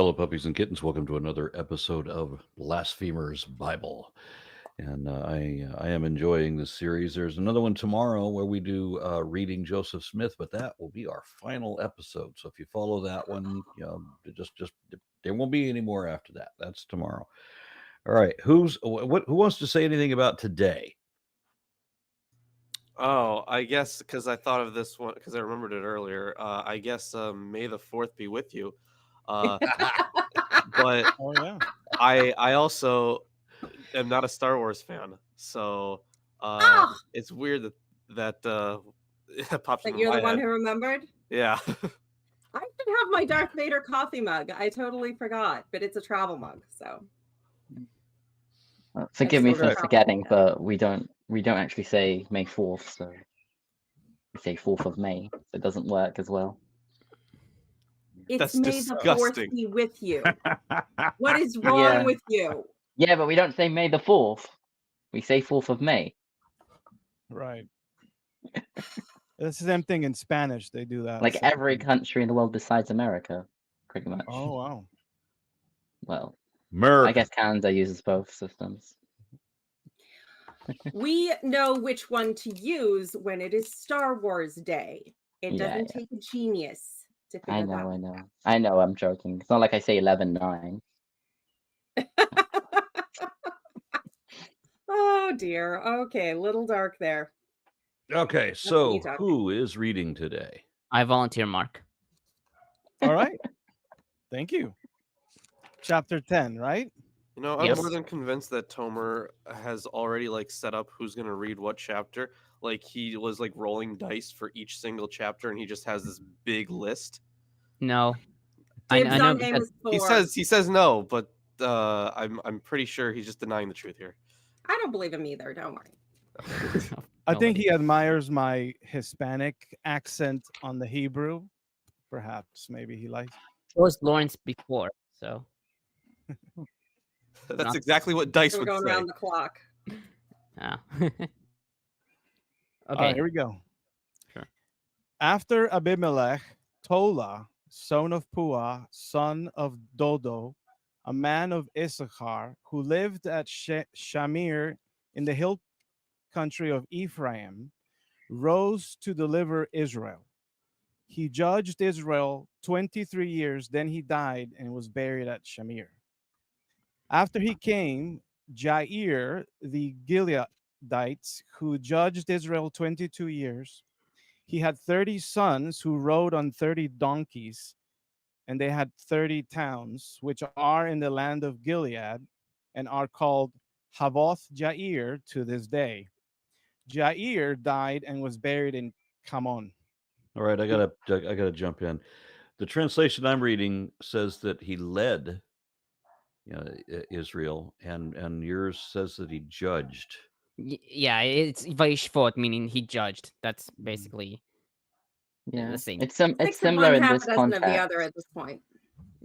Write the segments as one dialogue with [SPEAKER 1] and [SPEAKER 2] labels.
[SPEAKER 1] Fellow puppies and kittens, welcome to another episode of Blasphemers Bible. And I am enjoying this series. There's another one tomorrow where we do reading Joseph Smith, but that will be our final episode. So if you follow that one, just there won't be any more after that. That's tomorrow. All right, who wants to say anything about today?
[SPEAKER 2] Oh, I guess because I thought of this one because I remembered it earlier. I guess May the 4th be with you. But
[SPEAKER 3] Oh yeah.
[SPEAKER 2] I also am not a Star Wars fan, so it's weird that it pops
[SPEAKER 4] That
[SPEAKER 2] into
[SPEAKER 4] you're
[SPEAKER 2] my
[SPEAKER 4] the one
[SPEAKER 2] head.
[SPEAKER 4] who remembered?
[SPEAKER 2] Yeah.
[SPEAKER 4] I should have my Darth Vader coffee mug. I totally forgot, but it's a travel mug, so.
[SPEAKER 5] Forgive me for
[SPEAKER 1] Okay.
[SPEAKER 5] forgetting, but we don't actually say May 4th, so we say 4th of May. So it doesn't work as well.
[SPEAKER 4] It's
[SPEAKER 2] That's
[SPEAKER 4] May the 4th
[SPEAKER 2] disgusting.
[SPEAKER 4] be with you. What is wrong with you?
[SPEAKER 5] Yeah, but we don't say May the 4th. We say 4th of May.
[SPEAKER 3] Right. It's the same thing in Spanish. They do that.
[SPEAKER 5] Like
[SPEAKER 3] same
[SPEAKER 5] every
[SPEAKER 3] thing.
[SPEAKER 5] country in the world besides America, pretty much.
[SPEAKER 3] Oh wow.
[SPEAKER 5] Well,
[SPEAKER 1] America.
[SPEAKER 5] I guess Canada uses both systems.
[SPEAKER 4] We know which one to use when it is Star Wars Day. It
[SPEAKER 5] Yeah,
[SPEAKER 4] doesn't take a genius to figure
[SPEAKER 5] I
[SPEAKER 4] that
[SPEAKER 5] know,
[SPEAKER 4] out.
[SPEAKER 5] I know. I'm joking. It's not like I say 11/9.
[SPEAKER 4] Oh dear. Okay, little dark there.
[SPEAKER 1] Okay,
[SPEAKER 4] me
[SPEAKER 1] so
[SPEAKER 4] talking.
[SPEAKER 1] who is reading today?
[SPEAKER 6] I volunteer, Mark.
[SPEAKER 3] All right. Thank you. Chapter 10, right?
[SPEAKER 2] You know, I'm
[SPEAKER 6] Yes.
[SPEAKER 2] more than convinced that Tomer has already set up who's gonna read what chapter. Like he was rolling dice for each single chapter, and he just has this big list.
[SPEAKER 6] No. I
[SPEAKER 4] Dibs
[SPEAKER 6] know
[SPEAKER 4] on
[SPEAKER 6] because
[SPEAKER 4] Amos 4.
[SPEAKER 2] He says no, but I'm pretty sure he's just denying the truth here.
[SPEAKER 4] I don't believe him either. Don't worry.
[SPEAKER 3] I think
[SPEAKER 6] nobody-
[SPEAKER 3] he admires my Hispanic accent on the Hebrew. Perhaps, maybe he likes.
[SPEAKER 6] it was Lawrence before, so
[SPEAKER 2] That's
[SPEAKER 6] Not-
[SPEAKER 2] exactly what dice
[SPEAKER 4] We're
[SPEAKER 2] would
[SPEAKER 4] going
[SPEAKER 2] say.
[SPEAKER 4] around the clock.
[SPEAKER 6] yeah.
[SPEAKER 3] All
[SPEAKER 6] Okay.
[SPEAKER 3] right, here we go.
[SPEAKER 6] Sure.
[SPEAKER 3] After Abimelech, Tola, son of Puah, son of Dodo, a man of Issachar, who lived at Shamir in the hill country of Ephraim, rose to deliver Israel. He judged Israel 23 years, then he died and was buried at Shamir. After he came, Jair the Gileadites, who judged Israel 22 years, he had 30 sons who rode on 30 donkeys, and they had 30 towns, which are in the land of Gilead, and are called Havoth Jair to this day. Jair died and was buried in Kamon.
[SPEAKER 1] All right, I gotta jump in. The translation I'm reading says that he led Israel, and yours says that he judged.
[SPEAKER 6] Yeah, it's Vaishvot, meaning he judged. That's basically
[SPEAKER 5] Yeah,
[SPEAKER 6] the same.
[SPEAKER 5] it's
[SPEAKER 4] Six of
[SPEAKER 5] similar
[SPEAKER 4] one,
[SPEAKER 5] in
[SPEAKER 4] half
[SPEAKER 5] this
[SPEAKER 4] a dozen of the
[SPEAKER 5] context.
[SPEAKER 4] other at this point.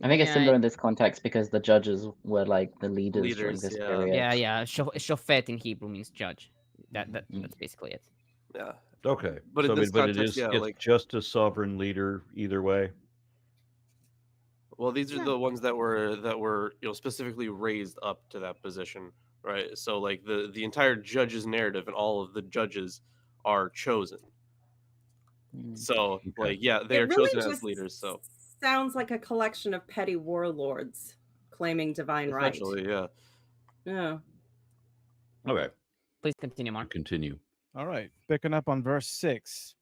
[SPEAKER 5] I think it's
[SPEAKER 6] Yeah,
[SPEAKER 5] similar in this context because the judges were like the leaders during
[SPEAKER 2] Leaders,
[SPEAKER 5] this
[SPEAKER 2] yeah.
[SPEAKER 5] period.
[SPEAKER 6] Yeah. Shofet in Hebrew means judge. That's basically it.
[SPEAKER 2] Yeah.
[SPEAKER 1] Okay,
[SPEAKER 2] But in
[SPEAKER 1] so,
[SPEAKER 2] this
[SPEAKER 1] but it
[SPEAKER 2] context,
[SPEAKER 1] is
[SPEAKER 2] yeah,
[SPEAKER 1] it's just a sovereign leader either way.
[SPEAKER 2] Well, these are the ones that were specifically raised up to that position, right? So the entire judge's narrative and all of the judges are chosen. So
[SPEAKER 1] Okay.
[SPEAKER 2] they
[SPEAKER 4] It
[SPEAKER 2] are
[SPEAKER 4] really
[SPEAKER 2] chosen as
[SPEAKER 4] just
[SPEAKER 2] leaders. So
[SPEAKER 4] sounds like a collection of petty warlords claiming divine right.
[SPEAKER 2] essentially, yeah.
[SPEAKER 4] Yeah.
[SPEAKER 1] Okay,
[SPEAKER 6] Please continue, Mark.
[SPEAKER 1] continue.
[SPEAKER 3] All right, picking up on verse 6.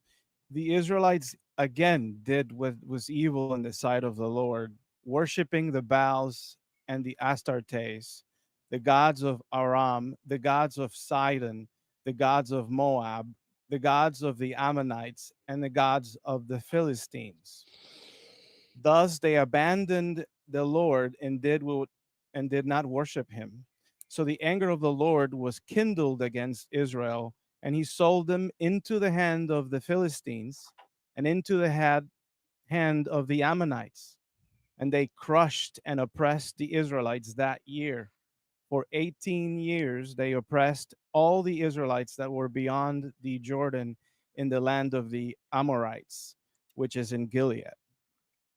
[SPEAKER 3] The Israelites again did what was evil in the sight of the Lord, worshiping the Baals and the Astartes, the gods of Aram, the gods of Sidon, the gods of Moab, the gods of the Ammonites, and the gods of the Philistines. Thus they abandoned the Lord and did not worship him. So the anger of the Lord was kindled against Israel, and he sold them into the hand of the Philistines and into the hand of the Ammonites. And they crushed and oppressed the Israelites that year. For 18 years they oppressed all the Israelites that were beyond the Jordan in the land of the Amorites, which is in Gilead.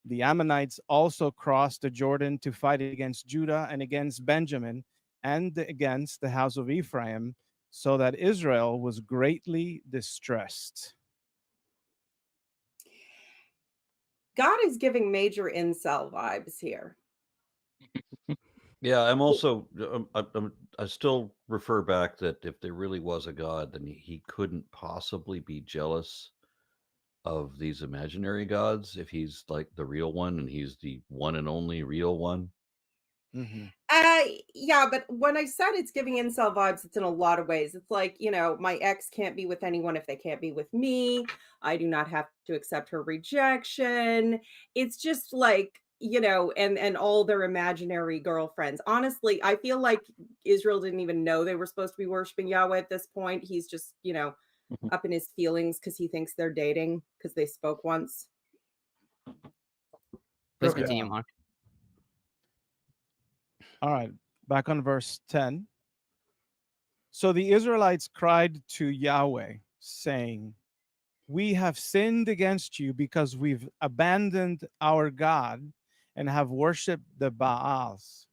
[SPEAKER 3] The Ammonites also crossed the Jordan to fight against Judah and against Benjamin and against the house of Ephraim, so that Israel was greatly distressed.
[SPEAKER 4] God is giving major incel vibes here.
[SPEAKER 1] Yeah, I'm also I still refer back that if there really was a God, then he couldn't possibly be jealous of these imaginary gods if he's like the real one and he's the one and only real one.
[SPEAKER 3] Mm-hmm.
[SPEAKER 4] Yeah, but when I said it's giving incel vibes, it's in a lot of ways. It's like, my ex can't be with anyone if they can't be with me. I do not have to accept her rejection. It's just like, and all their imaginary girlfriends. Honestly, I feel like Israel didn't even know they were supposed to be worshiping Yahweh at this point. He's just, up in his feelings because he thinks they're dating because they spoke once.
[SPEAKER 6] Please
[SPEAKER 1] Okay.
[SPEAKER 6] continue, Mark.
[SPEAKER 3] All right, back on verse 10. So the Israelites cried to Yahweh, saying, "We have sinned against you because we've abandoned our God and have worshipped the Baals."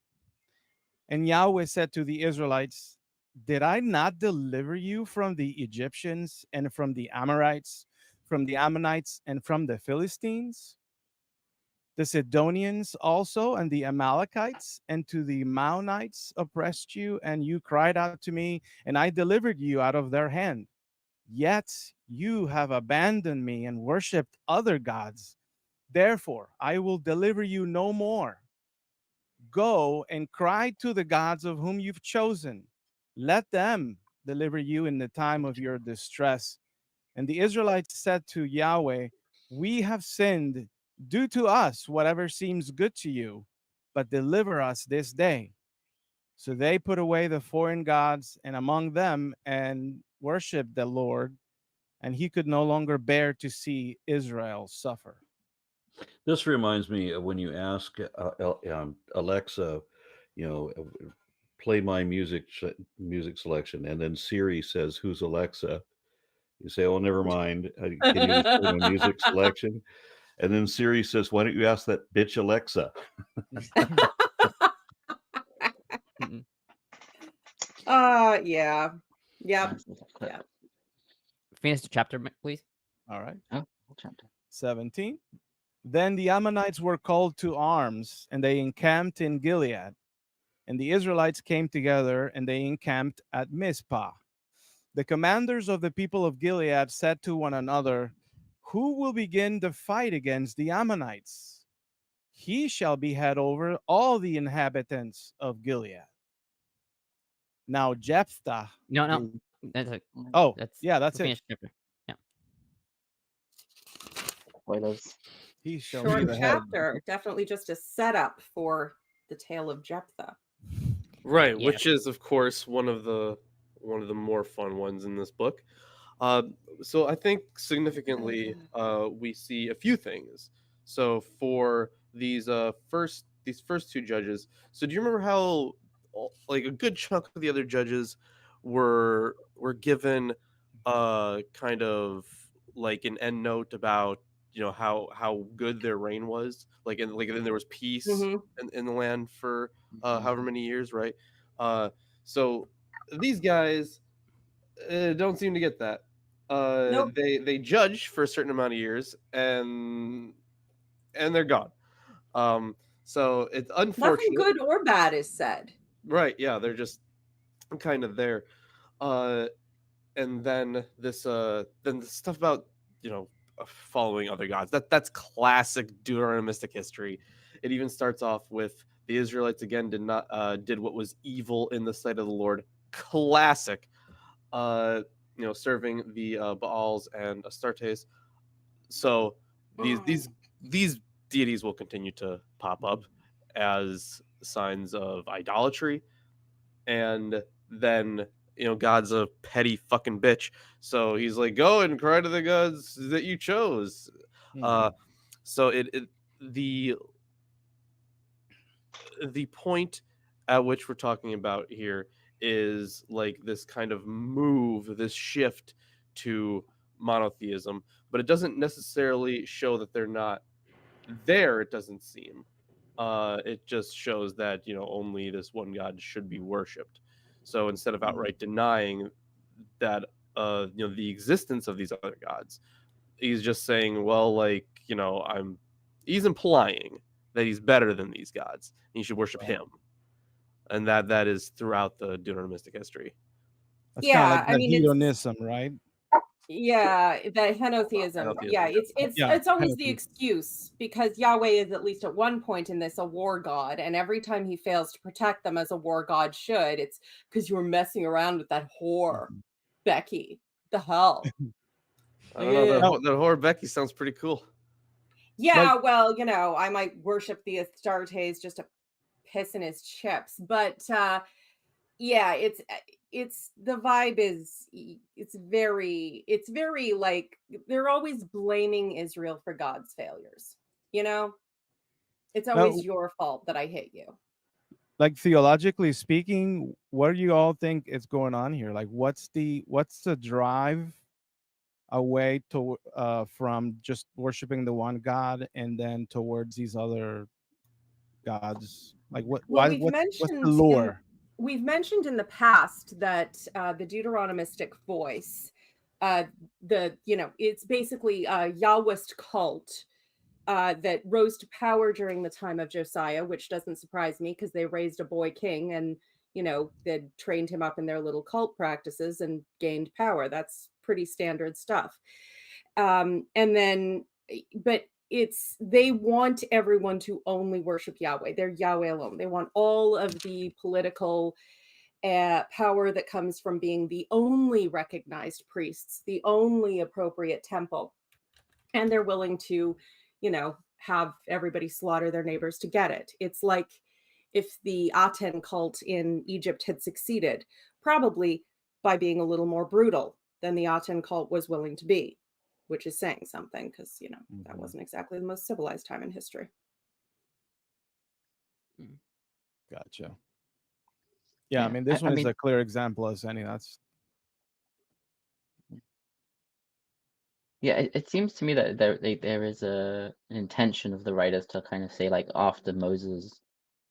[SPEAKER 3] And Yahweh said to the Israelites, "Did I not deliver you from the Egyptians and from the Amorites, from the Ammonites and from the Philistines? The Sidonians also and the Amalekites and to the Maonites oppressed you, and you cried out to me, and I delivered you out of their hand. Yet you have abandoned me and worshipped other gods. Therefore, I will deliver you no more. Go and cry to the gods of whom you've chosen. Let them deliver you in the time of your distress." And the Israelites said to Yahweh, "We have sinned. Do to us whatever seems good to you, but deliver us this day." So they put away the foreign gods and among them and worshiped the Lord, and he could no longer bear to see Israel suffer.
[SPEAKER 1] This reminds me of when you ask Alexa, play my music selection, and then Siri says, "Who's Alexa?" You say, "Oh, never mind. Can you just play my music selection?" And then Siri says, "Why don't you ask that bitch Alexa?"
[SPEAKER 4] Yeah. Yep.
[SPEAKER 5] Nice little clip.
[SPEAKER 4] Yeah.
[SPEAKER 6] Finish the chapter, please.
[SPEAKER 3] All right.
[SPEAKER 5] Oh, whole chapter.
[SPEAKER 3] 17. Then the Ammonites were called to arms, and they encamped in Gilead. And the Israelites came together, and they encamped at Mizpah. The commanders of the people of Gilead said to one another, "Who will begin the fight against the Ammonites? He shall be head over all the inhabitants of Gilead." Now Jephthah.
[SPEAKER 6] No. That's it.
[SPEAKER 3] Oh,
[SPEAKER 6] That's
[SPEAKER 3] yeah, that's it.
[SPEAKER 6] finish the chapter. Yeah.
[SPEAKER 5] Spoilers.
[SPEAKER 3] He shall be
[SPEAKER 4] Short
[SPEAKER 3] the head.
[SPEAKER 4] chapter. Definitely just a setup for the tale of Jephthah.
[SPEAKER 2] Right,
[SPEAKER 6] Yeah.
[SPEAKER 2] which is of course one of the more fun ones in this book. So I think significantly we see a few things. So for these first two judges, so do you remember how like a good chunk of the other judges were given kind of like an end note about how good their reign was, and then there was peace
[SPEAKER 4] Mhm.
[SPEAKER 2] in the land for however many years, right? So these guys don't seem to get that.
[SPEAKER 4] Nope.
[SPEAKER 2] They judge for a certain amount of years and they're gone. So it's
[SPEAKER 4] Nothing
[SPEAKER 2] unfortunate.
[SPEAKER 4] good or bad is said.
[SPEAKER 2] Right, yeah, they're just kind of there. And then the stuff about following other gods. That's classic Deuteronomistic history. It even starts off with the Israelites again did what was evil in the sight of the Lord. Classic. Serving the Baals and Astartes. So these deities will continue to pop up as signs of idolatry, and then God's a petty fucking bitch, so he's like, go and cry to the gods that you chose. So the point at which we're talking about here is like this kind of move, this shift to monotheism, but it doesn't necessarily show that they're not There, it doesn't seem. It just shows that only this one God should be worshipped. So instead of outright denying that the existence of these other gods, he's just saying, well, he's implying that he's better than these gods and you should worship him. And that is throughout the Deuteronomistic history.
[SPEAKER 3] That's kind of like that
[SPEAKER 4] I mean,
[SPEAKER 3] hedonism, right?
[SPEAKER 4] Yeah, the henotheism.
[SPEAKER 2] Henotheism,
[SPEAKER 4] Yeah, it's always the
[SPEAKER 3] henotheism.
[SPEAKER 4] excuse, because Yahweh is, at least at one point in this, a war god, and every time he fails to protect them as a war god should, it's because you were messing around with that whore, Becky. The hell.
[SPEAKER 2] I don't know, that whore Becky sounds pretty cool.
[SPEAKER 4] Yeah, well, I might worship the Astartes just to piss in his chips, but yeah, it's the vibe is, it's very like they're always blaming Israel for God's failures. It's always your fault that I hate you.
[SPEAKER 3] Like, theologically speaking, what do you all think is going on here? Like, what's the drive away to from just worshiping the one God and then towards these other gods? Like, what's the lure?
[SPEAKER 4] We've mentioned in the past that the Deuteronomistic voice, it's basically a Yahwist cult that rose to power during the time of Josiah, which doesn't surprise me because they raised a boy king and they trained him up in their little cult practices and gained power. That's pretty standard stuff. But they want everyone to only worship Yahweh. They're Yahweh alone. They want all of the political power that comes from being the only recognized priests, the only appropriate temple. And they're willing to, have everybody slaughter their neighbors to get it. It's like if the Aten cult in Egypt had succeeded, probably by being a little more brutal than the Aten cult was willing to be, which is saying something, because that wasn't exactly the most civilized time in history.
[SPEAKER 3] Gotcha. Yeah, I mean, this one is a clear example as any. That's
[SPEAKER 5] it seems to me that there is an intention of the writers to kind of say, like, after Moses,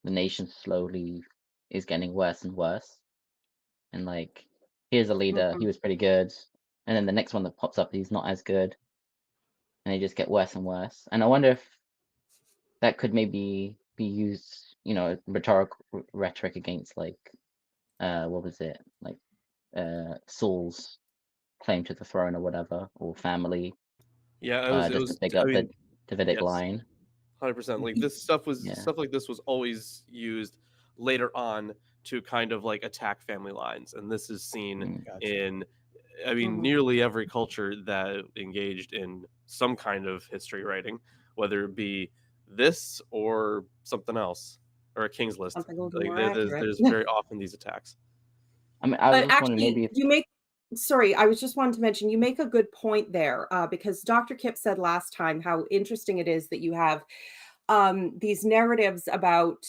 [SPEAKER 5] the nation slowly is getting worse and worse, and like, here's a leader, he was pretty good, and then the next one that pops up, he's not as good, and they just get worse and worse. And I wonder if that could maybe be used, rhetorical rhetoric against, like, what was it, like, Saul's claim to the throne or whatever, or family.
[SPEAKER 2] Yeah,
[SPEAKER 5] just to pick up the Davidic line.
[SPEAKER 2] 100%. Like, this stuff like this was always used later on to kind of like attack family lines, and this is seen in, nearly every culture that engaged in some kind of history writing, whether it be this or something else, or a King's List. Like, there's very often these attacks.
[SPEAKER 5] I mean, I was just wondering, maybe
[SPEAKER 4] I was just wanting to mention, you make a good point there, because Dr. Kipp said last time how interesting it is that you have these narratives about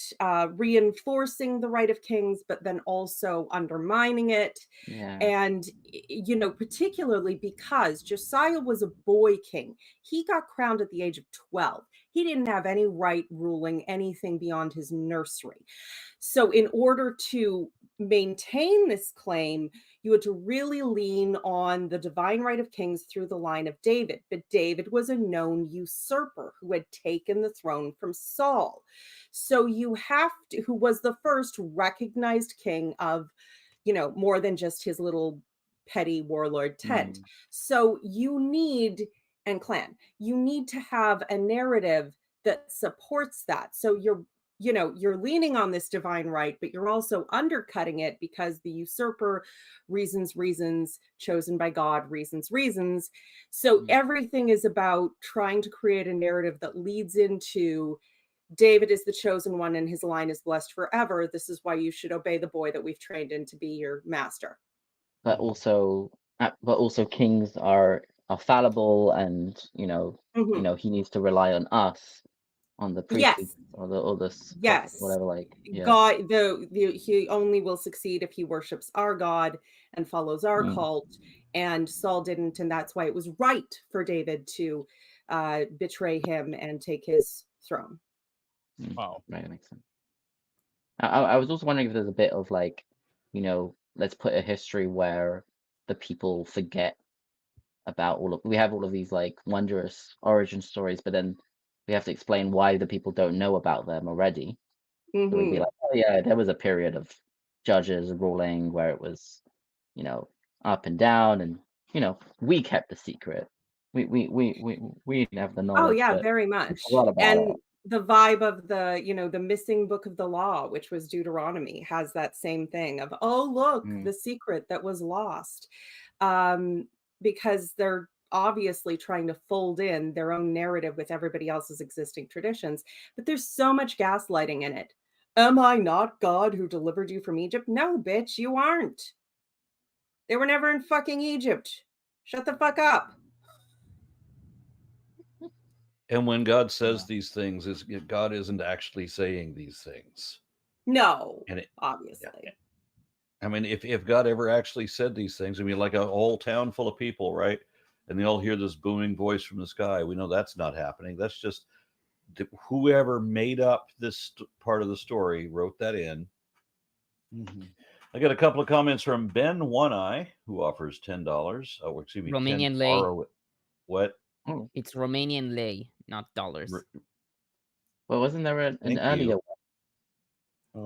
[SPEAKER 4] reinforcing the right of kings, but then also undermining it.
[SPEAKER 5] Yeah.
[SPEAKER 4] And, particularly because Josiah was a boy king. He got crowned at the age of 12. He didn't have any right ruling anything beyond his nursery. So in order to maintain this claim, you had to really lean on the divine right of kings through the line of David. But David was a known usurper who had taken the throne from Saul. So you have to, who was the first recognized king of, more than just his little petty warlord tent. So you need, and clan, you need to have a narrative that supports that. So you're leaning on this divine right, but you're also undercutting it because the usurper, reasons, chosen by God, reasons. So everything is about trying to create a narrative that leads into David is the chosen one and his line is blessed forever. This is why you should obey the boy that we've trained in to be your master.
[SPEAKER 5] But also kings are fallible, and he needs to rely on us, on the priest, or the whatever. Like,
[SPEAKER 4] God, he only will succeed if he worships our God and follows our cult. And Saul didn't, and that's why it was right for David to betray him and take his throne.
[SPEAKER 3] Wow.
[SPEAKER 5] Right, that makes sense. I was also wondering if there's a bit of like, let's put a history where the people forget about we have all of these like wondrous origin stories, but then we have to explain why the people don't know about them already. So we'd be like, oh yeah, there was a period of judges ruling where it was, up and down, and we kept the secret. We didn't have the knowledge.
[SPEAKER 4] Oh yeah,
[SPEAKER 5] but
[SPEAKER 4] very
[SPEAKER 5] we
[SPEAKER 4] much.
[SPEAKER 5] forgot about it.
[SPEAKER 4] And the vibe of the missing book of the law, which was Deuteronomy, has that same thing of, oh look, the secret that was lost. Because they're obviously trying to fold in their own narrative with everybody else's existing traditions, but there's so much gaslighting in it. Am I not God who delivered you from Egypt? No, bitch, you aren't. They were never in fucking Egypt. Shut the fuck up.
[SPEAKER 1] And when God says these things, God isn't actually saying these things.
[SPEAKER 4] No,
[SPEAKER 1] And
[SPEAKER 4] obviously.
[SPEAKER 1] I mean, if God ever actually said these things, I mean, like a whole town full of people, right? And they all hear this booming voice from the sky. We know that's not happening. That's just whoever made up this part of the story wrote that in. I got a couple of comments from Ben One Eye, who offers $10. Oh, excuse me,
[SPEAKER 6] Romanian lei.
[SPEAKER 1] What?
[SPEAKER 5] Oh,
[SPEAKER 6] It's Romanian lei, not dollars.
[SPEAKER 5] well, wasn't there an
[SPEAKER 1] Thank
[SPEAKER 5] earlier
[SPEAKER 1] you.
[SPEAKER 5] one?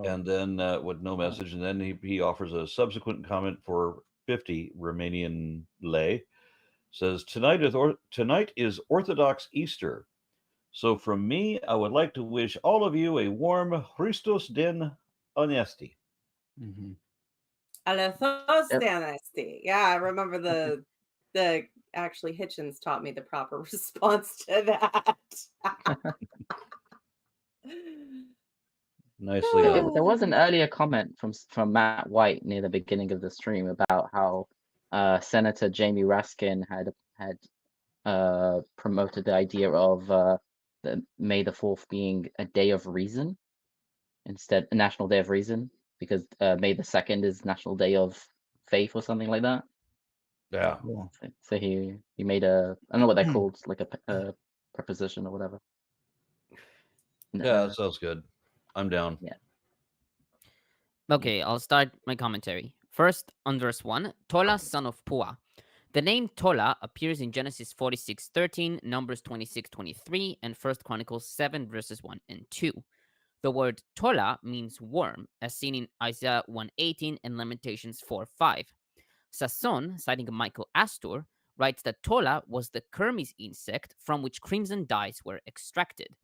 [SPEAKER 1] And then with no message, and then he offers a subsequent comment for 50 Romanian lei. Says tonight is Orthodox Easter, so from me I would like to wish all of you a warm Christos den Onesti.
[SPEAKER 4] Yeah, I remember the actually Hitchens taught me the proper response to that.
[SPEAKER 1] Nicely
[SPEAKER 5] Okay,
[SPEAKER 1] done.
[SPEAKER 5] but there was an earlier comment from Matt White near the beginning of the stream about how Senator Jamie Raskin had promoted the idea of the May the 4th being a day of reason instead, a National Day of Reason, because May the 2nd is National Day of Faith or something like that.
[SPEAKER 1] Yeah.
[SPEAKER 5] So he made I don't know what they're called, like a preposition or whatever.
[SPEAKER 1] Yeah, that sounds good. I'm down.
[SPEAKER 5] Yeah.
[SPEAKER 6] Okay, I'll start my commentary. First, on verse 1, Tola, son of Pua. The name Tola appears in Genesis 46:13, Numbers 26:23, and 1 Chronicles 7 verses 1 and 2. The word Tola means worm, as seen in Isaiah 1:18 and Lamentations 4:5. Sasson, citing Michael Astor, writes that Tola was the Kermes insect from which crimson dyes were extracted.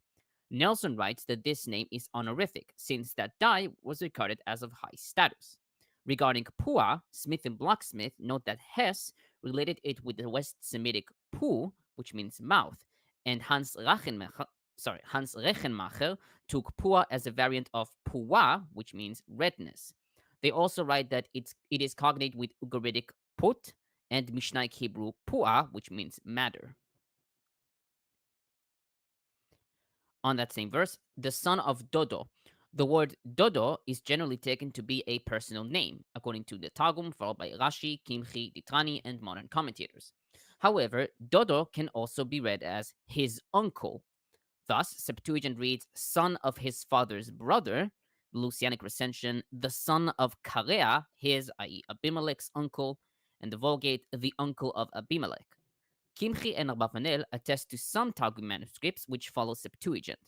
[SPEAKER 6] Nelson writes that this name is honorific, since that dye was regarded as of high status. Regarding Pua, Smith and Bloch-Smith note that Hess related it with the West Semitic Pu, which means mouth, and Hans Reichenmacher took Pua as a variant of Pua, which means redness. They also write that it is cognate with Ugaritic Put and Mishnaic Hebrew Pua, which means matter. On that same verse, the son of Dodo. The word Dodo is generally taken to be a personal name, according to the Targum, followed by Rashi, Kimchi, Ditrani, and modern commentators. However, Dodo can also be read as his uncle. Thus, Septuagint reads, son of his father's brother, the Lucianic recension, the son of Karea, his, i.e. Abimelech's uncle, and the Vulgate, the uncle of Abimelech. Kimchi and Abavanel attest to some Targum manuscripts which follow Septuagint.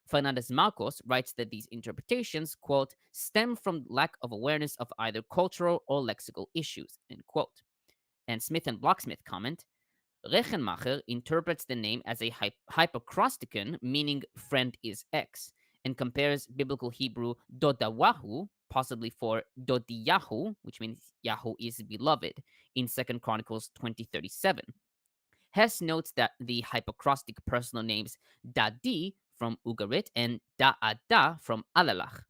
[SPEAKER 6] Fernández-Marcos writes that these interpretations, quote, stem from lack of awareness of either cultural or lexical issues, end quote. And Smith and Bloch-Smith comment, Reichenmacher interprets the name as a hypocrosticon, meaning friend is X, and compares biblical Hebrew Dodawahu, possibly for Dodiyahu, which means Yahoo is beloved, in 2 Chronicles 20:37. Hess notes that the hypocrostic personal names Dadi from Ugarit and Da'ada from Alalach.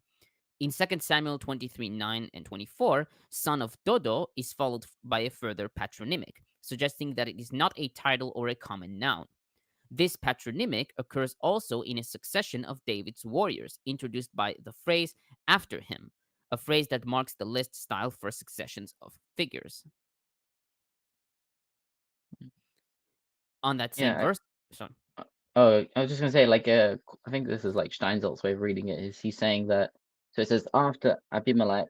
[SPEAKER 6] In 2 Samuel 23:9 and 24, son of Dodo is followed by a further patronymic, suggesting that it is not a title or a common noun. This patronymic occurs also in a succession of David's warriors, introduced by the phrase after him, a phrase that marks the list style for successions of figures. On that same verse, Sorry.
[SPEAKER 5] Oh, I was just gonna say, like, I think this is like Steinsaltz's way of reading it. Is he's saying that? So it says after Abimelech,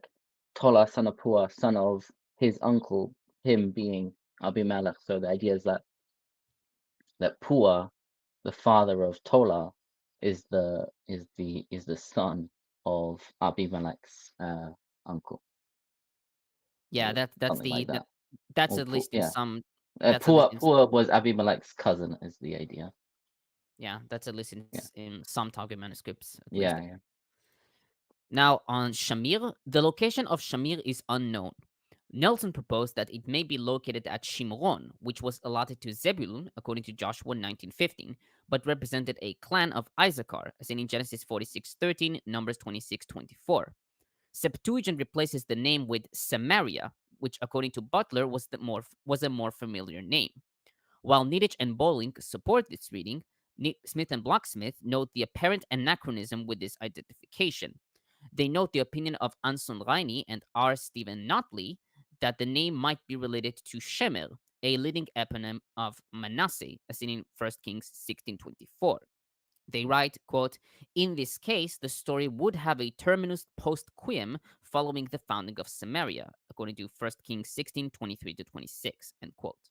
[SPEAKER 5] Tola son of Pua, son of his uncle, him being Abimelech. So the idea is that Pua, the father of Tola, is the son of Abimelech's uncle.
[SPEAKER 6] Yeah,
[SPEAKER 5] Or
[SPEAKER 6] that's
[SPEAKER 5] something like that.
[SPEAKER 6] that's
[SPEAKER 5] Or
[SPEAKER 6] at least in
[SPEAKER 5] yeah.
[SPEAKER 6] some. That's at least in
[SPEAKER 5] Pua was Abimelech's cousin, is the idea.
[SPEAKER 6] Yeah, that's at least in,
[SPEAKER 5] Yeah.
[SPEAKER 6] in some Targum manuscripts. At least.
[SPEAKER 5] Yeah.
[SPEAKER 6] Now, on Shamir, the location of Shamir is unknown. Nelson proposed that it may be located at Shimron, which was allotted to Zebulun, according to Joshua 19:15, but represented a clan of Issachar, as in Genesis 46:13, Numbers 26:24. Septuagint replaces the name with Samaria, which, according to Butler, was a more familiar name. While Niditch and Bolink support this reading, Smith and Bloch-Smith note the apparent anachronism with this identification. They note the opinion of Anson Reini and R. Stephen Notley that the name might be related to Shemer, a leading eponym of Manasseh, as seen in 1 Kings 16:24. They write, quote, in this case, the story would have a terminus post quiem following the founding of Samaria, according to 1 Kings 16:23-26, end quote.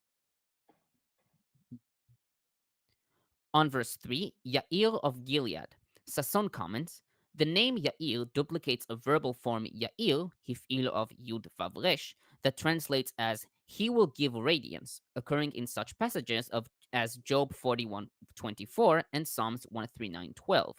[SPEAKER 6] On verse 3, Yair of Gilead, Sasson comments, the name Yair duplicates a verbal form Yair, hif'il of Yud Vav Resh, that translates as he will give radiance, occurring in such passages as Job 41:24 and Psalms 139:12.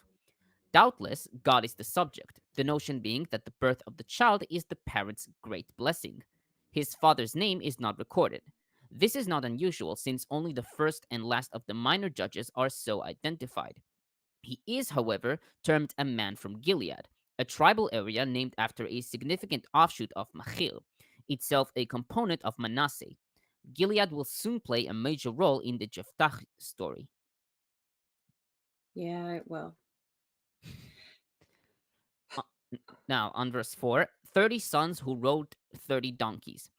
[SPEAKER 6] Doubtless, God is the subject, the notion being that the birth of the child is the parent's great blessing. His father's name is not recorded. This is not unusual since only the first and last of the minor judges are so identified. He is, however, termed a man from Gilead, a tribal area named after a significant offshoot of Machir, itself a component of Manasseh. Gilead will soon play a major role in the Jephthah story.
[SPEAKER 4] Yeah, it will.
[SPEAKER 6] Now, on verse 4, 30 sons who rode 30 donkeys.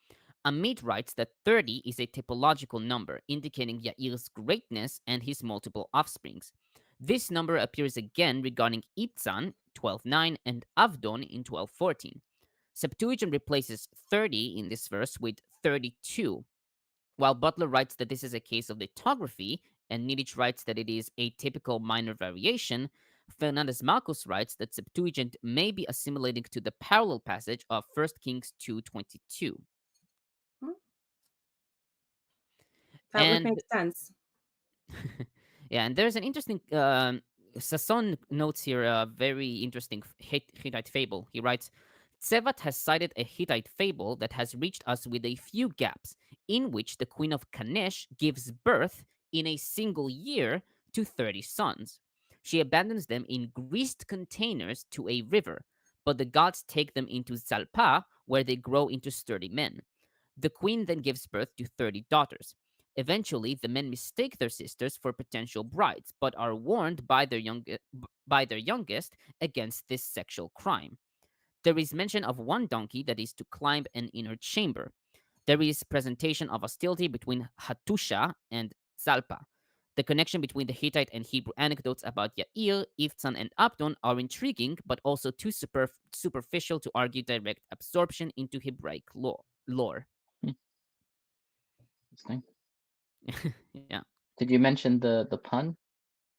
[SPEAKER 6] Amit writes that 30 is a typological number, indicating Yair's greatness and his multiple offsprings. This number appears again regarding Ibzan, 12:9, and Avdon in 12:14. Septuagint replaces 30 in this verse with 32, while Butler writes that this is a case of lithography, and Niditch writes that it is a typical minor variation. Fernández-Marcos writes that Septuagint may be assimilating to the parallel passage of 1 Kings 2:22.
[SPEAKER 4] That would make sense.
[SPEAKER 6] Yeah, and there's an interesting Sasson notes here a very interesting Hittite fable. He writes, Tsevat has cited a Hittite fable that has reached us with a few gaps, in which the queen of Kanesh gives birth in a single year to 30 sons. She abandons them in greased containers to a river, but the gods take them into Zalpa, where they grow into sturdy men. The queen then gives birth to 30 daughters. Eventually, the men mistake their sisters for potential brides, but are warned by their youngest against this sexual crime. There is mention of one donkey that is to climb an inner chamber. There is presentation of hostility between Hatusha and Zalpa. The connection between the Hittite and Hebrew anecdotes about Yair, Iftzan, and Abdon are intriguing, but also too superficial to argue direct absorption into Hebraic lore.
[SPEAKER 5] Interesting.
[SPEAKER 6] Yeah.
[SPEAKER 5] Did you mention the pun?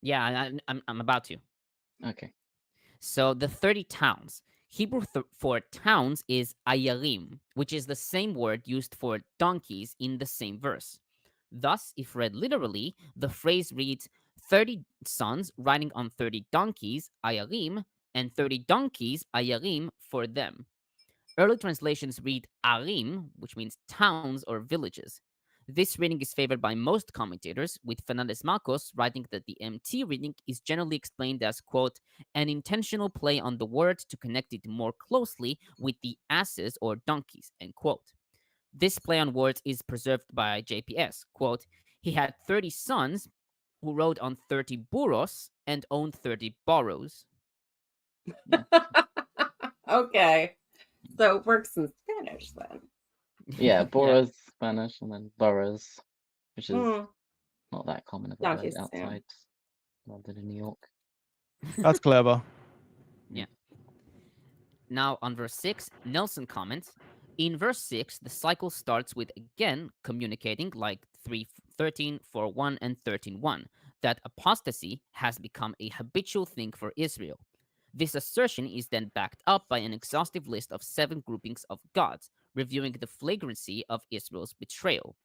[SPEAKER 6] Yeah, I'm about to.
[SPEAKER 5] Okay.
[SPEAKER 6] So the 30 towns. Hebrew for towns is ayarim, which is the same word used for donkeys in the same verse. Thus, if read literally, the phrase reads 30 sons riding on 30 donkeys, ayarim, and 30 donkeys, ayarim, for them. Early translations read arim, which means towns or villages. This reading is favored by most commentators, with Fernández-Marcos writing that the MT reading is generally explained as, quote, an intentional play on the word to connect it more closely with the asses or donkeys, end quote. This play on words is preserved by JPS, quote, he had 30 sons who rode on 30 burros and owned 30 burros.
[SPEAKER 4] Okay. So it works in Spanish then.
[SPEAKER 5] Yeah, burros Spanish and then burros, which is Not that common of a
[SPEAKER 4] Thank
[SPEAKER 5] word
[SPEAKER 4] you, Sam.
[SPEAKER 5] outside London and New York.
[SPEAKER 3] That's clever.
[SPEAKER 6] Now, on verse 6, Nelson comments, in verse 6, the cycle starts with again communicating like 3:13, 4:1, and 13:1, that apostasy has become a habitual thing for Israel. This assertion is then backed up by an exhaustive list of 7 groupings of gods, reviewing the flagrancy of Israel's betrayal.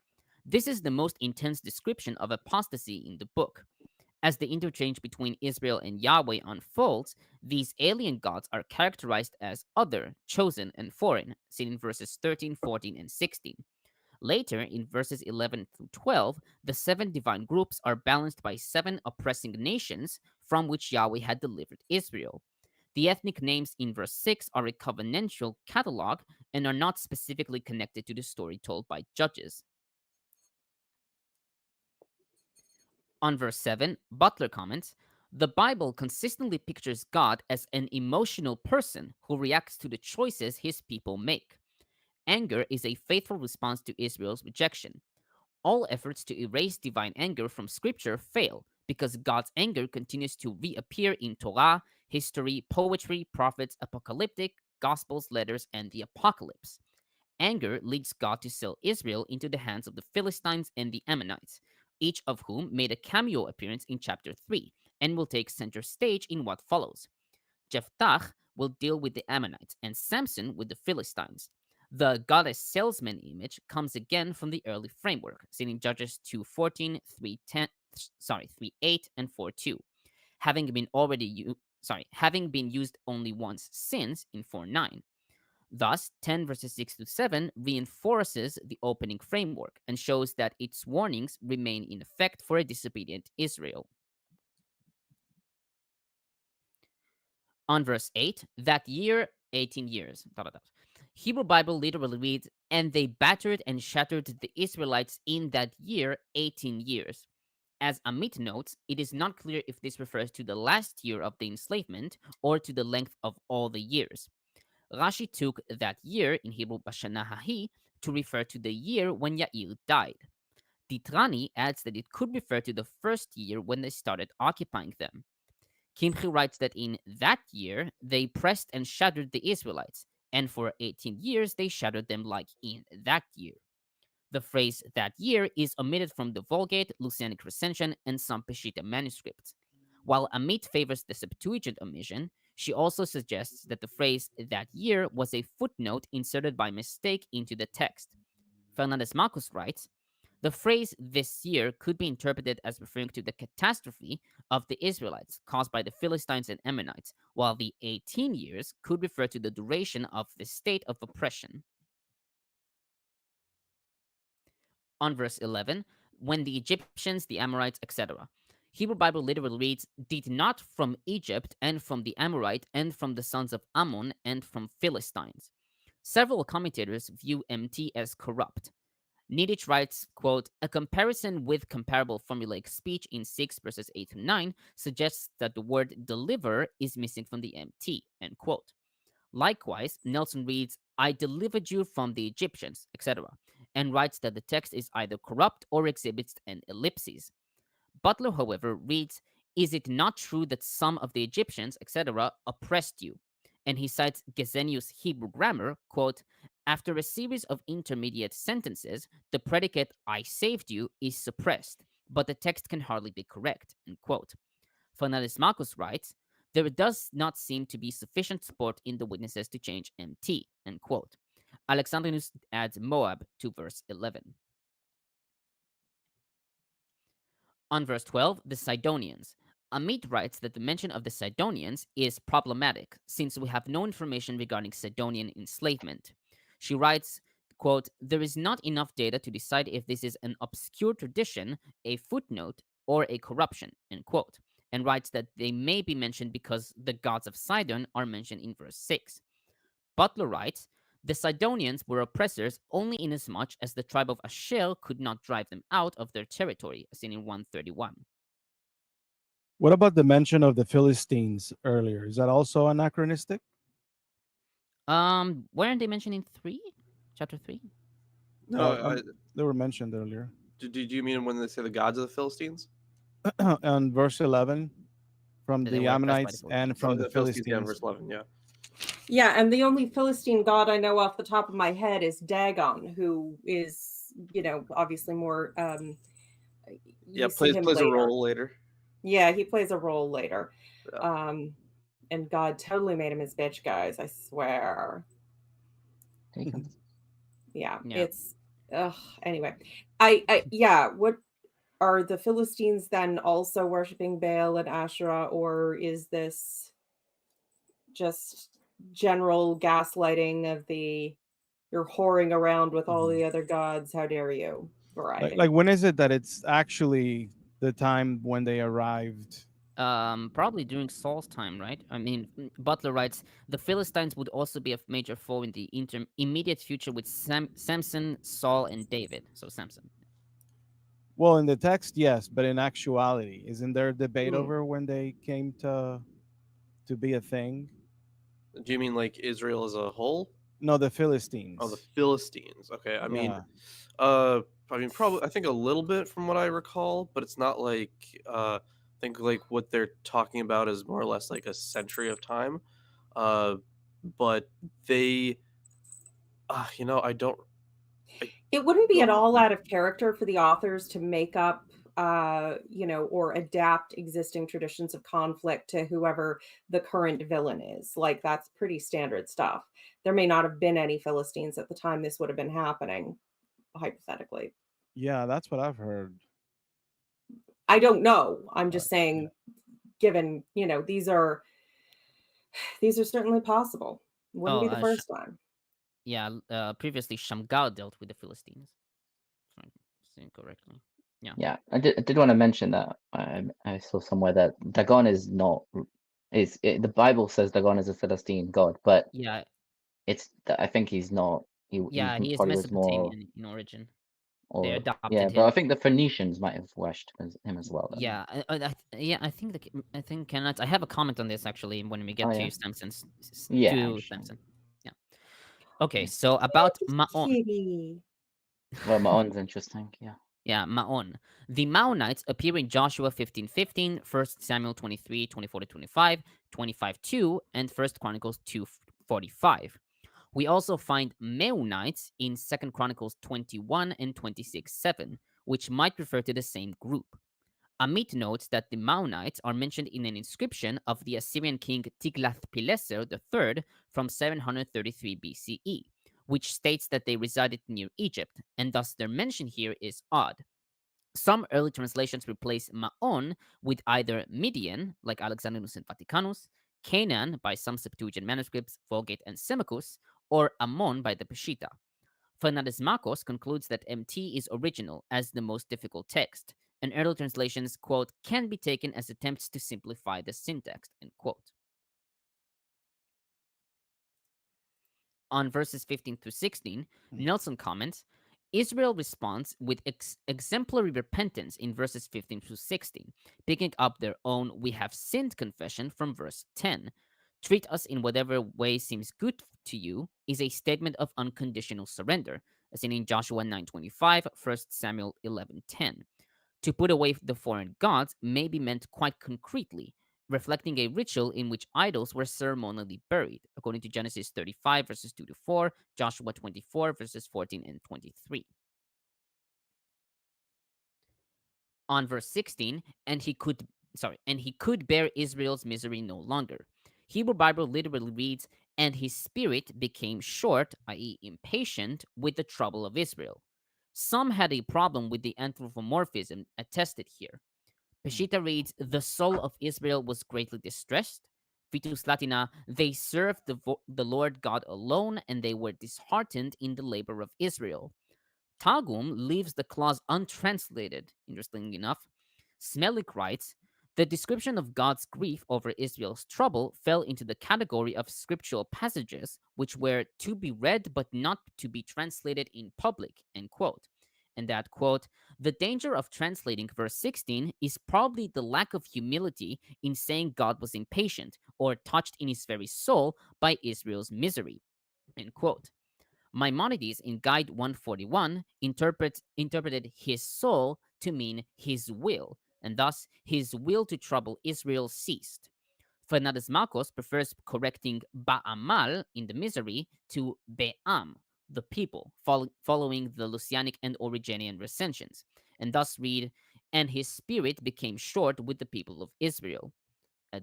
[SPEAKER 6] This is the most intense description of apostasy in the book. As the interchange between Israel and Yahweh unfolds, these alien gods are characterized as other, chosen, and foreign, seen in verses 13, 14, and 16. Later, in verses 11 through 12, the 7 divine groups are balanced by 7 oppressing nations from which Yahweh had delivered Israel. The ethnic names in verse 6 are a covenantal catalog and are not specifically connected to the story told by Judges. On verse 7, Butler comments, the Bible consistently pictures God as an emotional person who reacts to the choices his people make. Anger is a faithful response to Israel's rejection. All efforts to erase divine anger from Scripture fail because God's anger continues to reappear in Torah, history, poetry, prophets, apocalyptic, gospels, letters, and the apocalypse. Anger leads God to sell Israel into the hands of the Philistines and the Ammonites, each of whom made a cameo appearance in chapter 3 and will take center stage in what follows. Jephthah will deal with the Ammonites and Samson with the Philistines. The goddess salesman image comes again from the early framework, seen in Judges 2:14, 3:8, and 4:2, having been used only once since in 4:9. Thus, 10 verses 6 to 7 reinforces the opening framework and shows that its warnings remain in effect for a disobedient Israel. On verse 8, that year, 18 years. Hebrew Bible literally reads, and they battered and shattered the Israelites in that year, 18 years. As Amit notes, it is not clear if this refers to the last year of the enslavement or to the length of all the years. Rashi took that year in Hebrew Bashana Hahi to refer to the year when Yair died. Ditrani adds that it could refer to the first year when they started occupying them. Kimchi writes that in that year they pressed and shattered the Israelites, and for 18 years they shattered them like in that year. The phrase that year is omitted from the Vulgate, Lucanic Recension, and some Peshitta manuscripts. While Amit favors the Septuagint omission, she also suggests that the phrase that year was a footnote inserted by mistake into the text. Fernández-Marcos writes, the phrase this year could be interpreted as referring to the catastrophe of the Israelites caused by the Philistines and Ammonites, while the 18 years could refer to the duration of the state of oppression. On verse 11, when the Egyptians, the Amorites, etc. Hebrew Bible literally reads, did not from Egypt and from the Amorite and from the sons of Ammon and from Philistines. Several commentators view MT as corrupt. Niditch writes, quote, a comparison with comparable formulaic speech in 6 verses 8 to 9 suggests that the word deliver is missing from the MT, end quote. Likewise, Nelson reads, I delivered you from the Egyptians, etc., and writes that the text is either corrupt or exhibits an ellipsis. Butler, however, reads, is it not true that some of the Egyptians, etc., oppressed you? And he cites Gesenius' Hebrew grammar, quote, after a series of intermediate sentences, the predicate I saved you is suppressed, but the text can hardly be correct, end quote. Fernández-Marcos writes, there does not seem to be sufficient support in the witnesses to change MT, end quote. Alexandrinus adds Moab to verse 11. On verse 12, the Sidonians. Amit writes that the mention of the Sidonians is problematic since we have no information regarding Sidonian enslavement. She writes, quote, there is not enough data to decide if this is an obscure tradition, a footnote, or a corruption, end quote, and writes that they may be mentioned because the gods of Sidon are mentioned in verse 6. Butler writes, the Sidonians were oppressors only inasmuch as the tribe of Asher could not drive them out of their territory, as seen in 131.
[SPEAKER 3] What about the mention of the Philistines earlier? Is that also anachronistic?
[SPEAKER 6] Weren't they mentioned in 3? Chapter 3?
[SPEAKER 3] No, they were mentioned earlier.
[SPEAKER 2] Do you mean when they say the gods of the Philistines?
[SPEAKER 3] On verse 11, from
[SPEAKER 6] That they
[SPEAKER 3] the
[SPEAKER 6] were oppressed by the
[SPEAKER 3] Ammonites and from the
[SPEAKER 2] The Philistines, yeah,
[SPEAKER 3] Philistines.
[SPEAKER 2] verse 11, yeah.
[SPEAKER 4] Yeah, and the only Philistine god I know off the top of my head is Dagon, who is, obviously more.
[SPEAKER 2] Yeah,
[SPEAKER 4] You see
[SPEAKER 2] plays
[SPEAKER 4] him
[SPEAKER 2] a
[SPEAKER 4] later.
[SPEAKER 2] role later.
[SPEAKER 4] Yeah, he plays a role later.
[SPEAKER 2] Yeah.
[SPEAKER 4] And God totally made him his bitch, guys. I swear.
[SPEAKER 5] Take 'em.
[SPEAKER 4] Yeah,
[SPEAKER 6] Yeah.
[SPEAKER 4] it's. Anyway, What are the Philistines then also worshiping Baal and Asherah, or is this just general gaslighting of you're whoring around with all the other gods, how dare you variety?
[SPEAKER 3] Like when is it that it's actually the time when they arrived?
[SPEAKER 6] Probably during Saul's time, right? I mean, Butler writes, the Philistines would also be a major foe in the immediate future with Samson, Saul, and David. So Samson.
[SPEAKER 3] Well, in the text, yes, but in actuality, isn't there a debate
[SPEAKER 4] Hmm.
[SPEAKER 3] over when they came to be a thing?
[SPEAKER 2] Do you mean like Israel as a whole?
[SPEAKER 3] No, the Philistines.
[SPEAKER 2] Oh, the Philistines. Okay,
[SPEAKER 3] Yeah.
[SPEAKER 2] probably I think a little bit from what I recall, but it's not like I think like what they're talking about is more or less like a century of time. But they, I don't.
[SPEAKER 4] It wouldn't be at
[SPEAKER 2] don't-
[SPEAKER 4] all out of character for the authors to make up, or adapt existing traditions of conflict to whoever the current villain is. Like, that's pretty standard stuff. There may not have been any Philistines at the time this would have been happening, hypothetically.
[SPEAKER 3] Yeah, that's what I've heard.
[SPEAKER 4] I don't know. I'm just saying, given, these are certainly possible. Wouldn't be the first time.
[SPEAKER 6] Yeah, previously Shamgar dealt with the Philistines. If I'm saying correctly.
[SPEAKER 5] Yeah, I did want to mention that I saw somewhere that Dagon is not the Bible says Dagon is a Philistine god, but
[SPEAKER 6] Yeah,
[SPEAKER 5] I think he's not. He
[SPEAKER 6] he is
[SPEAKER 5] probably was more.
[SPEAKER 6] Mesopotamian in origin.
[SPEAKER 5] Or,
[SPEAKER 6] They adopted
[SPEAKER 5] yeah,
[SPEAKER 6] him.
[SPEAKER 5] but I think the Phoenicians might have worshipped him as well. Then.
[SPEAKER 6] Yeah, I think cannot. I have a comment on this actually when we get
[SPEAKER 5] Oh,
[SPEAKER 6] to
[SPEAKER 5] yeah.
[SPEAKER 6] Samson's.
[SPEAKER 5] Yeah,
[SPEAKER 6] To
[SPEAKER 5] sure.
[SPEAKER 6] Samson. Yeah. Okay, so about Maon.
[SPEAKER 4] Kitty.
[SPEAKER 5] Well, Maon's interesting. Yeah.
[SPEAKER 6] Yeah, Maon. The Maonites appear in Joshua 15:15, 1 Samuel 23, 24-25, 25:2, and 1 Chronicles 2:45. We also find Meunites in 2 Chronicles 21 and 26:7, which might refer to the same group. Amit notes that the Maonites are mentioned in an inscription of the Assyrian king Tiglath-Pileser III from 733 BCE, which states that they resided near Egypt, and thus their mention here is odd. Some early translations replace Maon with either Midian, like Alexandrinus and Vaticanus, Canaan by some Septuagint manuscripts, Vulgate and Symmachus, or Ammon by the Peshitta. Fernández-Marcos concludes that MT is original as the most difficult text, and early translations, quote, can be taken as attempts to simplify the syntax, end quote. On verses 15 through 16, Nelson comments, Israel responds with exemplary repentance in verses 15 through 16, picking up their own "we have sinned" confession from verse 10. Treat us in whatever way seems good to you is a statement of unconditional surrender, as seen in Joshua 9:25, 1 Samuel 11:10. To put away the foreign gods may be meant quite concretely, reflecting a ritual in which idols were ceremonially buried, according to Genesis 35, verses 2-4, Joshua 24, verses 14 and 23. On verse 16, and he could bear Israel's misery no longer. Hebrew Bible literally reads, and his spirit became short, i.e. impatient, with the trouble of Israel. Some had a problem with the anthropomorphism attested here. Peshitta reads, the soul of Israel was greatly distressed. Vitus Latina, they served the Lord God alone, and they were disheartened in the labor of Israel. Targum leaves the clause untranslated, interestingly enough. Smelik writes, the description of God's grief over Israel's trouble fell into the category of scriptural passages which were to be read but not to be translated in public, end quote. And that, quote, the danger of translating verse 16 is probably the lack of humility in saying God was impatient or touched in his very soul by Israel's misery, end quote. Maimonides in Guide 141 interpreted his soul to mean his will, and thus his will to trouble Israel ceased. Fernández-Marcos prefers correcting Ba'amal in the Misery to Be'am, the people, following the Lucianic and Origenian recensions, and thus read, and his spirit became short with the people of Israel.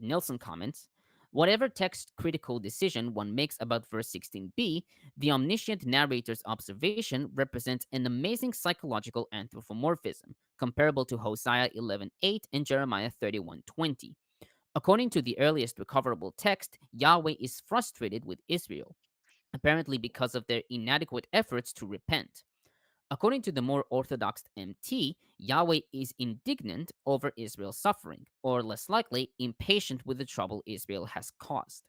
[SPEAKER 6] Nelson comments, whatever text critical decision one makes about verse 16b, the omniscient narrator's observation represents an amazing psychological anthropomorphism, comparable to Hosea 11:8 and Jeremiah 31:20. According to the earliest recoverable text, Yahweh is frustrated with Israel, apparently because of their inadequate efforts to repent. According to the more orthodox MT, Yahweh is indignant over Israel's suffering, or less likely, impatient with the trouble Israel has caused.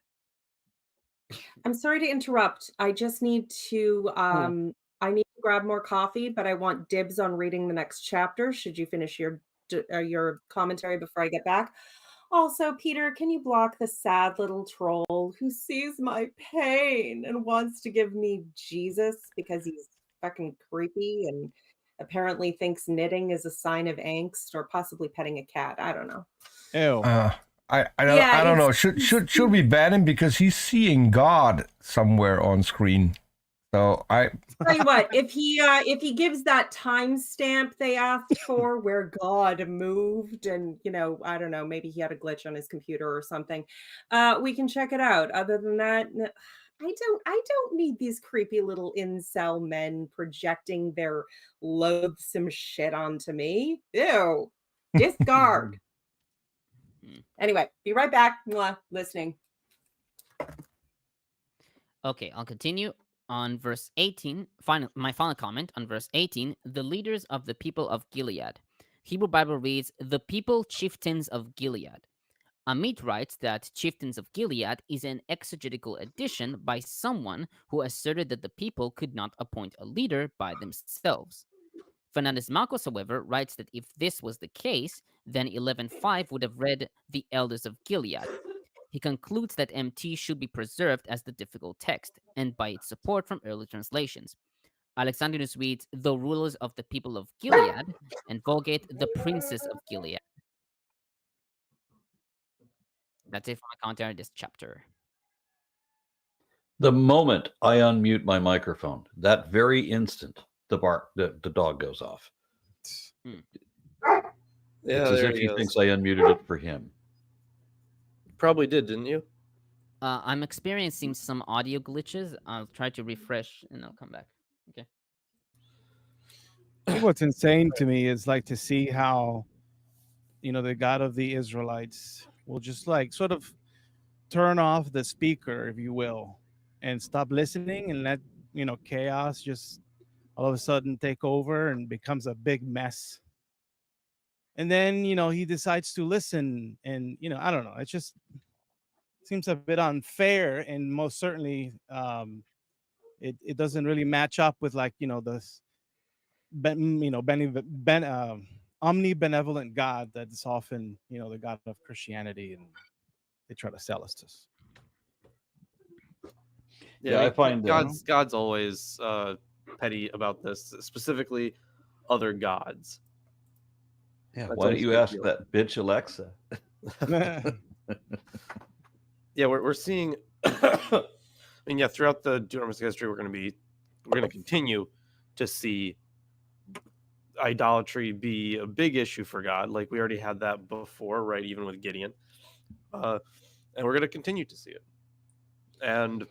[SPEAKER 4] I'm sorry to interrupt. I just need to I need to grab more coffee, but I want dibs on reading the next chapter. Should you finish your commentary before I get back? Also, Peter, can you block the sad little troll who sees my pain and wants to give me Jesus because he's fucking creepy and apparently thinks knitting is a sign of angst or possibly petting a cat? I don't know.
[SPEAKER 3] Ew.
[SPEAKER 7] I don't know. Should we ban him because he's seeing God somewhere on screen? So
[SPEAKER 4] tell you what, if he gives that timestamp they asked for where God moved, and I don't know, maybe he had a glitch on his computer or something, we can check it out. Other than that, I don't need these creepy little incel men projecting their loathsome shit onto me. Ew. Discard. Anyway, be right back. Mwah, listening.
[SPEAKER 6] Okay, I'll continue. On verse 18, my final comment on verse 18, the leaders of the people of Gilead. Hebrew Bible reads, the people chieftains of Gilead. Amit writes that chieftains of Gilead is an exegetical addition by someone who asserted that the people could not appoint a leader by themselves. Fernández-Marcos, however, writes that if this was the case, then 11.5 would have read the elders of Gilead. He concludes that MT should be preserved as the difficult text, and by its support from early translations. Alexandrinus reads, the rulers of the people of Gilead, and Vulgate, the princes of Gilead. That's it for my commentary on this chapter.
[SPEAKER 1] The moment I unmute my microphone, that very instant, the dog goes off.
[SPEAKER 2] Yeah,
[SPEAKER 1] it's as if he thinks I unmuted it for him.
[SPEAKER 2] Probably did, didn't you?
[SPEAKER 6] I'm experiencing some audio glitches. I'll try to refresh and I'll come back. Okay.
[SPEAKER 3] I think what's insane to me is like to see how, the God of the Israelites will just like sort of turn off the speaker, if you will, and stop listening and let, chaos just all of a sudden take over and becomes a big mess. And then, he decides to listen and, I don't know. It just seems a bit unfair, and most certainly it doesn't really match up with like, the omnibenevolent God that's often, the God of Christianity, and they try to sell us to.
[SPEAKER 1] Yeah, I find
[SPEAKER 2] God's always petty about this, specifically other gods.
[SPEAKER 1] Yeah, why don't you ask that bitch Alexa?
[SPEAKER 2] Yeah, we're seeing. I mean, yeah, throughout the Deuteronomic history, we're going to continue to see idolatry be a big issue for God. Like we already had that before, right? Even with Gideon, and we're going to continue to see it. And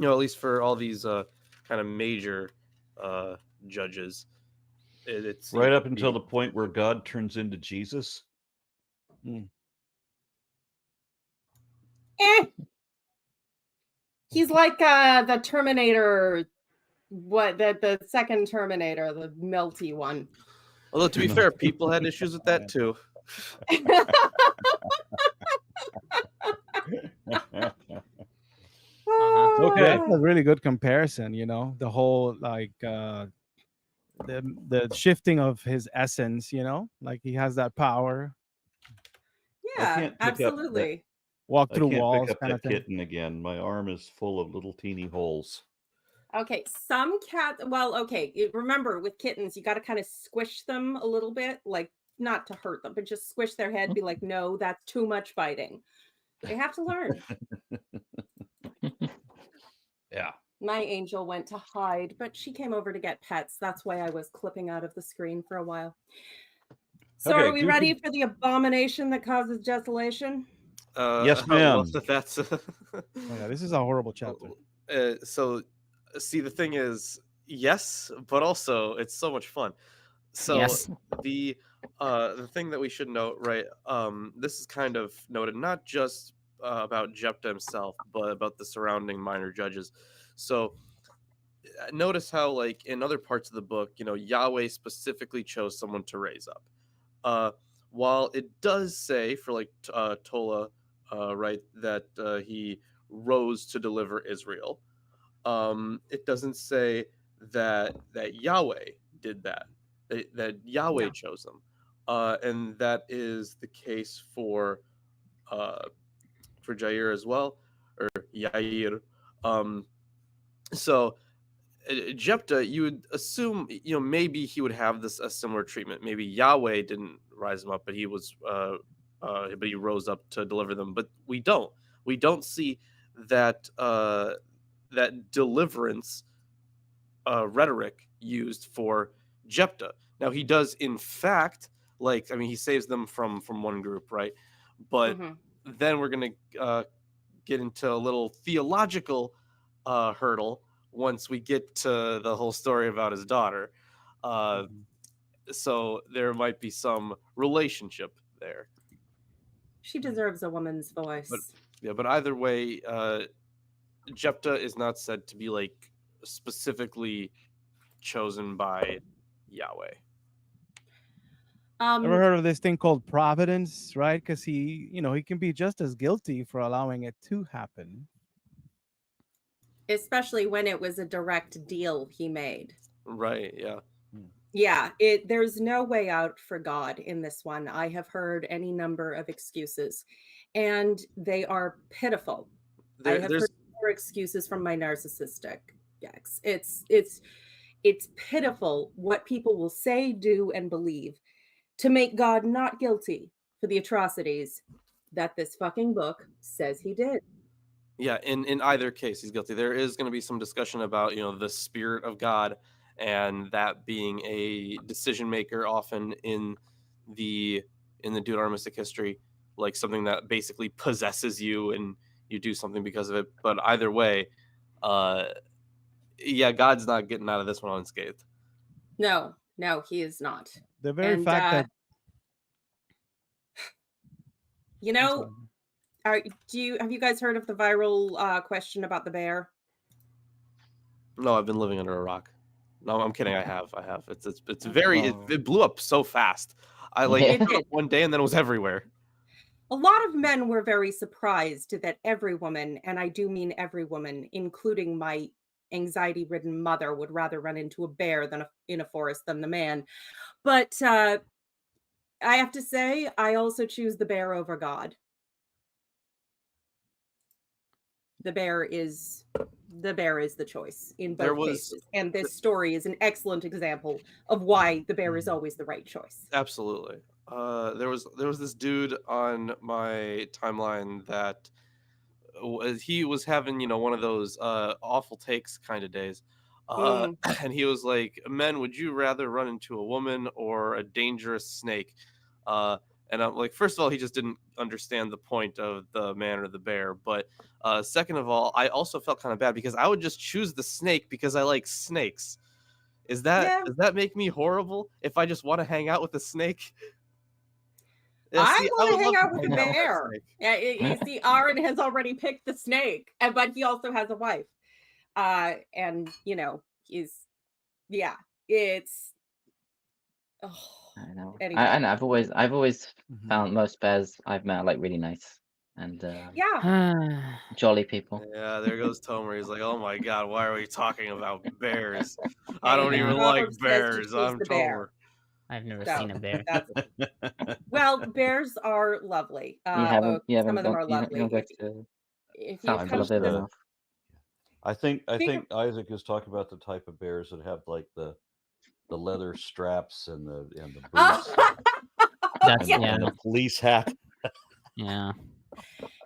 [SPEAKER 2] at least for all these kind of major judges, it's
[SPEAKER 1] right up until the point where God turns into Jesus.
[SPEAKER 4] He's like the Terminator, the second Terminator, the melty one.
[SPEAKER 2] Although to be fair, people had issues with that too.
[SPEAKER 3] Okay, that's a really good comparison. The whole like the shifting of his essence. Like he has that power.
[SPEAKER 4] Yeah, absolutely.
[SPEAKER 3] Walk through walls,
[SPEAKER 1] pick up
[SPEAKER 3] kind
[SPEAKER 1] that
[SPEAKER 3] of thing.
[SPEAKER 1] kitten again. My arm is full of little teeny holes.
[SPEAKER 4] Okay, some cats. Well, okay. Remember, with kittens, you got to kind of squish them a little bit, like not to hurt them, but just squish their head. Be like, no, that's too much biting. They have to learn.
[SPEAKER 1] Yeah.
[SPEAKER 4] My angel went to hide, but she came over to get pets. That's why I was clipping out of the screen for a while. So,
[SPEAKER 1] Okay,
[SPEAKER 4] are we ready for the abomination that causes desolation?
[SPEAKER 1] Yes, ma'am.
[SPEAKER 2] That's
[SPEAKER 3] Oh, yeah, this is a horrible chapter.
[SPEAKER 2] so. See, the thing is, yes, but also it's so much fun. So
[SPEAKER 6] Yes.
[SPEAKER 2] the thing that we should note, right? This is kind of noted not just about Jephthah himself, but about the surrounding minor judges. So notice how, like in other parts of the book, Yahweh specifically chose someone to raise up. While it does say for like Tola, right, that he rose to deliver Israel. It doesn't say that Yahweh did that. That Yahweh chose them, and that is the case for Jair as well, or Yair. So Jephthah, you would assume, maybe he would have a similar treatment. Maybe Yahweh didn't rise him up, but he was, but he rose up to deliver them. But we don't. We don't see that that deliverance rhetoric used for Jephthah. Now he does, in fact, he saves them from one group, right? But then we're gonna get into a little theological hurdle once we get to the whole story about his daughter. So there might be some relationship there.
[SPEAKER 4] She deserves a woman's voice.
[SPEAKER 2] But either way, Jephthah is not said to be like specifically chosen by Yahweh.
[SPEAKER 3] Ever heard of this thing called providence, right? Because he can be just as guilty for allowing it to happen.
[SPEAKER 4] Especially when it was a direct deal he made.
[SPEAKER 2] Right, yeah.
[SPEAKER 4] Yeah, there's no way out for God in this one. I have heard any number of excuses, and they are pitiful. I have heard more excuses from my narcissistic ex. It's pitiful what people will say, do, and believe to make God not guilty for the atrocities that this fucking book says he did.
[SPEAKER 2] Yeah, in either case, he's guilty. There is going to be some discussion about, the spirit of God, and that being a decision maker often in the Deuteronomistic history, like something that basically possesses you and you do something because of it. But either way, God's not getting out of this one unscathed.
[SPEAKER 4] No, he is not.
[SPEAKER 3] The very fact that
[SPEAKER 4] have you guys heard of the viral question about the bear?
[SPEAKER 2] No, I've been living under a rock. No, I'm kidding. I have. It's very. It blew up so fast. I it blew up one day and then it was everywhere.
[SPEAKER 4] A lot of men were very surprised that every woman, and I do mean every woman, including my anxiety-ridden mother, would rather run into a bear in a forest than the man. But I have to say, I also choose the bear over God. The bear is the choice in both cases. And this story is an excellent example of why the bear is always the right choice.
[SPEAKER 2] Absolutely. There was this dude on my timeline that he was having, one of those awful takes kind of days. And he was like, men, would you rather run into a woman or a dangerous snake? And I'm like, first of all, he just didn't understand the point of the man or the bear. But second of all, I also felt kind of bad because I would just choose the snake because I like snakes. Does that make me horrible if I just want to hang out with a snake?
[SPEAKER 4] I want to hang out with the bear. Yeah, you see, Aaron has already picked the snake, but he also has a wife. And it's. Oh.
[SPEAKER 5] I know.
[SPEAKER 4] Anyway.
[SPEAKER 5] And I've always found most bears I've met like really nice and jolly people.
[SPEAKER 2] Yeah, there goes Tomer. He's like, "Oh my god, why are we talking about bears? I don't even like bears. I'm Tomer."
[SPEAKER 6] I've never seen a bear.
[SPEAKER 4] Well, bears are lovely.
[SPEAKER 5] You haven't
[SPEAKER 4] some of them are lovely.
[SPEAKER 5] You
[SPEAKER 4] If you come to
[SPEAKER 1] I think Isaac is talking about the type of bears that have like the leather straps and the boots
[SPEAKER 6] That's
[SPEAKER 1] and the police hat.
[SPEAKER 6] Yeah.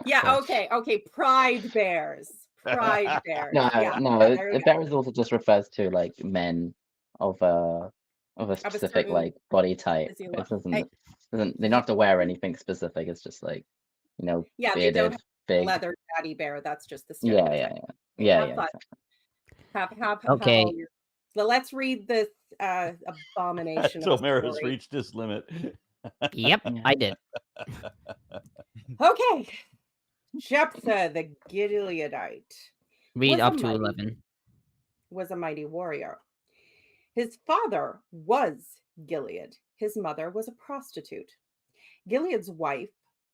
[SPEAKER 4] Yeah. Okay. Pride bears. Pride bears.
[SPEAKER 5] No,
[SPEAKER 4] Yeah.
[SPEAKER 5] no.
[SPEAKER 4] there you
[SPEAKER 5] The
[SPEAKER 4] go.
[SPEAKER 5] bears also just refers to like men of a specific
[SPEAKER 4] certain
[SPEAKER 5] like body type. It
[SPEAKER 4] physiolo-
[SPEAKER 5] doesn't they don't have to wear anything specific. It's just like,
[SPEAKER 4] Yeah, they don't
[SPEAKER 5] bearded,
[SPEAKER 4] have
[SPEAKER 5] big.
[SPEAKER 4] leather daddy bear. That's just the
[SPEAKER 5] Yeah,
[SPEAKER 4] stereotype.
[SPEAKER 5] yeah.
[SPEAKER 4] Have fun.
[SPEAKER 5] Exactly.
[SPEAKER 4] Have
[SPEAKER 6] Okay.
[SPEAKER 4] all your... Well, let's read this abomination
[SPEAKER 1] So
[SPEAKER 4] of a
[SPEAKER 1] Mara's
[SPEAKER 4] story.
[SPEAKER 1] reached his limit.
[SPEAKER 6] Yep, I did.
[SPEAKER 4] Okay. Jephthah the Gileadite
[SPEAKER 6] Read
[SPEAKER 4] was a
[SPEAKER 6] up to
[SPEAKER 4] mighty-
[SPEAKER 6] 11.
[SPEAKER 4] was a mighty warrior. His father was Gilead. His mother was a prostitute. Gilead's wife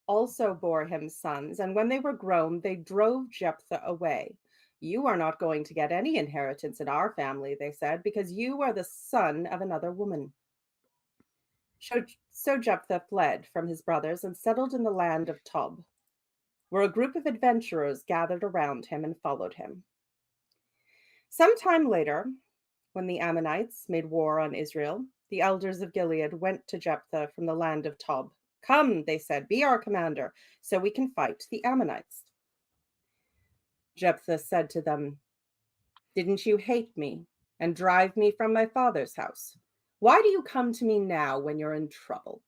[SPEAKER 4] also bore him sons, and when they were grown, they drove Jephthah away. You are not going to get any inheritance in our family, they said, because you are the son of another woman. So Jephthah fled from his brothers and settled in the land of Tob, where a group of adventurers gathered around him and followed him. Sometime later, when the Ammonites made war on Israel, the elders of Gilead went to Jephthah from the land of Tob. Come, they said, be our commander, so we can fight the Ammonites. Jephthah said to them, didn't you hate me and drive me from my father's house? Why do you come to me now when you're in trouble?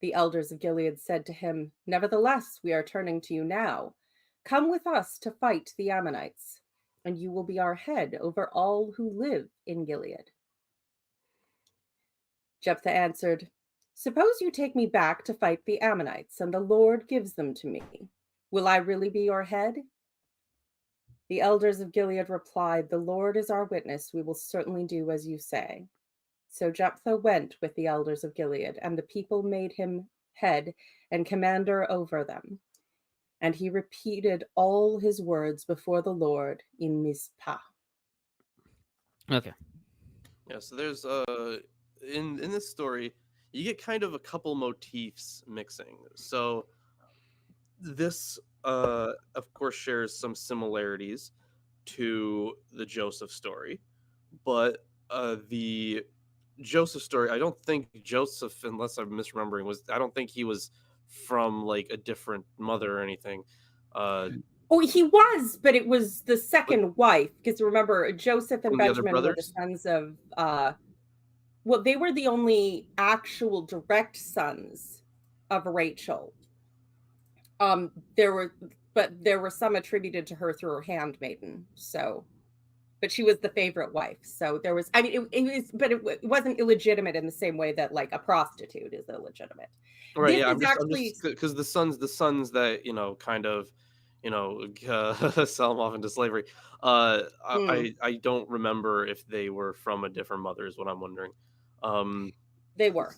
[SPEAKER 4] The elders of Gilead said to him, nevertheless, we are turning to you now. Come with us to fight the Ammonites, and you will be our head over all who live in Gilead. Jephthah answered, suppose you take me back to fight the Ammonites, and the Lord gives them to me. Will I really be your head? The elders of Gilead replied, the Lord is our witness. We will certainly do as you say. So Jephthah went with the elders of Gilead, and the people made him head and commander over them. And he repeated all his words before the Lord in Mizpah.
[SPEAKER 6] Okay.
[SPEAKER 2] Yeah, so there's in this story, you get kind of a couple motifs mixing. So this of course shares some similarities to the Joseph story, but the Joseph story, I don't think Joseph, unless I'm misremembering, I don't think he was from like a different mother or anything.
[SPEAKER 4] Oh, he was, but it was the second wife, because remember, Joseph and Benjamin were the sons of well, they were the only actual direct sons of Rachel. There were some attributed to her through her handmaiden. So, but she was the favorite wife. So there was, I mean, it was, but it wasn't illegitimate in the same way that like a prostitute is illegitimate.
[SPEAKER 2] Right.
[SPEAKER 4] This
[SPEAKER 2] Yeah.
[SPEAKER 4] is actually
[SPEAKER 2] because the sons that kind of sell them off into slavery. I don't remember if they were from a different mother. Is what I'm wondering.
[SPEAKER 4] They were.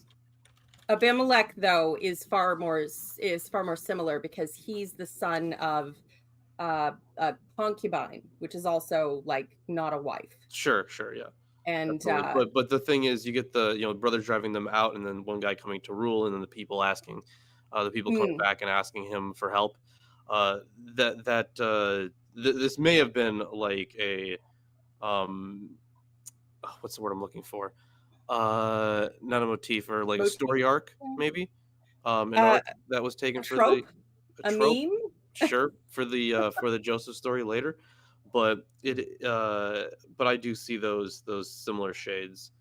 [SPEAKER 4] Abimelech, though, is far more similar because he's the son of a concubine, which is also like not a wife.
[SPEAKER 2] Sure, yeah.
[SPEAKER 4] And
[SPEAKER 2] but the thing is, you get the brothers driving them out, and then one guy coming to rule, and then the people coming back and asking him for help. This may have been like a what's the word I'm looking for? Not a motif, or like a story arc, maybe. An arc that was taken for
[SPEAKER 4] trope?
[SPEAKER 2] a
[SPEAKER 4] trope,
[SPEAKER 2] meme, sure, for the Joseph story later, but but I do see those similar shades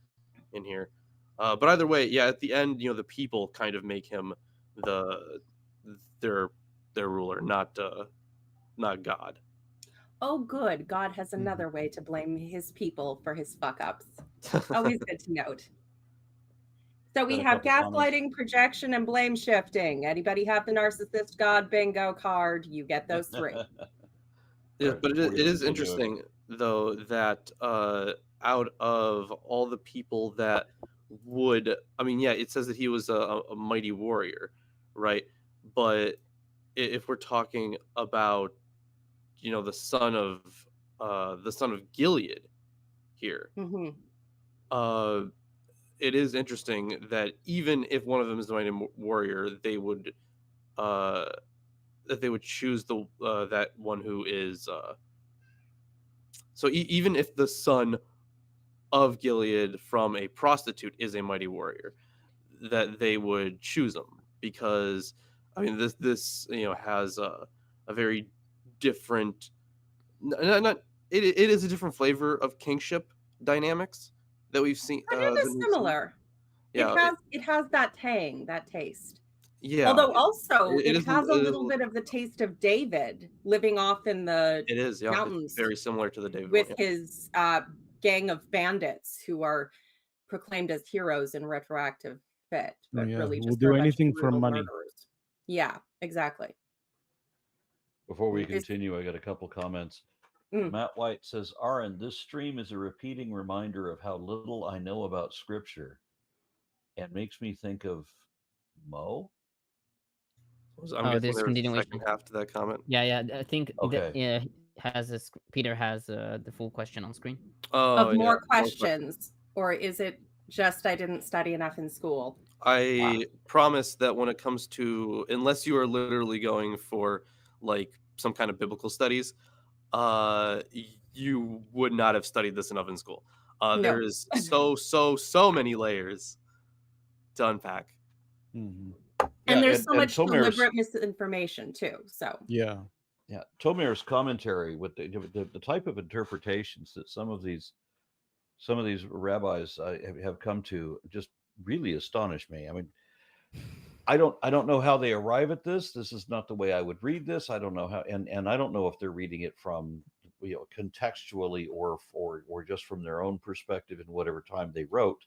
[SPEAKER 2] in here. But either way, yeah, at the end, the people kind of make him their ruler, not God.
[SPEAKER 4] Oh, good. God has another way to blame his people for his fuck ups. Always good to note. So we have gaslighting, projection, and blame shifting. Anybody have the narcissist God bingo card? You get those three.
[SPEAKER 2] Yeah, but it is interesting though that out of all the people that would, I mean, yeah, it says that he was a mighty warrior, right? But if we're talking about the son of Gilead here, it is interesting that even if one of them is the mighty warrior, they would choose that one who is So even if the son of Gilead from a prostitute is a mighty warrior, that they would choose him, because I mean this has a very different, not it is a different flavor of kingship dynamics that we've seen.
[SPEAKER 4] But it is similar.
[SPEAKER 2] Yeah,
[SPEAKER 4] it has that tang, that taste.
[SPEAKER 2] yeah.
[SPEAKER 4] Although also
[SPEAKER 2] it
[SPEAKER 4] it
[SPEAKER 2] is
[SPEAKER 4] has a
[SPEAKER 2] it is
[SPEAKER 4] little bit of the taste of David living off in the
[SPEAKER 2] It is, yeah. It's
[SPEAKER 4] mountains
[SPEAKER 2] very similar to the David
[SPEAKER 4] with
[SPEAKER 2] one, yeah.
[SPEAKER 4] his gang of bandits who are proclaimed as heroes in retroactive fit, but
[SPEAKER 3] yeah,
[SPEAKER 4] really
[SPEAKER 3] we'll
[SPEAKER 4] just
[SPEAKER 3] do
[SPEAKER 4] are a bunch of
[SPEAKER 3] anything for
[SPEAKER 4] brutal
[SPEAKER 3] money.
[SPEAKER 4] murderers. Yeah, exactly.
[SPEAKER 1] Before we
[SPEAKER 4] This-
[SPEAKER 1] continue, I got a couple comments.
[SPEAKER 4] Mm.
[SPEAKER 1] Matt White says, Aaron, this stream is a repeating reminder of how little I know about scripture and makes me think of Mo.
[SPEAKER 2] I'm
[SPEAKER 6] Oh,
[SPEAKER 2] guessing
[SPEAKER 6] this
[SPEAKER 2] there was a
[SPEAKER 6] continuation.
[SPEAKER 2] second half to that comment.
[SPEAKER 6] Yeah. I think
[SPEAKER 1] Okay.
[SPEAKER 6] Peter has the full question on screen.
[SPEAKER 2] Oh,
[SPEAKER 4] Of more
[SPEAKER 2] yeah,
[SPEAKER 4] questions, or is it just I didn't study enough in school?
[SPEAKER 2] I promise that when it comes to, unless you are literally going for like some kind of biblical studies, you would not have studied this enough in school.
[SPEAKER 4] No.
[SPEAKER 2] There is so many layers to unpack.
[SPEAKER 3] Mhm.
[SPEAKER 4] And there's so much
[SPEAKER 1] Tomir's-
[SPEAKER 4] deliberate misinformation too. So
[SPEAKER 3] Yeah.
[SPEAKER 1] Yeah, Tomir's commentary with the type of interpretations that some of these rabbis have come to just really astonish me. I mean, I don't know how they arrive at this. This is not the way I would read this. I don't know how, and I don't know if they're reading it from contextually or just from their own perspective in whatever time they wrote.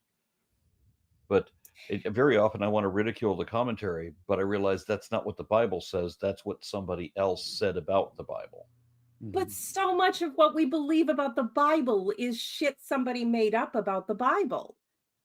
[SPEAKER 1] But very often I want to ridicule the commentary, but I realize that's not what the Bible says. That's what somebody else said about the Bible.
[SPEAKER 4] But so much of what we believe about the Bible is shit somebody made up about the Bible.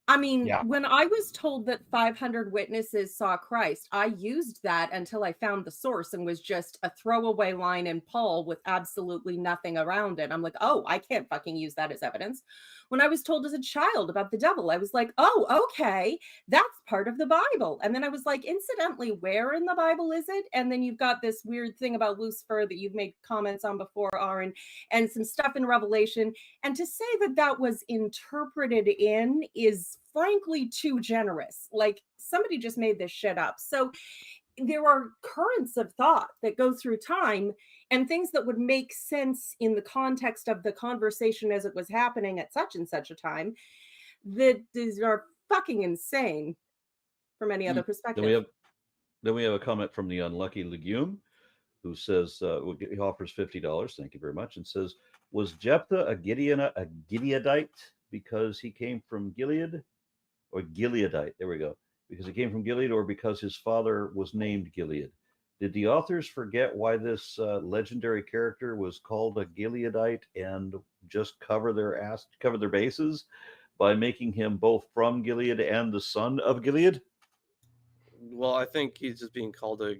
[SPEAKER 4] I mean,
[SPEAKER 1] Yeah.
[SPEAKER 4] when I was told that 500 witnesses saw Christ, I used that until I found the source and was just a throwaway line in Paul with absolutely nothing around it. I'm like, oh, I can't fucking use that as evidence. When I was told as a child about the devil, I was like, oh, okay, that's part of the Bible. And then I was like, incidentally, where in the Bible is it? And then you've got this weird thing about Lucifer that you've made comments on before, Aaron, and some stuff in Revelation. And to say that that was interpreted in is frankly too generous. Like somebody just made this shit up. So there are currents of thought that go through time and things that would make sense in the context of the conversation as it was happening at such and such a time that these are fucking insane from any other perspective.
[SPEAKER 1] Then we have a comment from the Unlucky Legume, who says he offers $50. Thank you very much, and says, was Jephthah a Gileadite because he came from Gilead, or Gileadite? There we go. Because he came from Gilead, or because his father was named Gilead? Did the authors forget why this legendary character was called a Gileadite and just cover their bases by making him both from Gilead and the son of Gilead?
[SPEAKER 2] Well, I think he's just being called a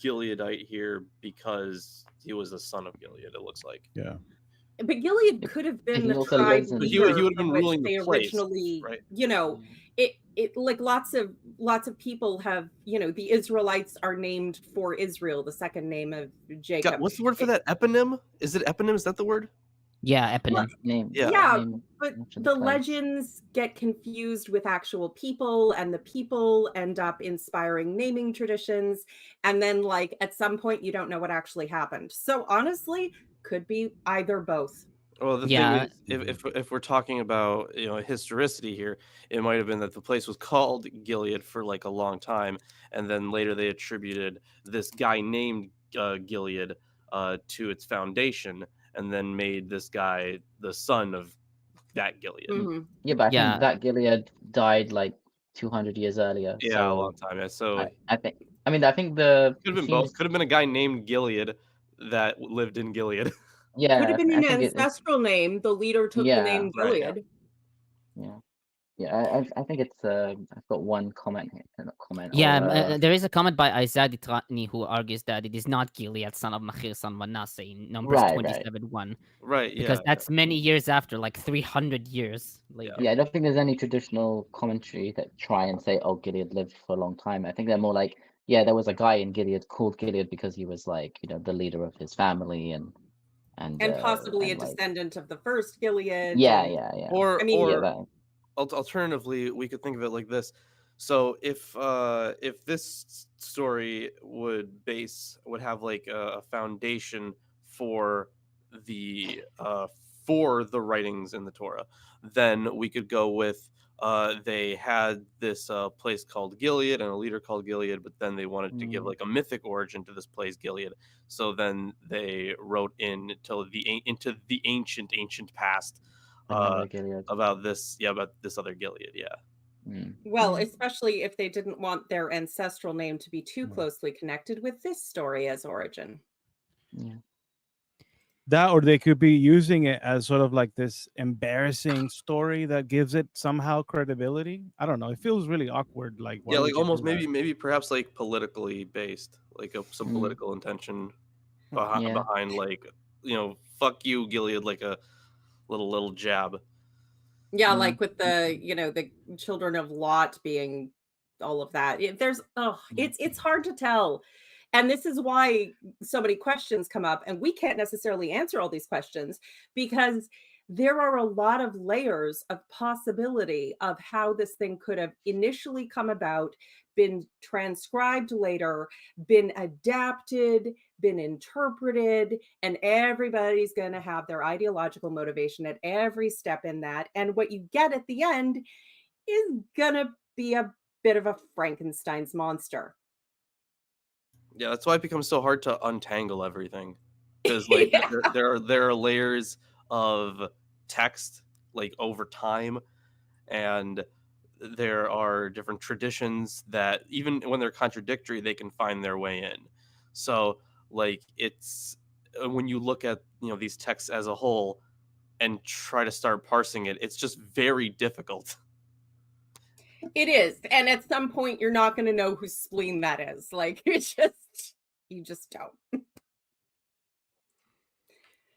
[SPEAKER 2] Gileadite here because he was the son of Gilead, it looks like.
[SPEAKER 3] Yeah.
[SPEAKER 4] But Gilead could have been
[SPEAKER 5] He
[SPEAKER 4] the
[SPEAKER 5] also
[SPEAKER 4] tribe
[SPEAKER 5] lives in-
[SPEAKER 2] But he would have
[SPEAKER 4] leader
[SPEAKER 2] been
[SPEAKER 4] from which
[SPEAKER 2] ruling the
[SPEAKER 4] they
[SPEAKER 2] place,
[SPEAKER 4] originally,
[SPEAKER 2] right?
[SPEAKER 4] it like lots of people have, the Israelites are named for Israel, the second name of Jacob.
[SPEAKER 2] God, what's the word for that? Eponym? Is it eponym? Is that the word?
[SPEAKER 6] Yeah, eponym.
[SPEAKER 5] Name.
[SPEAKER 2] Yeah.
[SPEAKER 5] name
[SPEAKER 4] But
[SPEAKER 5] much of
[SPEAKER 4] the
[SPEAKER 5] place.
[SPEAKER 4] legends get confused with actual people, and the people end up inspiring naming traditions. And then, like, at some point, you don't know what actually happened. So, honestly, could be either both.
[SPEAKER 2] Well, the
[SPEAKER 6] Yeah.
[SPEAKER 2] thing is, if we're talking about historicity here, it might have been that the place was called Gilead for like a long time, and then later they attributed this guy named Gilead to its foundation, and then made this guy the son of that Gilead.
[SPEAKER 4] Mhm.
[SPEAKER 5] Yeah, but I
[SPEAKER 6] Yeah.
[SPEAKER 5] think that Gilead died like 200 years earlier.
[SPEAKER 2] Yeah,
[SPEAKER 5] so
[SPEAKER 2] a long time. Yeah, so
[SPEAKER 5] I think the
[SPEAKER 2] could have been
[SPEAKER 5] it
[SPEAKER 2] both.
[SPEAKER 5] seems-
[SPEAKER 2] Could have been a guy named Gilead that lived in Gilead.
[SPEAKER 5] Yeah,
[SPEAKER 4] Could have been
[SPEAKER 5] I
[SPEAKER 4] an
[SPEAKER 5] think
[SPEAKER 4] ancestral name. The leader took the
[SPEAKER 5] Yeah,
[SPEAKER 4] name
[SPEAKER 2] right, yeah.
[SPEAKER 4] Gilead.
[SPEAKER 5] I think it's I've got one comment here. Not comment.
[SPEAKER 6] Yeah, there is a comment by Isaiah Ditrani who argues that it is not Gilead, son of Machir, son of Manasseh, in Numbers
[SPEAKER 5] Right.
[SPEAKER 6] 27:1,
[SPEAKER 2] Right.
[SPEAKER 6] because
[SPEAKER 2] Yeah.
[SPEAKER 6] that's many years after, like 300 years later.
[SPEAKER 5] Yeah, I don't think there's any traditional commentary that try and say, oh, Gilead lived for a long time. I think they're more like, yeah, there was a guy in Gilead called Gilead because he was like, the leader of his family, and and
[SPEAKER 4] possibly a
[SPEAKER 5] like
[SPEAKER 4] descendant of the first Gilead.
[SPEAKER 5] yeah,
[SPEAKER 4] and-
[SPEAKER 5] yeah, yeah.
[SPEAKER 2] Or
[SPEAKER 4] I mean,
[SPEAKER 5] Yeah,
[SPEAKER 2] or
[SPEAKER 5] that.
[SPEAKER 2] alternatively, we could think of it like this. So if this story would have like a foundation for the writings in the Torah, then we could go with they had this place called Gilead and a leader called Gilead, but then they wanted to give like a mythic origin to this place Gilead. So then they wrote into the ancient past
[SPEAKER 5] Another Gilead.
[SPEAKER 2] about this other Gilead. Yeah.
[SPEAKER 4] Well,
[SPEAKER 5] Yeah.
[SPEAKER 4] especially if they didn't want their ancestral name to be too
[SPEAKER 5] Mm.
[SPEAKER 4] closely connected with this story as origin.
[SPEAKER 5] Yeah.
[SPEAKER 3] That, or they could be using it as sort of like this embarrassing story that gives it somehow credibility. I don't know. It feels really awkward. Like, why
[SPEAKER 2] Yeah,
[SPEAKER 3] would
[SPEAKER 2] like
[SPEAKER 3] you
[SPEAKER 2] almost
[SPEAKER 3] do that?
[SPEAKER 2] maybe perhaps like politically based, like some
[SPEAKER 5] Mm.
[SPEAKER 2] political intention
[SPEAKER 5] Yeah.
[SPEAKER 2] behind like, fuck you Gilead, like a little jab.
[SPEAKER 4] Yeah,
[SPEAKER 5] Mm.
[SPEAKER 4] like with the, the children of Lot being all of that. It's hard to tell. And this is why so many questions come up, and we can't necessarily answer all these questions because there are a lot of layers of possibility of how this thing could have initially come about, been transcribed later, been adapted, been interpreted, and everybody's going to have their ideological motivation at every step in that. And what you get at the end is going to be a bit of a Frankenstein's monster.
[SPEAKER 2] Yeah, that's why it becomes so hard to untangle everything, because like
[SPEAKER 4] Yeah.
[SPEAKER 2] there are layers of text like over time, and there are different traditions that even when they're contradictory, they can find their way in. So like it's when you look at these texts as a whole and try to start parsing it, it's just very difficult.
[SPEAKER 4] It is. And at some point, you're not going to know whose spleen that is. Like, you just don't.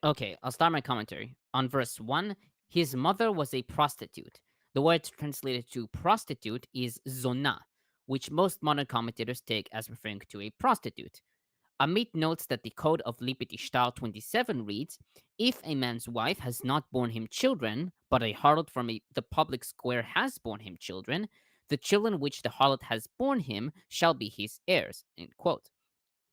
[SPEAKER 6] Okay, I'll start my commentary. On verse 1, his mother was a prostitute. The word translated to prostitute is zona, which most modern commentators take as referring to a prostitute. Amit notes that the code of Lipit Ishtar 27 reads, if a man's wife has not borne him children, but a harlot from the public square has borne him children, the children which the harlot has borne him shall be his heirs. End quote.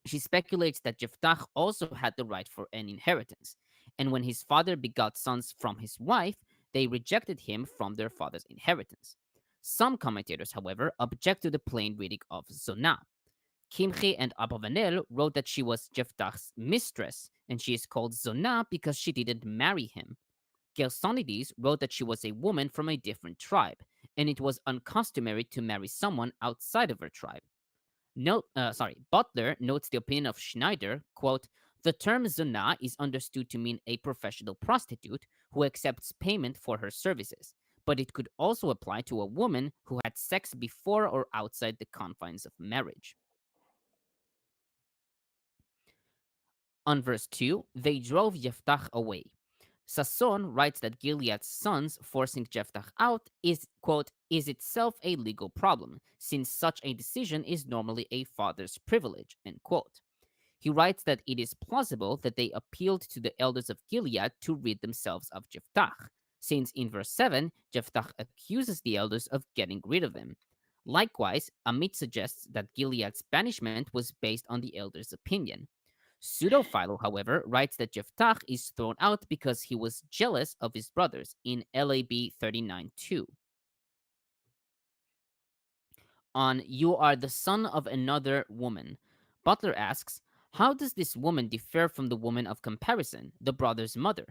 [SPEAKER 6] She speculates that Jephthah also had the right for an inheritance, and when his father begot sons from his wife, they rejected him from their father's inheritance. Some commentators, however, object to the plain reading of Zonah. Kimchi and Abravanel wrote that she was Jephthah's mistress, and she is called Zonah because she didn't marry him. Gersonides wrote that she was a woman from a different tribe, and it was uncustomary to marry someone outside of her tribe. Butler notes the opinion of Schneider, quote, the term Zonah is understood to mean a professional prostitute who accepts payment for her services, but it could also apply to a woman who had sex before or outside the confines of marriage. On verse 2, they drove Jephthah away. Sasson writes that Gilead's sons forcing Jephthah out is, quote, is itself a legal problem, since such a decision is normally a father's privilege, end quote. He writes that it is plausible that they appealed to the elders of Gilead to rid themselves of Jephthah, since in verse 7, Jephthah accuses the elders of getting rid of them. Likewise, Amit suggests that Gilead's banishment was based on the elders' opinion. Pseudo-Philo, however, writes that Jephthah is thrown out because he was jealous of his brothers in LAB 39:2. On You Are the Son of Another Woman, Butler asks, how does this woman differ from the woman of comparison, the brother's mother?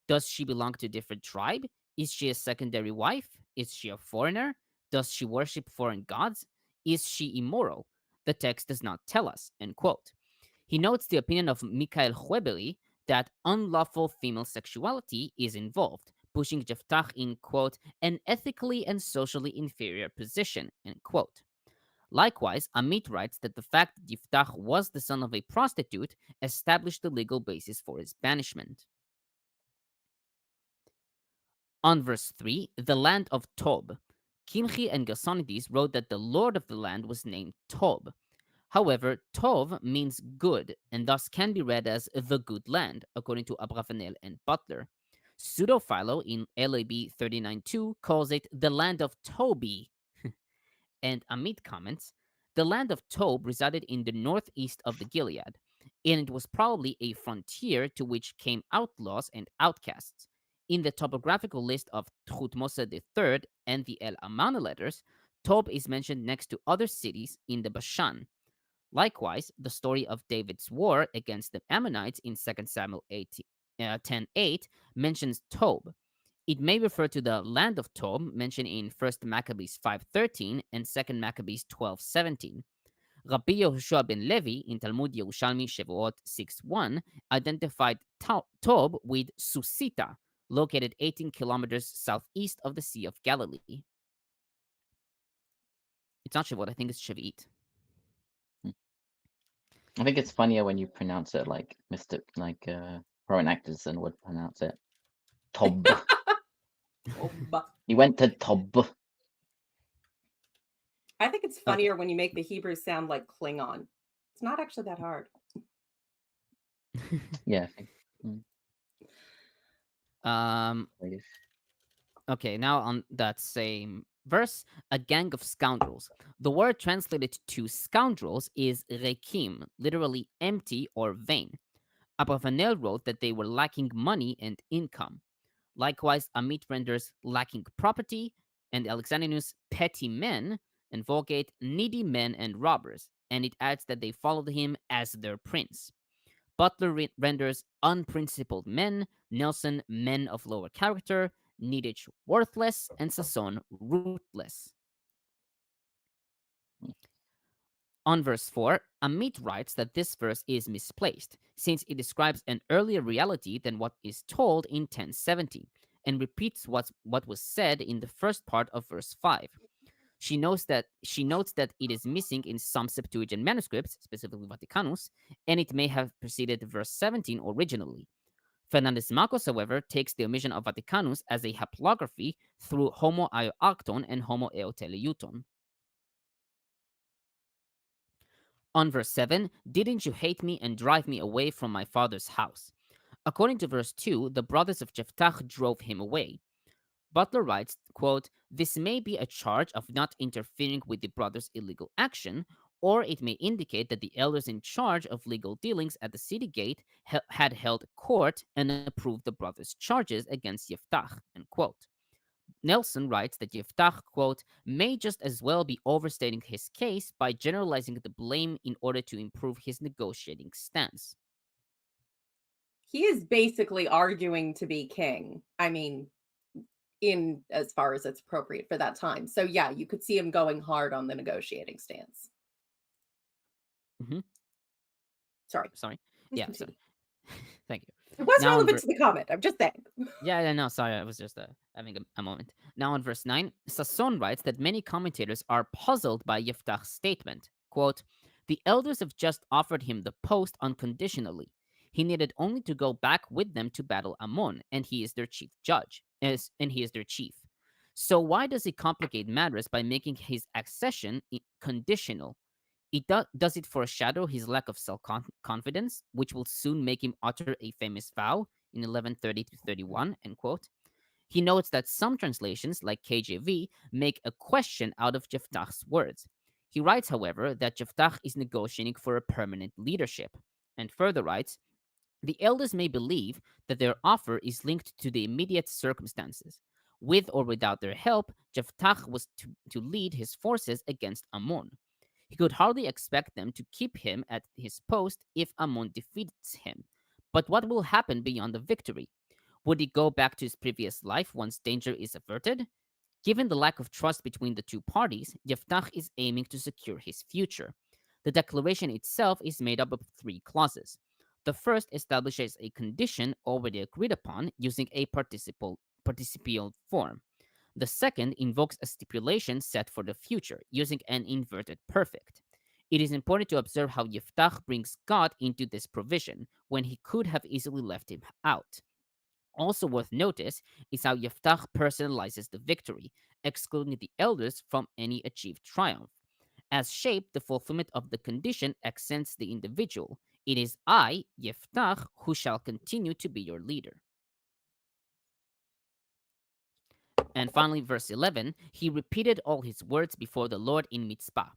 [SPEAKER 6] Does she belong to a different tribe? Is she a secondary wife? Is she a foreigner? Does she worship foreign gods? Is she immoral? The text does not tell us, end quote. He notes the opinion of Mikhail Huebeli that unlawful female sexuality is involved, pushing Jephthah in, quote, an ethically and socially inferior position, end quote. Likewise, Amit writes that the fact that Jephthah was the son of a prostitute established the legal basis for his banishment. On verse 3, the land of Tob, Kimchi and Gersonides wrote that the lord of the land was named Tob. However, Tov means good, and thus can be read as the good land, according to Abravanel and Butler. Pseudophilo in LAB 39.2 calls it the land of Tobi. And Amit comments, the land of Tob resided in the northeast of the Gilead, and it was probably a frontier to which came outlaws and outcasts. In the topographical list of Thutmose III and the El Amana letters, Tob is mentioned next to other cities in the Bashan. Likewise, the story of David's war against the Ammonites in 2 Samuel 10:8 mentions Tob. It may refer to the land of Tob mentioned in 1 Maccabees 5:13 and 2 Maccabees 12:17. Rabbi Yehoshua ben Levi in Talmud Yerushalmi Shevuot 6:1 identified Tob with Susita, located 18 kilometers southeast of the Sea of Galilee. It's not Shavuot, I think it's Shavit.
[SPEAKER 5] I think it's funnier when you pronounce it like foreign actors would pronounce it. Tob. He went to Tob.
[SPEAKER 4] I think it's funnier when you make the Hebrew sound like Klingon. It's not actually that hard.
[SPEAKER 5] Yeah.
[SPEAKER 6] Okay, now on that same verse, a gang of scoundrels. The word translated to scoundrels is rekim, literally empty or vain. Abravanel wrote that they were lacking money and income. Likewise, Amit renders lacking property, and Alexandrinus petty men, and Vulgate needy men and robbers, and it adds that they followed him as their prince. Butler renders unprincipled men, Nelson men of lower character, Niditch worthless, and Sasson rootless. On verse 4, Amit writes that this verse is misplaced, since it describes an earlier reality than what is told in 1070, and repeats what was said in the first part of verse 5. She notes that it is missing in some Septuagint manuscripts, specifically Vaticanus, and it may have preceded verse 17 originally. Fernández-Marcos, however, takes the omission of Vaticanus as a haplography through homo ioacton and homo eoteleuton. On verse 7, didn't you hate me and drive me away from my father's house? According to verse 2, the brothers of Jephthah drove him away. Butler writes, quote, this may be a charge of not interfering with the brothers' illegal action, or it may indicate that the elders in charge of legal dealings at the city gate had held court and approved the brothers' charges against Jephthah, end quote. Nelson writes that Jephthah, quote, may just as well be overstating his case by generalizing the blame in order to improve his negotiating stance.
[SPEAKER 4] He is basically arguing to be king. I mean, in as far as it's appropriate for that time. So yeah, you could see him going hard on the negotiating stance.
[SPEAKER 6] Mm-hmm.
[SPEAKER 4] Sorry.
[SPEAKER 6] Yeah, sorry. Thank you.
[SPEAKER 4] It was relevant to the comment. I'm just saying.
[SPEAKER 6] Yeah, no, sorry. I was just having a moment. Now on verse 9, Sasson writes that many commentators are puzzled by Jephthah's statement. Quote, the elders have just offered him the post unconditionally. He needed only to go back with them to battle Ammon, and he is their chief judge. And he is their chief. So why does he complicate matters by making his accession conditional? It does it foreshadow his lack of self-confidence, which will soon make him utter a famous vow in 1130-31, end quote. He notes that some translations, like KJV, make a question out of Jephthah's words. He writes, however, that Jephthah is negotiating for a permanent leadership, and further writes, the elders may believe that their offer is linked to the immediate circumstances. With or without their help, Jephthah was to lead his forces against Ammon. He could hardly expect them to keep him at his post if Ammon defeats him. But what will happen beyond the victory? Would he go back to his previous life once danger is averted? Given the lack of trust between the two parties, Jephthah is aiming to secure his future. The declaration itself is made up of 3 clauses. The first establishes a condition already agreed upon using a participial form. The second invokes a stipulation set for the future, using an inverted perfect. It is important to observe how Jephthah brings God into this provision, when he could have easily left him out. Also worth notice is how Jephthah personalizes the victory, excluding the elders from any achieved triumph. As shape, the fulfillment of the condition accents the individual. It is I, Yeftach, who shall continue to be your leader. And finally, verse 11, he repeated all his words before the Lord in Mitzpah.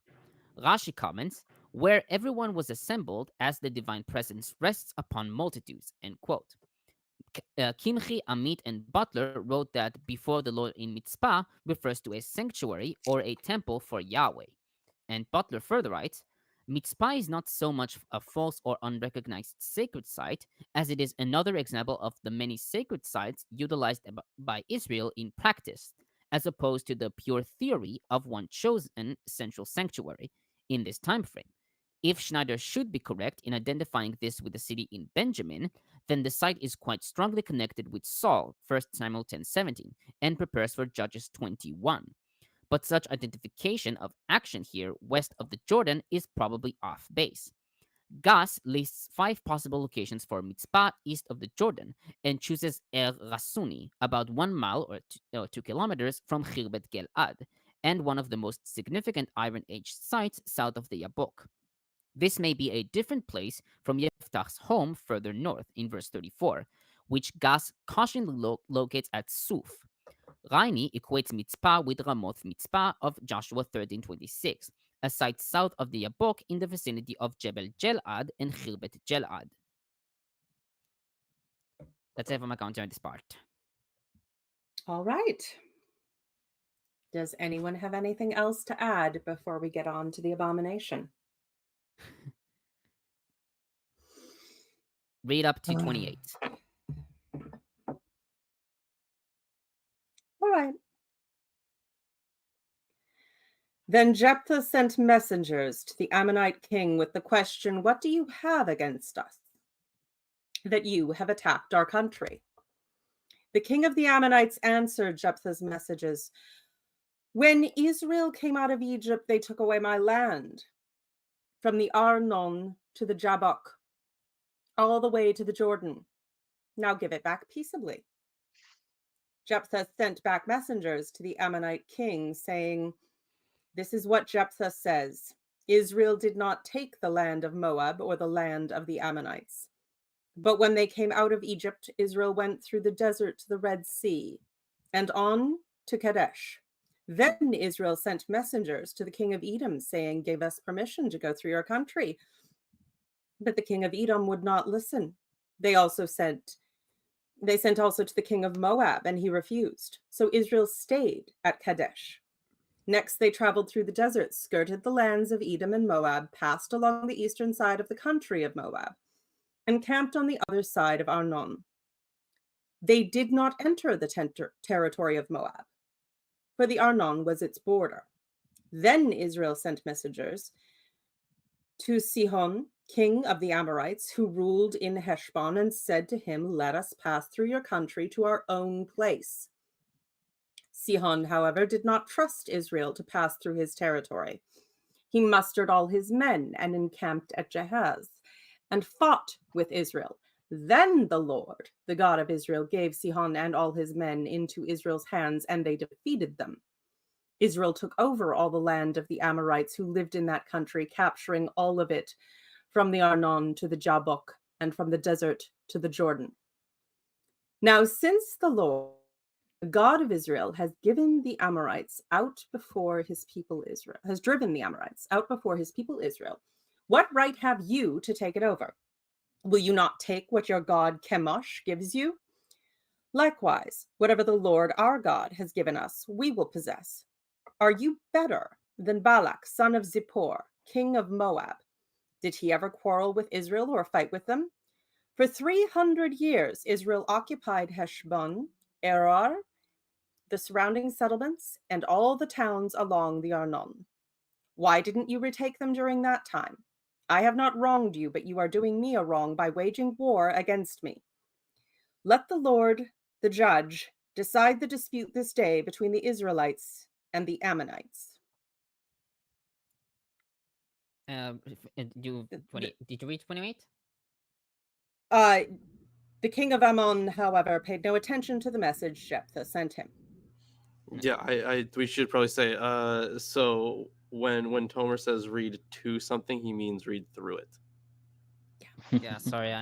[SPEAKER 6] Rashi comments, where everyone was assembled as the divine presence rests upon multitudes, end quote. Kimchi, Amit, and Butler wrote that before the Lord in Mitzpah refers to a sanctuary or a temple for Yahweh. And Butler further writes, Mitzpah is not so much a false or unrecognized sacred site as it is another example of the many sacred sites utilized by Israel in practice, as opposed to the pure theory of one chosen central sanctuary in this time frame. If Schneider should be correct in identifying this with the city in Benjamin, then the site is quite strongly connected with Saul, 1 Samuel 10:17, and prepares for Judges 21. But such identification of action here west of the Jordan is probably off base. Gas lists 5 possible locations for Mitzpah east of the Jordan and chooses Er Rasuni, about 1 mile or 2 kilometers from Khirbet Gelad, and one of the most significant Iron Age sites south of the Yabok. This may be a different place from Yeftach's home further north in verse 34, which Gas cautionally locates at Suf. Raini equates Mitzpah with Ramoth Mitzpah of Joshua 13:26, a site south of the Yabok in the vicinity of Jebel Jelad and Khirbet Jelad. That's it for my commentary on this part.
[SPEAKER 4] All right. Does anyone have anything else to add before we get on to the abomination?
[SPEAKER 6] Read up to 28.
[SPEAKER 4] All right. Then Jephthah sent messengers to the Ammonite king with the question, what do you have against us, that you have attacked our country? The king of the Ammonites answered Jephthah's messages, when Israel came out of Egypt, they took away my land, from the Arnon to the Jabbok, all the way to the Jordan. Now give it back peaceably. Jephthah sent back messengers to the Ammonite king, saying, this is what Jephthah says. Israel did not take the land of Moab or the land of the Ammonites. But when they came out of Egypt, Israel went through the desert to the Red Sea and on to Kadesh. Then Israel sent messengers to the king of Edom, saying, give us permission to go through your country. But the king of Edom would not listen. They sent also to the king of Moab, and he refused. So Israel stayed at Kadesh. Next, they traveled through the desert, skirted the lands of Edom and Moab, passed along the eastern side of the country of Moab, and camped on the other side of Arnon. They did not enter the territory of Moab, for the Arnon was its border. Then Israel sent messengers to Sihon, king of the Amorites, who ruled in Heshbon, and said to him, let us pass through your country to our own place. Sihon, however, did not trust Israel to pass through his territory. He mustered all his men and encamped at Jahaz and fought with Israel. Then the Lord, the God of Israel, gave Sihon and all his men into Israel's hands, and they defeated them. Israel took over all the land of the Amorites who lived in that country, capturing all of it, from the Arnon to the Jabbok, and from the desert to the Jordan. Now, since the Lord, the God of Israel, has given the Amorites out before his people Israel, has driven the Amorites out before his people Israel, what right have you to take it over? Will you not take what your God Chemosh gives you? Likewise, whatever the Lord our God has given us, we will possess. Are you better than Balak, son of Zippor, king of Moab? Did he ever quarrel with Israel or fight with them? For 300 years, Israel occupied Heshbon, Erar, the surrounding settlements, and all the towns along the Arnon. Why didn't you retake them during that time? I have not wronged you, but you are doing me a wrong by waging war against me. Let the Lord, the judge, decide the dispute this day between the Israelites and the Ammonites.
[SPEAKER 6] Did you read 28?
[SPEAKER 4] The king of Ammon, however, paid no attention to the message Jephthah sent him.
[SPEAKER 2] Yeah, we should probably say, so when Tomer says read to something, he means read through it.
[SPEAKER 6] Yeah, sorry.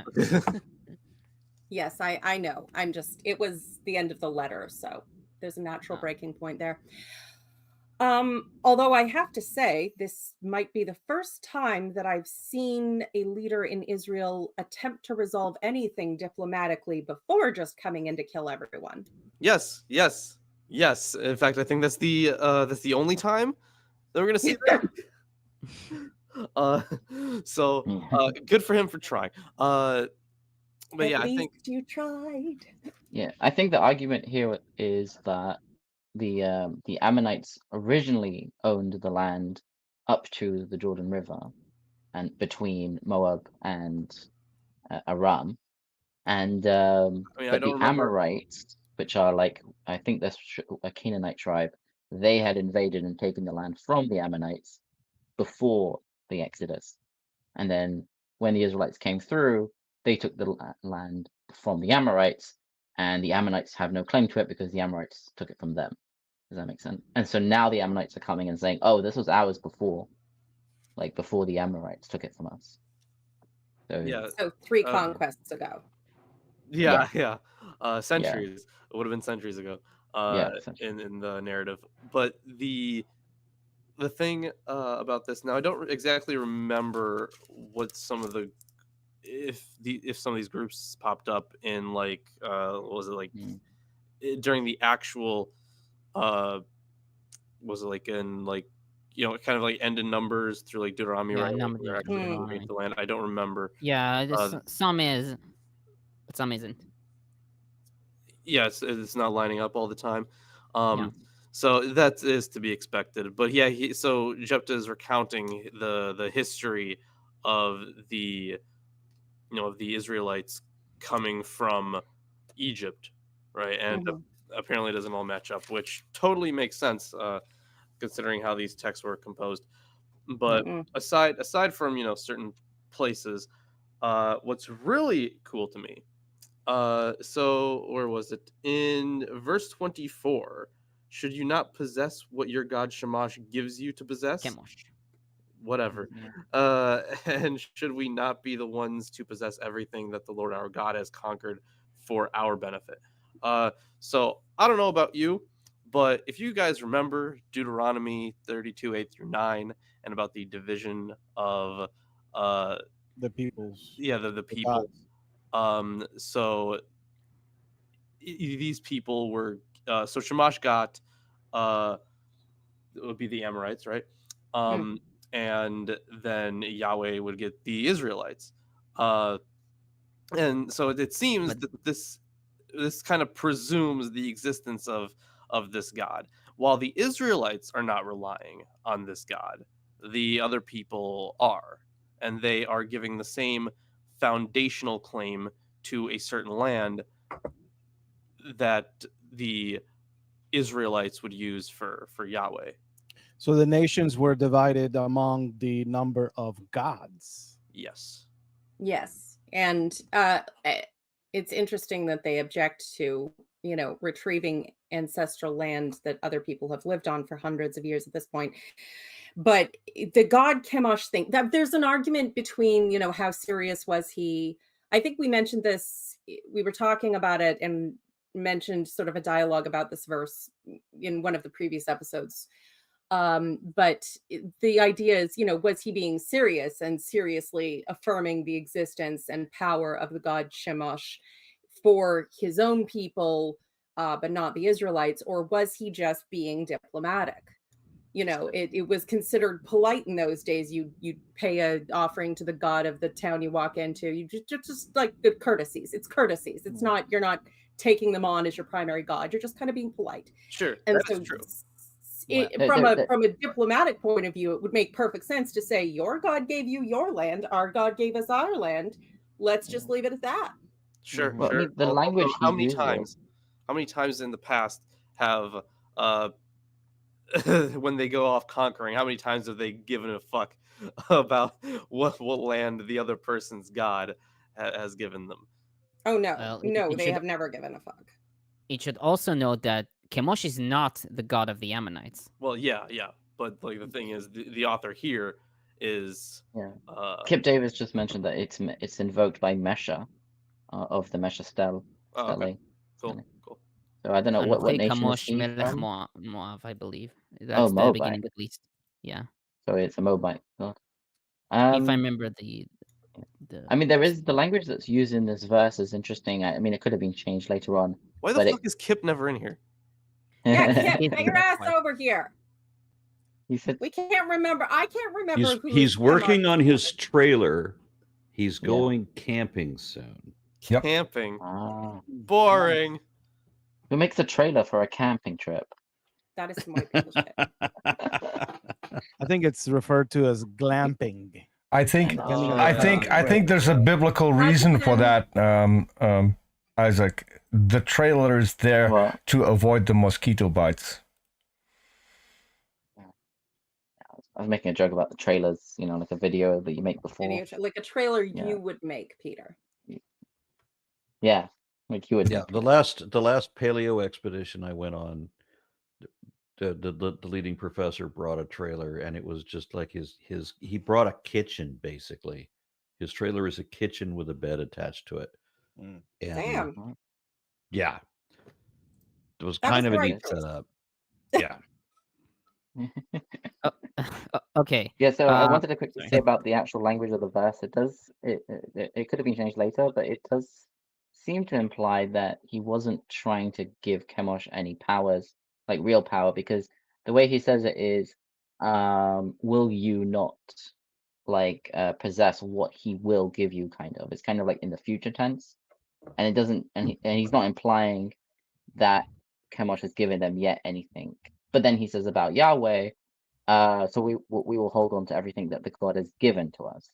[SPEAKER 4] Yes, I know. It was the end of the letter, so there's a natural
[SPEAKER 6] Oh.
[SPEAKER 4] breaking point there. Although I have to say, this might be the first time that I've seen a leader in Israel attempt to resolve anything diplomatically before just coming in to kill everyone.
[SPEAKER 2] Yes. In fact, I think that's the only time that we're gonna see that. So good for him for trying. But yeah,
[SPEAKER 4] At
[SPEAKER 2] I think
[SPEAKER 4] least you tried.
[SPEAKER 5] Yeah, I think the argument here is that the Ammonites originally owned the land up to the Jordan River and between Moab and Aram, and
[SPEAKER 2] I mean, I
[SPEAKER 5] but
[SPEAKER 2] don't
[SPEAKER 5] the
[SPEAKER 2] remember.
[SPEAKER 5] Amorites, which are like I think that's a Canaanite tribe, they had invaded and taken the land from the Ammonites before the Exodus, and then when the Israelites came through, they took the land from the Amorites, and the Ammonites have no claim to it because the Amorites took it from them. Does that make sense? And so now the Ammonites are coming and saying, "Oh, this was ours before, like before the Amorites took it from us." So
[SPEAKER 2] Yeah.
[SPEAKER 4] So 3
[SPEAKER 2] Uh,
[SPEAKER 4] conquests ago.
[SPEAKER 2] Yeah.
[SPEAKER 5] yeah,
[SPEAKER 2] Centuries. It would have been centuries ago.
[SPEAKER 5] yeah, essentially.
[SPEAKER 2] In the narrative, but the thing about this now, I don't exactly remember what some of the if some of these groups popped up in like what was it like
[SPEAKER 5] Mm.
[SPEAKER 2] during the actual was it like in like kind of like end in numbers through like Deuteronomy,
[SPEAKER 6] Yeah,
[SPEAKER 2] right? Like
[SPEAKER 6] numbers
[SPEAKER 2] when they're
[SPEAKER 6] and
[SPEAKER 2] actually
[SPEAKER 4] Mm.
[SPEAKER 2] invading
[SPEAKER 6] Deuteronomy.
[SPEAKER 2] the land. I don't remember.
[SPEAKER 6] Yeah,
[SPEAKER 2] Uh,
[SPEAKER 6] some is, but some isn't.
[SPEAKER 2] Yeah, it's not lining up all the time.
[SPEAKER 6] Yeah.
[SPEAKER 2] So that is to be expected. But yeah, so Jephthah is recounting the history of the of the Israelites coming from Egypt, right? And
[SPEAKER 4] Mhm.
[SPEAKER 2] apparently it doesn't all match up, which totally makes sense considering how these texts were composed. But
[SPEAKER 4] Mm-mm.
[SPEAKER 2] aside from certain places, what's really cool to me, so where was it? In verse 24, should you not possess what your god Shamash gives you to possess?
[SPEAKER 6] Chemosh.
[SPEAKER 2] Whatever.
[SPEAKER 6] Yeah.
[SPEAKER 2] And should we not be the ones to possess everything that the Lord our God has conquered for our benefit? So I don't know about you, but if you guys remember Deuteronomy 32, 8 through 9, and about the division of
[SPEAKER 3] The peoples.
[SPEAKER 2] the
[SPEAKER 3] The
[SPEAKER 2] people.
[SPEAKER 3] gods.
[SPEAKER 2] So these people were so Shamash got it would be the Amorites, right? And then Yahweh would get the Israelites. And so it seems
[SPEAKER 6] But
[SPEAKER 2] that this kind of presumes the existence of this God. While the Israelites are not relying on this God, the other people are, and they are giving the same foundational claim to a certain land that the Israelites would use for Yahweh.
[SPEAKER 3] So the nations were divided among the number of gods.
[SPEAKER 2] Yes.
[SPEAKER 4] Yes. And it's interesting that they object to, retrieving ancestral land that other people have lived on for hundreds of years at this point. But the God Chemosh thing, that there's an argument between, how serious was he? I think we mentioned this, we were talking about it and mentioned sort of a dialogue about this verse in one of the previous episodes. But the idea is, was he being serious and seriously affirming the existence and power of the god Chemosh for his own people, but not the Israelites, or was he just being diplomatic? It was considered polite in those days. You'd pay an offering to the god of the town you walk into. You just like good courtesies. It's courtesies. It's not, you're not taking them on as your primary god. You're just kind of being polite.
[SPEAKER 2] Sure,
[SPEAKER 4] And
[SPEAKER 2] that
[SPEAKER 4] so
[SPEAKER 2] is true.
[SPEAKER 4] from a diplomatic point of view, it would make perfect sense to say, your God gave you your land, our God gave us our land. Let's just leave it at that.
[SPEAKER 2] Sure,
[SPEAKER 5] Well, I
[SPEAKER 2] sure.
[SPEAKER 5] mean, the language he
[SPEAKER 2] How many
[SPEAKER 5] uses.
[SPEAKER 2] times in the past have when they go off conquering, how many times have they given a fuck about what land the other person's god has given them?
[SPEAKER 4] Oh no,
[SPEAKER 6] Well,
[SPEAKER 4] no, they have never given a fuck.
[SPEAKER 6] It should also note that Chemosh is not the god of the Ammonites.
[SPEAKER 2] Well, yeah. But like the thing is, the author here is
[SPEAKER 5] Kip Davis just mentioned that it's invoked by Mesha of the Mesha Stele.
[SPEAKER 2] okay. Cool.
[SPEAKER 5] So I don't know what nation is
[SPEAKER 6] Kamosh
[SPEAKER 5] he
[SPEAKER 6] Melech
[SPEAKER 5] from?
[SPEAKER 6] Moav, I believe. That's the
[SPEAKER 5] Moabite.
[SPEAKER 6] beginning, at least. Yeah.
[SPEAKER 5] So it's a Moabite god.
[SPEAKER 6] If I remember the
[SPEAKER 5] I mean, there is the language that's used in this verse is interesting. I mean, it could have been changed later on.
[SPEAKER 2] Why the fuck is Kip never in here?
[SPEAKER 4] Yeah, Kip, get your ass over here.
[SPEAKER 5] He said
[SPEAKER 4] we can't remember. I can't remember who
[SPEAKER 1] he's working on his trailer. He's going camping soon.
[SPEAKER 7] Yep.
[SPEAKER 2] Camping. Boring.
[SPEAKER 5] Who makes a trailer for a camping trip?
[SPEAKER 4] That is some white people shit.
[SPEAKER 7] I
[SPEAKER 3] think it's referred to as glamping.
[SPEAKER 7] I think there's a biblical reason for that, Isaac. The trailer is there to avoid the mosquito bites.
[SPEAKER 5] I was making a joke about the trailers, you know, like a video that you make before.
[SPEAKER 4] Like a trailer you would make, Peter.
[SPEAKER 5] Yeah, like you would.
[SPEAKER 1] Yeah, the last paleo expedition I went on, the leading professor brought a trailer, and it was just like he brought a kitchen basically. His trailer is a kitchen with a bed attached to it. And,
[SPEAKER 4] damn.
[SPEAKER 1] Yeah, it was kind of a neat setup. Yeah.
[SPEAKER 6] Okay.
[SPEAKER 5] Yeah, so I wanted to quickly say about the actual language of the verse. It could have been changed later, but it does seem to imply that he wasn't trying to give Chemosh any powers, like real power, because the way he says it is, will you not like possess what he will give you, kind of. It's kind of like in the future tense. And it doesn't, and he's not implying that Chemosh has given them yet anything. But then he says about Yahweh, so we will hold on to everything that the God has given to us.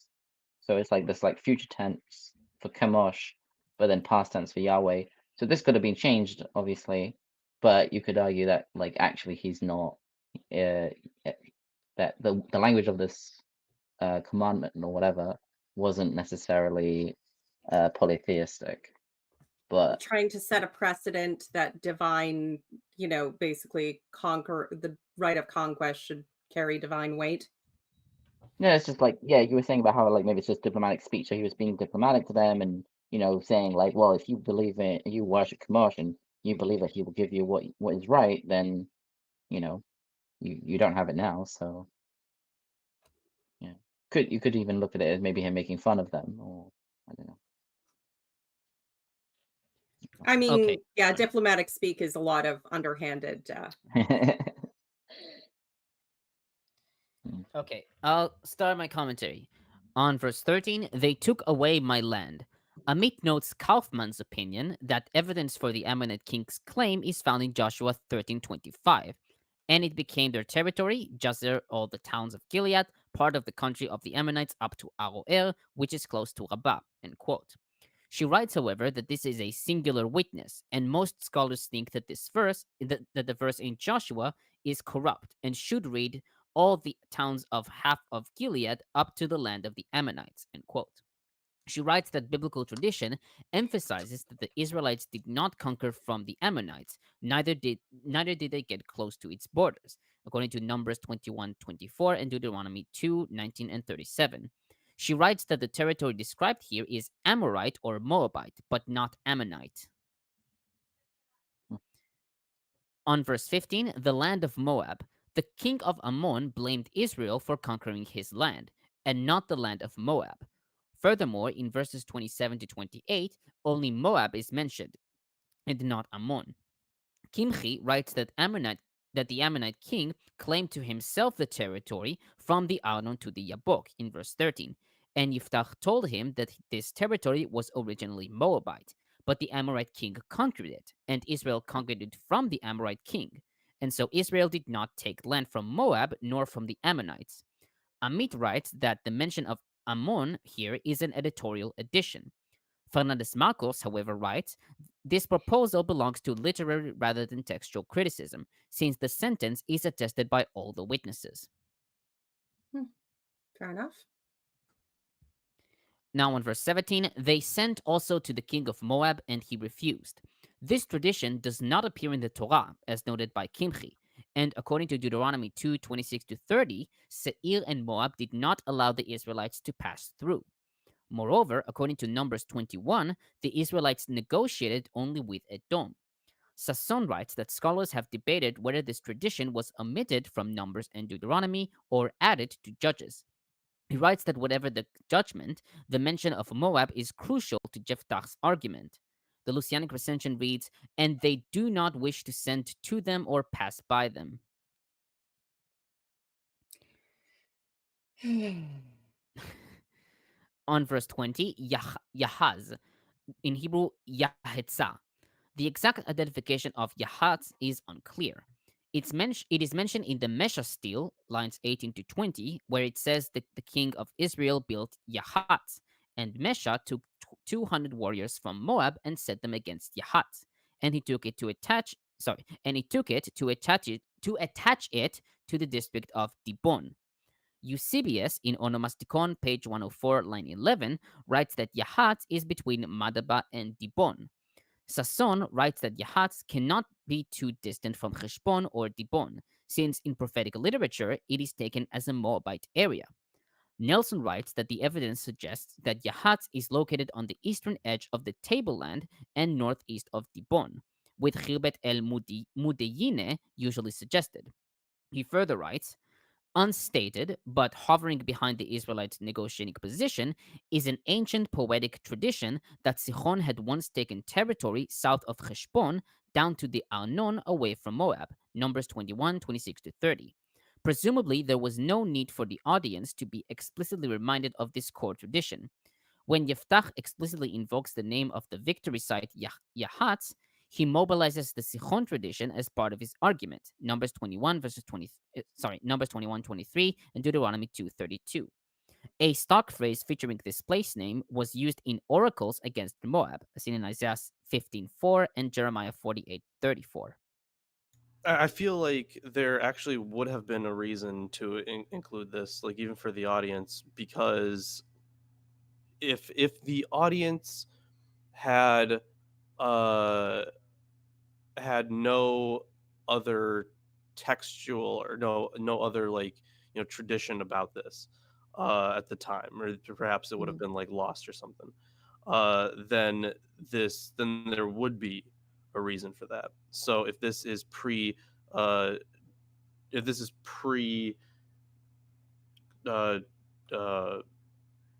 [SPEAKER 5] So it's like this, like future tense for Chemosh, but then past tense for Yahweh. So this could have been changed, obviously, but you could argue that like actually he's not that the language of this commandment or whatever wasn't necessarily polytheistic. But
[SPEAKER 4] trying to set a precedent that divine, you know, basically the right of conquest should carry divine weight.
[SPEAKER 5] Yeah, it's just like, yeah, you were saying about how like maybe it's just diplomatic speech. So he was being diplomatic to them and, you know, saying like, well, if you believe in, you worship Chemosh and you believe that he will give you what is right, then, you know, you don't have it now. So yeah, you could even look at it as maybe him making fun of them, or I don't know.
[SPEAKER 4] I mean, yeah, diplomatic speak is a lot of underhanded.
[SPEAKER 6] Okay, I'll start my commentary. On verse 13, they took away my land. Amit notes Kaufman's opinion that evidence for the Ammonite king's claim is found in Joshua 13:25. And it became their territory, Jazer, all the towns of Gilead, part of the country of the Ammonites up to Aroer, which is close to Rabbah, end quote. She writes, however, that this is a singular witness, and most scholars think that that the verse in Joshua is corrupt and should read all the towns of half of Gilead up to the land of the Ammonites, end quote. She writes that biblical tradition emphasizes that the Israelites did not conquer from the Ammonites, neither did they get close to its borders, according to Numbers 21:24 and Deuteronomy 2:19 and 37. She writes that the territory described here is Amorite or Moabite, but not Ammonite. On verse 15, the land of Moab. The king of Ammon blamed Israel for conquering his land, and not the land of Moab. Furthermore, in verses 27 to 28, only Moab is mentioned, and not Ammon. Kimchi writes that the Ammonite king claimed to himself the territory from the Arnon to the Yabok in verse 13, and Yiftach told him that this territory was originally Moabite, but the Amorite king conquered it, and Israel conquered it from the Amorite king, and so Israel did not take land from Moab nor from the Ammonites. Amit writes that the mention of Ammon here is an editorial addition. Fernández-Marcos, however, writes, this proposal belongs to literary rather than textual criticism, since the sentence is attested by all the witnesses.
[SPEAKER 4] Fair enough.
[SPEAKER 6] Now on verse 17, they sent also to the king of Moab, and he refused. This tradition does not appear in the Torah, as noted by Kimchi, And according to Deuteronomy 2:26-30, Seir and Moab did not allow the Israelites to pass through. Moreover, according to Numbers 21, the Israelites negotiated only with Edom. Sasson writes that scholars have debated whether this tradition was omitted from Numbers and Deuteronomy or added to Judges. He writes that whatever the judgment, the mention of Moab is crucial to Jephthah's argument. The Lucianic recension reads, "And they do not wish to send to them or pass by them." On verse 20, Yahaz, in Hebrew, Yahetza. The exact identification of Yahatz is unclear. It is mentioned in the Mesha stele, lines 18-20, where it says that the king of Israel built Yahatz, and Mesha took 200 warriors from Moab and set them against Yahatz, and he took it to attach it to the district of Dibon. Eusebius, in Onomasticon, page 104, line 11, writes that Yahatz is between Madaba and Dibon. Sasson writes that Yahatz cannot be too distant from Heshbon or Dibon, since in prophetic literature it is taken as a Moabite area. Nelson writes that the evidence suggests that Yahatz is located on the eastern edge of the tableland and northeast of Dibon, with Khirbet el Mudeyine usually suggested. He further writes, unstated, but hovering behind the Israelites' negotiating position, is an ancient poetic tradition that Sichon had once taken territory south of Heshbon down to the Arnon away from Moab, Numbers 21:26-30. Presumably, there was no need for the audience to be explicitly reminded of this core tradition. When Yeftach explicitly invokes the name of the victory site Yahatz, he mobilizes the Sichon tradition as part of his argument. Numbers 21:23 and Deuteronomy 2:32. A stock phrase featuring this place name was used in oracles against Moab, as seen in Isaiah 15:4 and Jeremiah 48:34.
[SPEAKER 2] I feel like there actually would have been a reason to include this, like even for the audience, because if the audience had no other textual or no other tradition about this at the time, or perhaps it would have been like lost or something, then there would be a reason for that. So if this is pre uh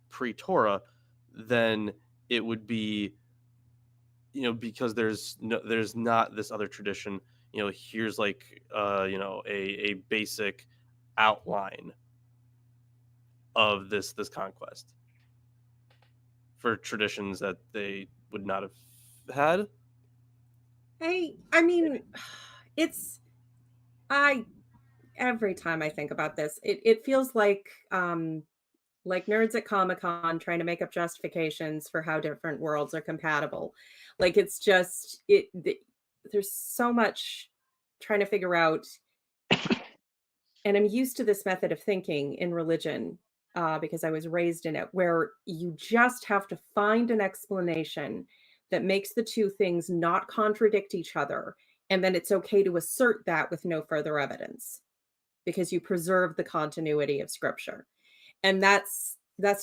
[SPEAKER 2] pre-Torah, then it would be, because there's not this other tradition. Here's like a basic outline of this conquest for traditions that they would not have had.
[SPEAKER 4] I mean, every time I think about this, it feels like nerds at Comic-Con trying to make up justifications for how different worlds are compatible. Like it's just there's so much trying to figure out, and I'm used to this method of thinking in religion because I was raised in it, where you just have to find an explanation that makes the two things not contradict each other, and then it's okay to assert that with no further evidence because you preserve the continuity of Scripture. And that's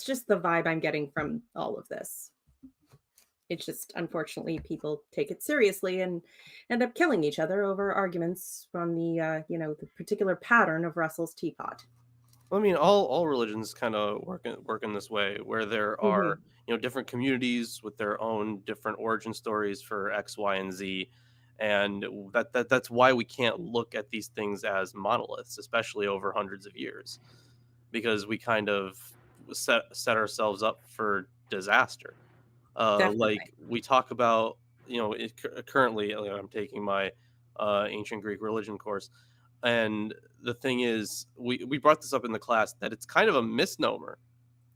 [SPEAKER 4] just the vibe I'm getting from all of this. It's just, unfortunately, people take it seriously and end up killing each other over arguments on the the particular pattern of Russell's teapot.
[SPEAKER 2] I mean, all religions kind of work in this way, where there are different communities with their own different origin stories for X, Y, and Z, and that's why we can't look at these things as monoliths, especially over hundreds of years, because we kind of set ourselves up for disaster. Like we talk about, currently I'm taking my ancient Greek religion course, and the thing is, we brought this up in the class, that it's kind of a misnomer,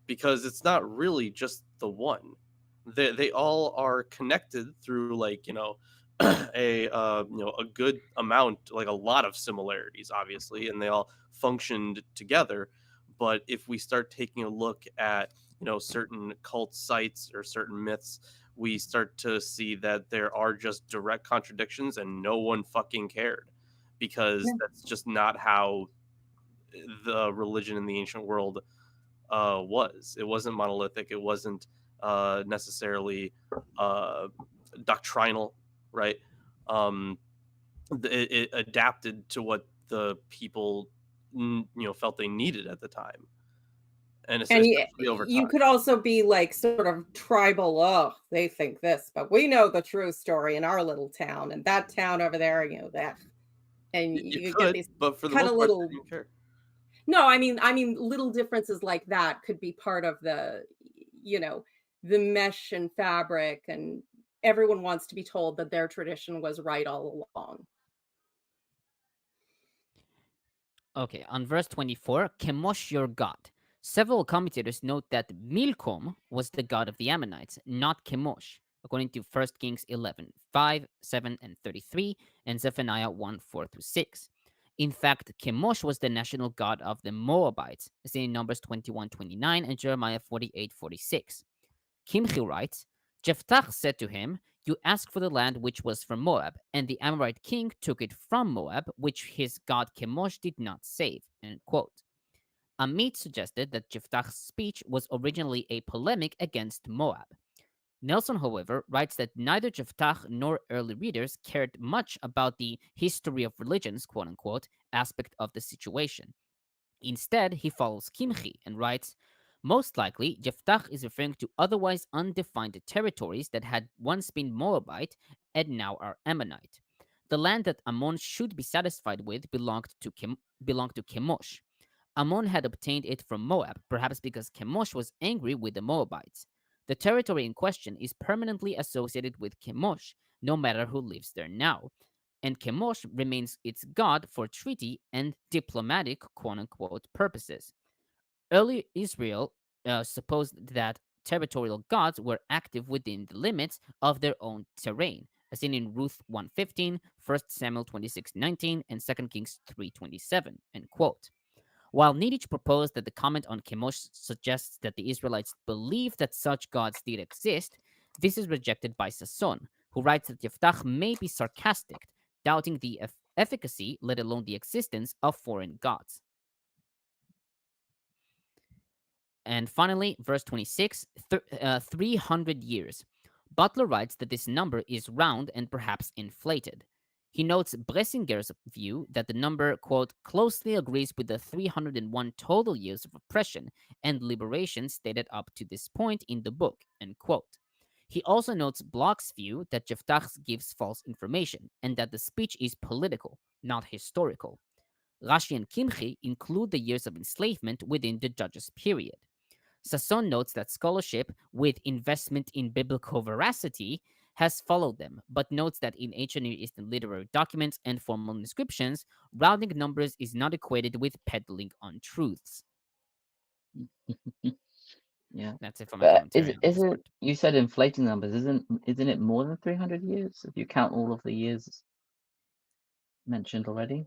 [SPEAKER 2] because it's not really just the one. They all are connected through a good amount, like a lot of similarities, obviously, and they all functioned together. But if we start taking a look at certain cult sites or certain myths, we start to see that there are just direct contradictions and no one fucking cared, because that's just not how the religion in the ancient world was. It wasn't monolithic. It wasn't necessarily doctrinal, right? It adapted to what the people felt they needed at the time, and especially over time.
[SPEAKER 4] You could also be like sort of tribal. Oh, they think this, but we know the true story in our little town, and that town over there, that. And
[SPEAKER 2] you
[SPEAKER 4] could
[SPEAKER 2] could,
[SPEAKER 4] get these
[SPEAKER 2] but for the
[SPEAKER 4] kind
[SPEAKER 2] most
[SPEAKER 4] of
[SPEAKER 2] part,
[SPEAKER 4] little.
[SPEAKER 2] they didn't care.
[SPEAKER 4] No, I mean, little differences like that could be part of the, the mesh and fabric, and everyone wants to be told that their tradition was right all along.
[SPEAKER 6] Okay, on verse 24, Chemosh your God. Several commentators note that Milcom was the god of the Ammonites, not Chemosh, according to 1 Kings 11, 5, 7, and 33, and Zephaniah 1, 4 through 6. In fact, Chemosh was the national god of the Moabites, as in Numbers 21, 29, and Jeremiah 48, 46. Kimchi writes, Jephthah said to him, you asked for the land which was from Moab, and the Amorite king took it from Moab, which his god Chemosh did not save. End quote. Amit suggested that Jephthah's speech was originally a polemic against Moab. Nelson, however, writes that neither Jephthah nor early readers cared much about the history of religions, quote-unquote, aspect of the situation. Instead, he follows Kimchi and writes, most likely, Jephthah is referring to otherwise undefined territories that had once been Moabite and now are Ammonite. The land that Ammon should be satisfied with belonged to Chemosh. Ammon had obtained it from Moab, perhaps because Chemosh was angry with the Moabites. The territory in question is permanently associated with Chemosh, no matter who lives there now, and Chemosh remains its god for treaty and diplomatic quote-unquote purposes. Early Israel supposed that territorial gods were active within the limits of their own terrain, as seen in Ruth 1:15, 1 Samuel 26:19, and 2 Kings 3:27, end quote. While Niditch proposed that the comment on Chemosh suggests that the Israelites believe that such gods did exist, this is rejected by Sasson, who writes that Jephthah may be sarcastic, doubting the efficacy, let alone the existence, of foreign gods. And finally, verse 26, 300 years. Butler writes that this number is round and perhaps inflated. He notes Bressinger's view that the number, quote, closely agrees with the 301 total years of oppression and liberation stated up to this point in the book, end quote. He also notes Bloch's view that Jephthah gives false information and that the speech is political, not historical. Rashi and Kimchi include the years of enslavement within the judges' period. Sasson notes that scholarship with investment in biblical veracity has followed them, but notes that in ancient Near Eastern literary documents and formal inscriptions, rounding numbers is not equated with peddling untruths.
[SPEAKER 5] Yeah,
[SPEAKER 6] that's it for my commentary.
[SPEAKER 5] Is it? You said inflating numbers. Isn't it more than 300 years if you count all of the years mentioned already?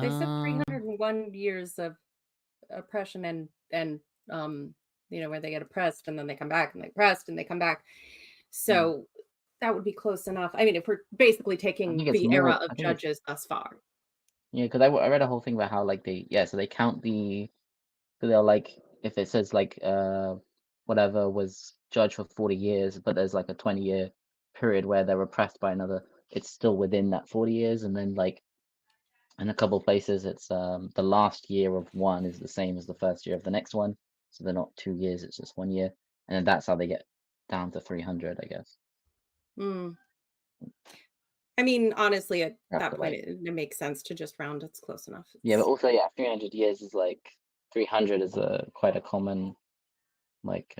[SPEAKER 4] They said 301 years of oppression and where they get oppressed and then they come back and they oppressed and they come back. So that would be close enough. I mean, if we're basically taking the era of judges thus far.
[SPEAKER 5] Yeah, because I read a whole thing about how like so they count so they're like, if it says like whatever was judged for 40 years, but there's like a 20-year period where they're oppressed by another, it's still within that 40 years. And then like in a couple of places, it's the last year of one is the same as the first year of the next one. So they're not 2 years, it's just 1 year. And then that's how they get down to 300, I guess.
[SPEAKER 4] I mean, honestly, at that point, it makes sense to just round. It's close enough.
[SPEAKER 5] Yeah, but also, 300 years is like 300 is quite a common, like.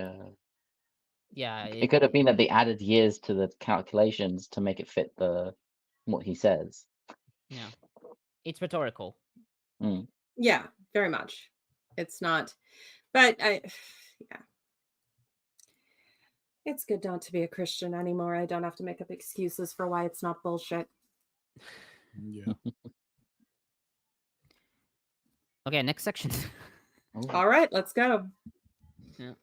[SPEAKER 5] It could have been that they added years to the calculations to make it fit what he says.
[SPEAKER 6] Yeah, it's rhetorical.
[SPEAKER 4] Yeah, very much. It's not, but it's good not to be a Christian anymore. I don't have to make up excuses for why it's not bullshit.
[SPEAKER 3] Yeah.
[SPEAKER 6] Okay, next section.
[SPEAKER 4] All right, let's go.
[SPEAKER 6] Yeah.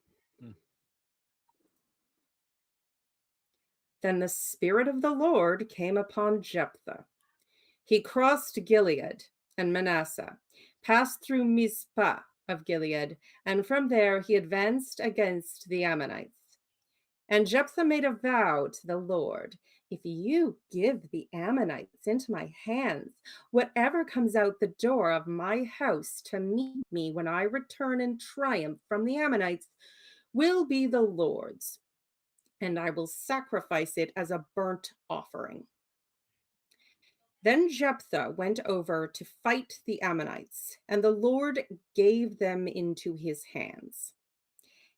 [SPEAKER 4] Then the Spirit of the Lord came upon Jephthah. He crossed Gilead and Manasseh, passed through Mizpah of Gilead, and from there he advanced against the Ammonites. And Jephthah made a vow to the Lord, if you give the Ammonites into my hands, whatever comes out the door of my house to meet me when I return in triumph from the Ammonites will be the Lord's, and I will sacrifice it as a burnt offering. Then Jephthah went over to fight the Ammonites, and the Lord gave them into his hands.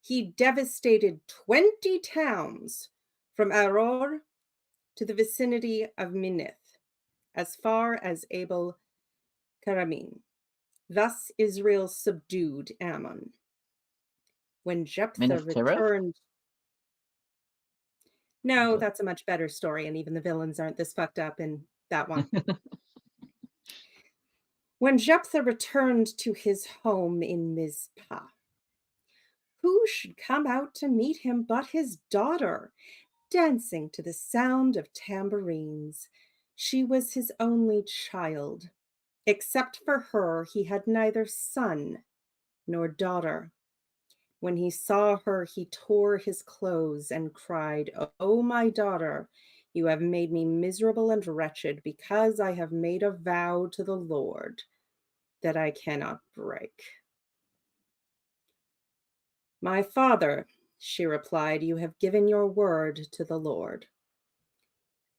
[SPEAKER 4] He devastated 20 towns from Aror to the vicinity of Minnith, as far as Abel Karamim. Thus Israel subdued Ammon. When Jephthah returned... No, that's a much better story, and even the villains aren't this fucked up in that one. When Jephthah returned to his home in Mizpah, who should come out to meet him but his daughter, dancing to the sound of tambourines? She was his only child. Except for her, he had neither son nor daughter. When he saw her, he tore his clothes and cried, "O my daughter, you have made me miserable and wretched, because I have made a vow to the Lord that I cannot break." "My father," she replied, "you have given your word to the Lord.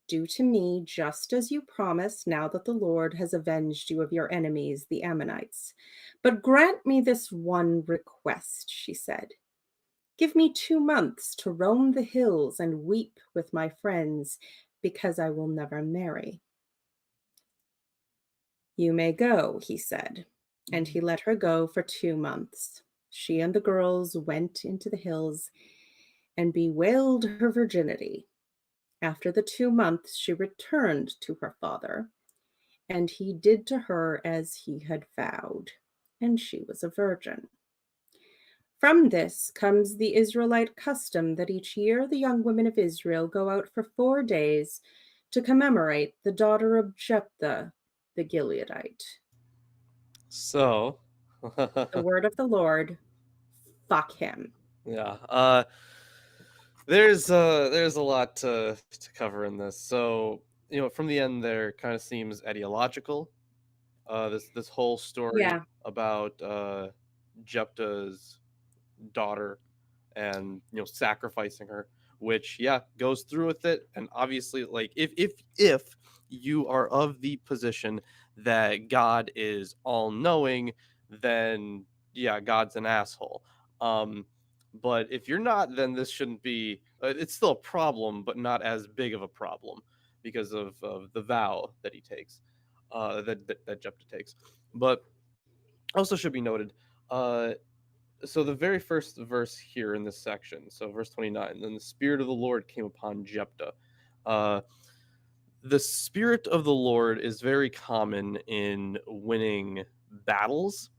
[SPEAKER 4] Do to me just as you promised, now that the Lord has avenged you of your enemies, the Ammonites. But grant me this one request," she said. "Give me 2 months to roam the hills and weep with my friends, because I will never marry." "You may go," he said, and he let her go for 2 months. She and the girls went into the hills and bewailed her virginity. After the 2 months, she returned to her father, and he did to her as he had vowed, and she was a virgin. From this comes the Israelite custom that each year the young women of Israel go out for 4 days to commemorate the daughter of Jephthah the Gileadite.
[SPEAKER 2] So,
[SPEAKER 4] The word of the Lord, fuck him.
[SPEAKER 2] Yeah. There's a lot to cover in this. So, from the end there kind of seems ideological. This whole story about Jephthah's daughter and sacrificing her, which goes through with it. And obviously, like, if you are of the position that God is all knowing, then God's an asshole. But if you're not, then this shouldn't be it's still a problem, but not as big of a problem because of the vow that he takes, that Jephthah takes. But also should be noted, so the very first verse here in this section, so verse 29, then the Spirit of the Lord came upon Jephthah. The Spirit of the Lord is very common in winning battles,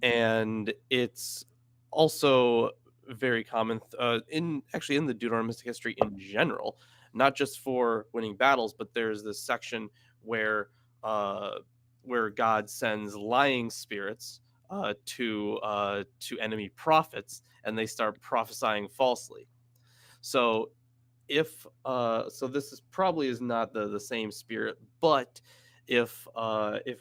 [SPEAKER 2] and it's also very common in the Deuteronomistic history in general, not just for winning battles, but there's this section where God sends lying spirits to enemy prophets, and they start prophesying falsely. So this is probably is not the same spirit, but if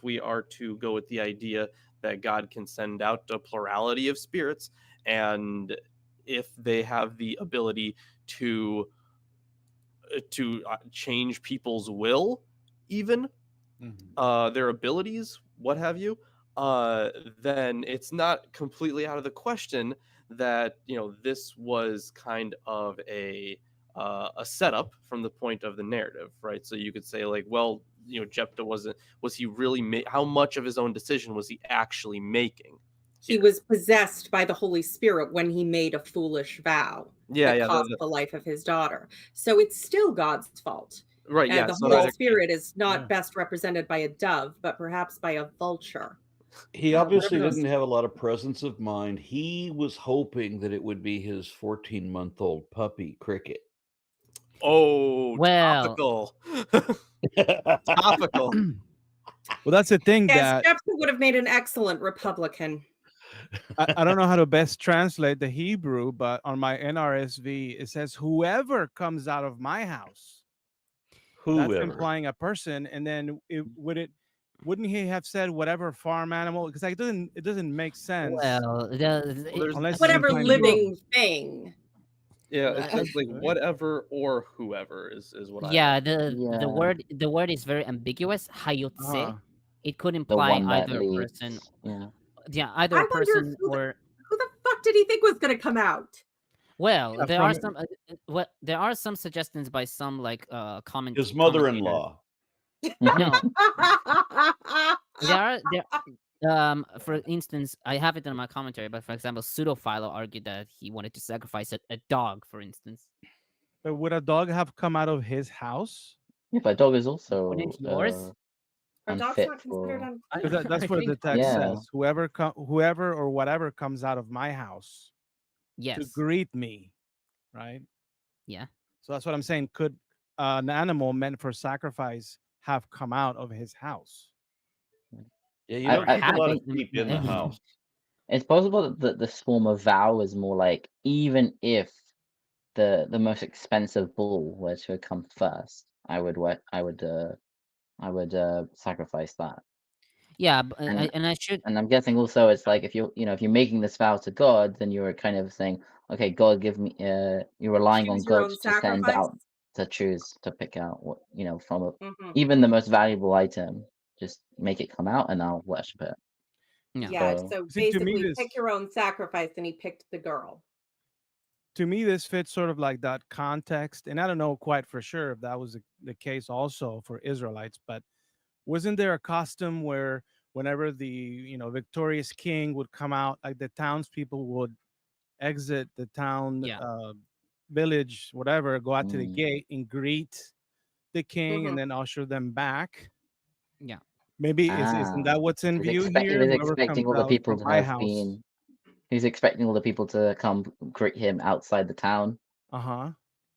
[SPEAKER 2] we are to go with the idea that God can send out a plurality of spirits, and if they have the ability to change people's will, even their abilities, what have you, then it's not completely out of the question that this was kind of a setup from the point of the narrative, right? So you could say, like, well, Jephthah was he really how much of his own decision was he actually making?
[SPEAKER 4] He was possessed by the Holy Spirit when he made a foolish vow that cost the life of his daughter. So it's still God's fault.
[SPEAKER 2] Right,
[SPEAKER 4] and the Holy Spirit is not best represented by a dove, but perhaps by a vulture.
[SPEAKER 1] He obviously didn't have a lot of presence of mind. He was hoping that it would be his 14-month-old puppy, Cricket.
[SPEAKER 2] Oh,
[SPEAKER 6] well,
[SPEAKER 2] topical. Topical.
[SPEAKER 3] Well, that's the thing
[SPEAKER 4] Yes,
[SPEAKER 3] that
[SPEAKER 4] Jephthah would have made an excellent Republican.
[SPEAKER 3] I don't know how to best translate the Hebrew, but on my NRSV it says whoever comes out of my house. That's
[SPEAKER 1] Whoever.
[SPEAKER 3] implying a person, and then wouldn't he have said whatever farm animal? Because it doesn't make sense.
[SPEAKER 6] Well,
[SPEAKER 3] Unless
[SPEAKER 4] Whatever
[SPEAKER 3] implying
[SPEAKER 4] living thing.
[SPEAKER 2] Yeah,
[SPEAKER 6] Uh,
[SPEAKER 2] it says like
[SPEAKER 3] right.
[SPEAKER 2] whatever or whoever is what I
[SPEAKER 6] yeah,
[SPEAKER 2] have.
[SPEAKER 6] the word is very ambiguous. Hayotse.
[SPEAKER 3] Uh-huh.
[SPEAKER 6] It could
[SPEAKER 5] The
[SPEAKER 6] imply
[SPEAKER 5] one that
[SPEAKER 6] either a
[SPEAKER 5] leads.
[SPEAKER 6] person.
[SPEAKER 5] Yeah.
[SPEAKER 6] Yeah, either
[SPEAKER 4] I
[SPEAKER 6] a
[SPEAKER 4] wonder
[SPEAKER 6] person
[SPEAKER 4] who
[SPEAKER 6] or.
[SPEAKER 4] the fuck did he think was going to come out?
[SPEAKER 6] Well,
[SPEAKER 3] Yeah,
[SPEAKER 6] there are
[SPEAKER 3] from-
[SPEAKER 6] some. There are some suggestions by some comment.
[SPEAKER 1] His
[SPEAKER 6] commentators.
[SPEAKER 1] mother-in-law.
[SPEAKER 6] No, there are. For instance, I have it in my commentary, but for example, Pseudophilo argued that he wanted to sacrifice a dog, for instance.
[SPEAKER 3] But would a dog have come out of his house?
[SPEAKER 5] Yeah, but a dog is also
[SPEAKER 6] Wouldn't yours?
[SPEAKER 4] Are dogs
[SPEAKER 5] unfit
[SPEAKER 4] not considered
[SPEAKER 5] for.
[SPEAKER 4] unfit?
[SPEAKER 3] That's what the
[SPEAKER 6] think so.
[SPEAKER 3] text
[SPEAKER 5] Yeah.
[SPEAKER 3] says. Whoever or whatever comes out of my house to
[SPEAKER 6] Yes.
[SPEAKER 3] greet me, right?
[SPEAKER 6] Yeah.
[SPEAKER 3] So that's what I'm saying. Could an animal meant for sacrifice have come out of his house?
[SPEAKER 1] Yeah, you
[SPEAKER 5] I-
[SPEAKER 1] don't
[SPEAKER 5] I-
[SPEAKER 1] keep
[SPEAKER 5] I
[SPEAKER 1] a lot of
[SPEAKER 6] think-
[SPEAKER 1] sheep in the house.
[SPEAKER 5] It's possible that this form of vow is more like even if the most expensive bull were to come first, I would sacrifice that.
[SPEAKER 6] Yeah,
[SPEAKER 5] And-
[SPEAKER 6] I should.
[SPEAKER 5] And I'm guessing also it's like if you're making this vow to God, then you're kind of saying, okay, God, give me. You're relying on
[SPEAKER 4] Choose your
[SPEAKER 5] God
[SPEAKER 4] own
[SPEAKER 5] to send
[SPEAKER 4] sacrifice?
[SPEAKER 5] out to pick out what from
[SPEAKER 4] Mhm.
[SPEAKER 5] even the most valuable item. Just make it come out, and I'll worship it.
[SPEAKER 6] Yeah.
[SPEAKER 4] Yeah,
[SPEAKER 5] So-
[SPEAKER 4] so
[SPEAKER 3] See, to me,
[SPEAKER 4] basically
[SPEAKER 3] this-
[SPEAKER 4] pick your own sacrifice, and he picked the girl.
[SPEAKER 3] To me, this fits sort of like that context, and I don't know quite for sure if that was the case also for Israelites, but wasn't there a custom where whenever the victorious king would come out, like the townspeople would exit the town,
[SPEAKER 6] Yeah.
[SPEAKER 3] village, whatever, go out to the
[SPEAKER 5] Mm.
[SPEAKER 3] gate and greet the king,
[SPEAKER 4] Mhm.
[SPEAKER 3] and then usher them back?
[SPEAKER 6] Yeah.
[SPEAKER 3] Maybe isn't that what's in view
[SPEAKER 5] He
[SPEAKER 3] here?
[SPEAKER 5] was
[SPEAKER 3] Whoever
[SPEAKER 5] expecting
[SPEAKER 3] comes
[SPEAKER 5] all the
[SPEAKER 3] out
[SPEAKER 5] people
[SPEAKER 3] from
[SPEAKER 5] to
[SPEAKER 3] my
[SPEAKER 5] have
[SPEAKER 3] house.
[SPEAKER 5] been. He's expecting all the people to come greet him outside the town,
[SPEAKER 3] Uh-huh.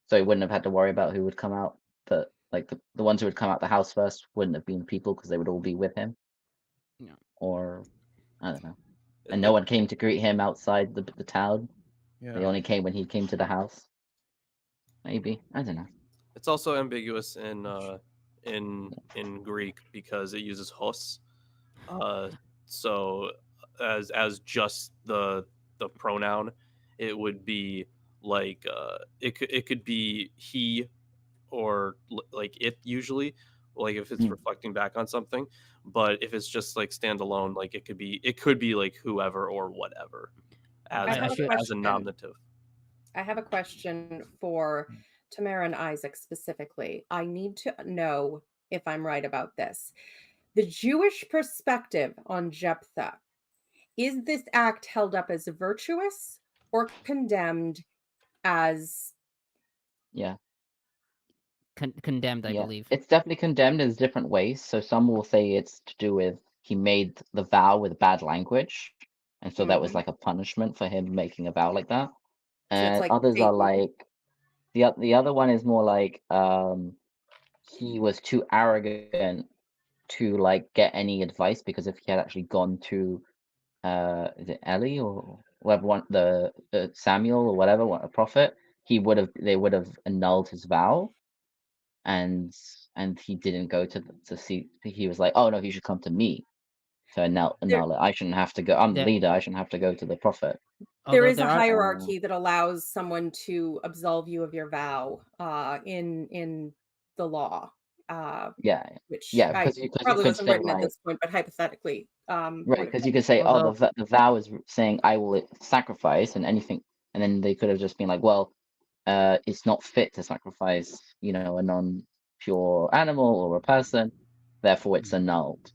[SPEAKER 5] so he wouldn't have had to worry about who would come out. But like the ones who would come out the house first wouldn't have been people because they would all be with him.
[SPEAKER 6] Yeah.
[SPEAKER 5] Or I don't know. And no one came to greet him outside the town. They
[SPEAKER 3] Yeah.
[SPEAKER 5] only came when he came to the house. Maybe, I don't know.
[SPEAKER 2] It's also ambiguous in Greek because it uses hos. So as just the pronoun, it would be like it could be he or like it usually, like if it's
[SPEAKER 5] Hmm.
[SPEAKER 2] reflecting back on something. But if it's just like standalone, like it could be like whoever or whatever
[SPEAKER 4] I
[SPEAKER 2] as
[SPEAKER 4] have a
[SPEAKER 2] as a
[SPEAKER 4] question.
[SPEAKER 2] nominative.
[SPEAKER 4] I have a question for Tamara and Isaac specifically. I need to know if I'm right about this. The Jewish perspective on Jephthah, is this act held up as virtuous or condemned as
[SPEAKER 5] Yeah.
[SPEAKER 6] Condemned, I
[SPEAKER 5] Yeah,
[SPEAKER 6] believe.
[SPEAKER 5] it's definitely condemned in different ways. So some will say it's to do with he made the vow with bad language, and so that was
[SPEAKER 4] Mhm.
[SPEAKER 5] like a punishment for him making a vow like that.
[SPEAKER 4] So it's
[SPEAKER 5] And
[SPEAKER 4] like
[SPEAKER 5] others are
[SPEAKER 4] Satan?
[SPEAKER 5] like the other one is more like he was too arrogant to like get any advice because if he had actually gone to is it Eli or whoever one the Samuel or whatever a prophet, they would have annulled his vow. And he didn't go to see. He was like, "Oh no, he should come to me to annul it. I shouldn't have to go. I'm the
[SPEAKER 6] There-
[SPEAKER 5] leader. I shouldn't have to go to the prophet."
[SPEAKER 4] There
[SPEAKER 6] although
[SPEAKER 4] is a
[SPEAKER 6] there are
[SPEAKER 4] hierarchy that allows someone to absolve you of your vow in the law,
[SPEAKER 5] Yeah,
[SPEAKER 4] which
[SPEAKER 5] yeah,
[SPEAKER 4] I
[SPEAKER 5] because you
[SPEAKER 4] probably
[SPEAKER 5] could
[SPEAKER 4] wasn't
[SPEAKER 5] say
[SPEAKER 4] written at
[SPEAKER 5] like
[SPEAKER 4] this point, but hypothetically,
[SPEAKER 5] right,
[SPEAKER 4] would
[SPEAKER 5] because you could say,
[SPEAKER 6] Although-
[SPEAKER 5] "Oh, the vow is saying I will sacrifice and anything," and then they could have just been like, "Well, it's not fit to sacrifice, a non-pure animal or a person, therefore it's annulled."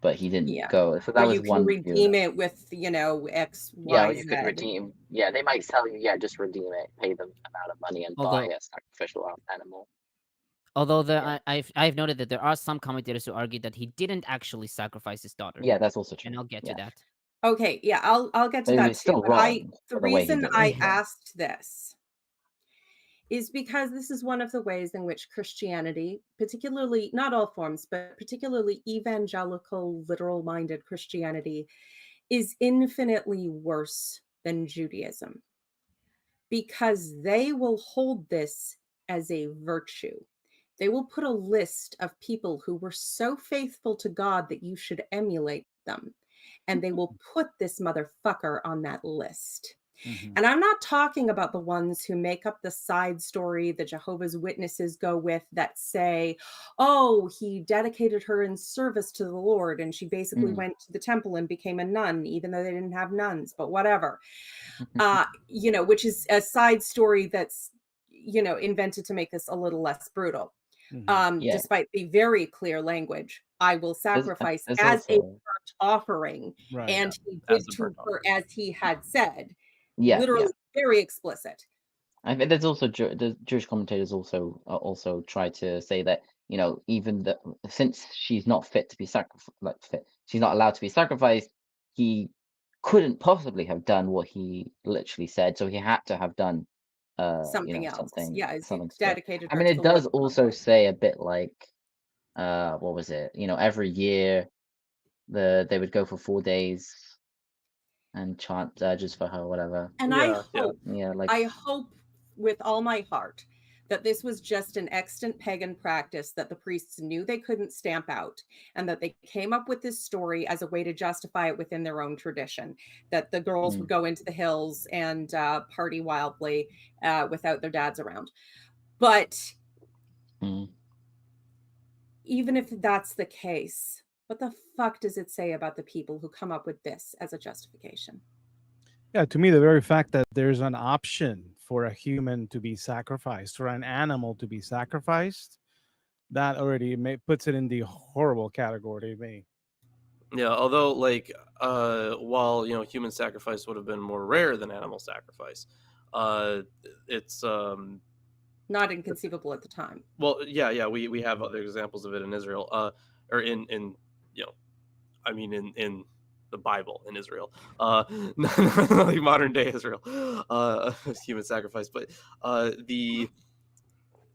[SPEAKER 5] But he didn't
[SPEAKER 4] Yeah.
[SPEAKER 5] go. So
[SPEAKER 4] or
[SPEAKER 5] that was
[SPEAKER 4] you can
[SPEAKER 5] one view.
[SPEAKER 4] redeem it with X,
[SPEAKER 5] Yeah,
[SPEAKER 4] Y,
[SPEAKER 5] or you could
[SPEAKER 4] Z.
[SPEAKER 5] redeem. Yeah, they might tell you, yeah, just redeem it, pay them amount of money, and buy
[SPEAKER 6] Although-
[SPEAKER 5] a sacrificial animal.
[SPEAKER 6] Although
[SPEAKER 4] Yeah.
[SPEAKER 6] I've noted that there are some commentators who argue that he didn't actually sacrifice his daughter.
[SPEAKER 5] Yeah, that's also true.
[SPEAKER 6] And I'll get
[SPEAKER 5] yeah.
[SPEAKER 6] to that.
[SPEAKER 4] Okay, yeah, I'll get to
[SPEAKER 5] But
[SPEAKER 4] that
[SPEAKER 5] it's
[SPEAKER 4] too.
[SPEAKER 5] still
[SPEAKER 4] But
[SPEAKER 5] wrong
[SPEAKER 4] the
[SPEAKER 5] for the way he
[SPEAKER 4] reason
[SPEAKER 5] did it.
[SPEAKER 4] I
[SPEAKER 5] Yeah.
[SPEAKER 4] asked this is because this is one of the ways in which Christianity, particularly, not all forms, but particularly evangelical, literal-minded Christianity, is infinitely worse than Judaism, because they will hold this as a virtue. They will put a list of people who were so faithful to God that you should emulate them, and they will put this motherfucker on that list. And I'm not talking about the ones who make up the side story the Jehovah's Witnesses go with that say, oh, he dedicated her in service to the Lord and she basically went to the temple and became a nun, even though they didn't have nuns, but whatever. Which is a side story that's, invented to make this a little less brutal. Despite the very clear language, I will sacrifice as a burnt offering.
[SPEAKER 3] Right.
[SPEAKER 4] And he did to her as he had said. Literally very explicit.
[SPEAKER 5] I think there's also the Jewish commentators also try to say that, even since she's not fit to be she's not allowed to be sacrificed, he couldn't possibly have done what he literally said, so he had to have done
[SPEAKER 4] something else.
[SPEAKER 5] Something
[SPEAKER 4] dedicated.
[SPEAKER 5] I mean, it does also say a bit like, what was it? Every year they would go for 4 days and chant just for her, or whatever.
[SPEAKER 4] And I hope with all my heart that this was just an extant pagan practice that the priests knew they couldn't stamp out, and that they came up with this story as a way to justify it within their own tradition, that the girls would go into the hills and party wildly without their dads around. But even if that's the case, what the fuck does it say about the people who come up with this as a justification?
[SPEAKER 3] Yeah, to me, the very fact that there's an option for a human to be sacrificed or an animal to be sacrificed, that already puts it in the horrible category to me.
[SPEAKER 2] Yeah, although while human sacrifice would have been more rare than animal sacrifice, it's
[SPEAKER 4] not inconceivable at the time.
[SPEAKER 2] Well, yeah, we have other examples of it in Israel, or in the Bible in Israel, not like modern day Israel, human sacrifice. But the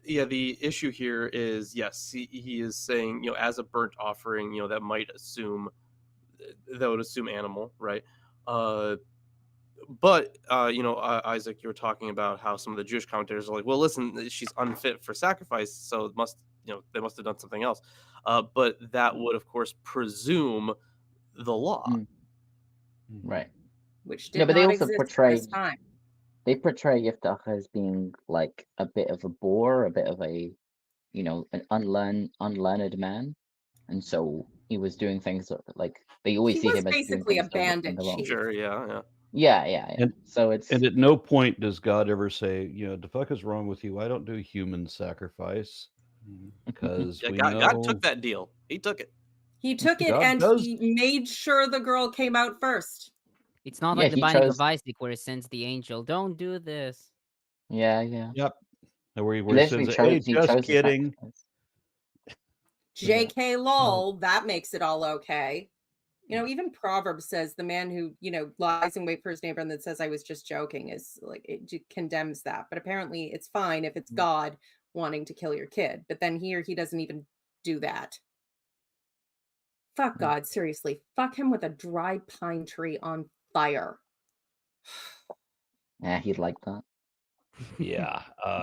[SPEAKER 2] issue here is, yes, he is saying, as a burnt offering, that would assume animal, right? But Isaac, you were talking about how some of the Jewish commentators are like, well, listen, she's unfit for sacrifice, so they must have done something else. But that would, of course, presume the law,
[SPEAKER 5] right?
[SPEAKER 4] Which did not exist at this time.
[SPEAKER 5] They portray Yiftach as being like a bit of a bore, a bit of a, an unlearned man, and so he was doing things like they always see him as
[SPEAKER 4] basically a bandit chief.
[SPEAKER 2] Sure, yeah.
[SPEAKER 5] And so it's
[SPEAKER 1] at no point does God ever say, the fuck is wrong with you? I don't do human sacrifice, because
[SPEAKER 2] God took that deal. He took it.
[SPEAKER 4] He took it, and he made sure the girl came out first.
[SPEAKER 6] It's not like the Binding of Isaac where it sends the angel, don't do this.
[SPEAKER 5] Yeah.
[SPEAKER 1] Yep. Where it sends hey, just kidding.
[SPEAKER 4] JK lol, that makes it all okay. Even Proverbs says the man who, lies in wait for his neighbor and then says I was just joking is like, it condemns that. But apparently it's fine if it's God wanting to kill your kid. But then here he doesn't even do that. Fuck God, seriously. Fuck him with a dry pine tree on fire.
[SPEAKER 5] Yeah, he'd like that.
[SPEAKER 1] Yeah.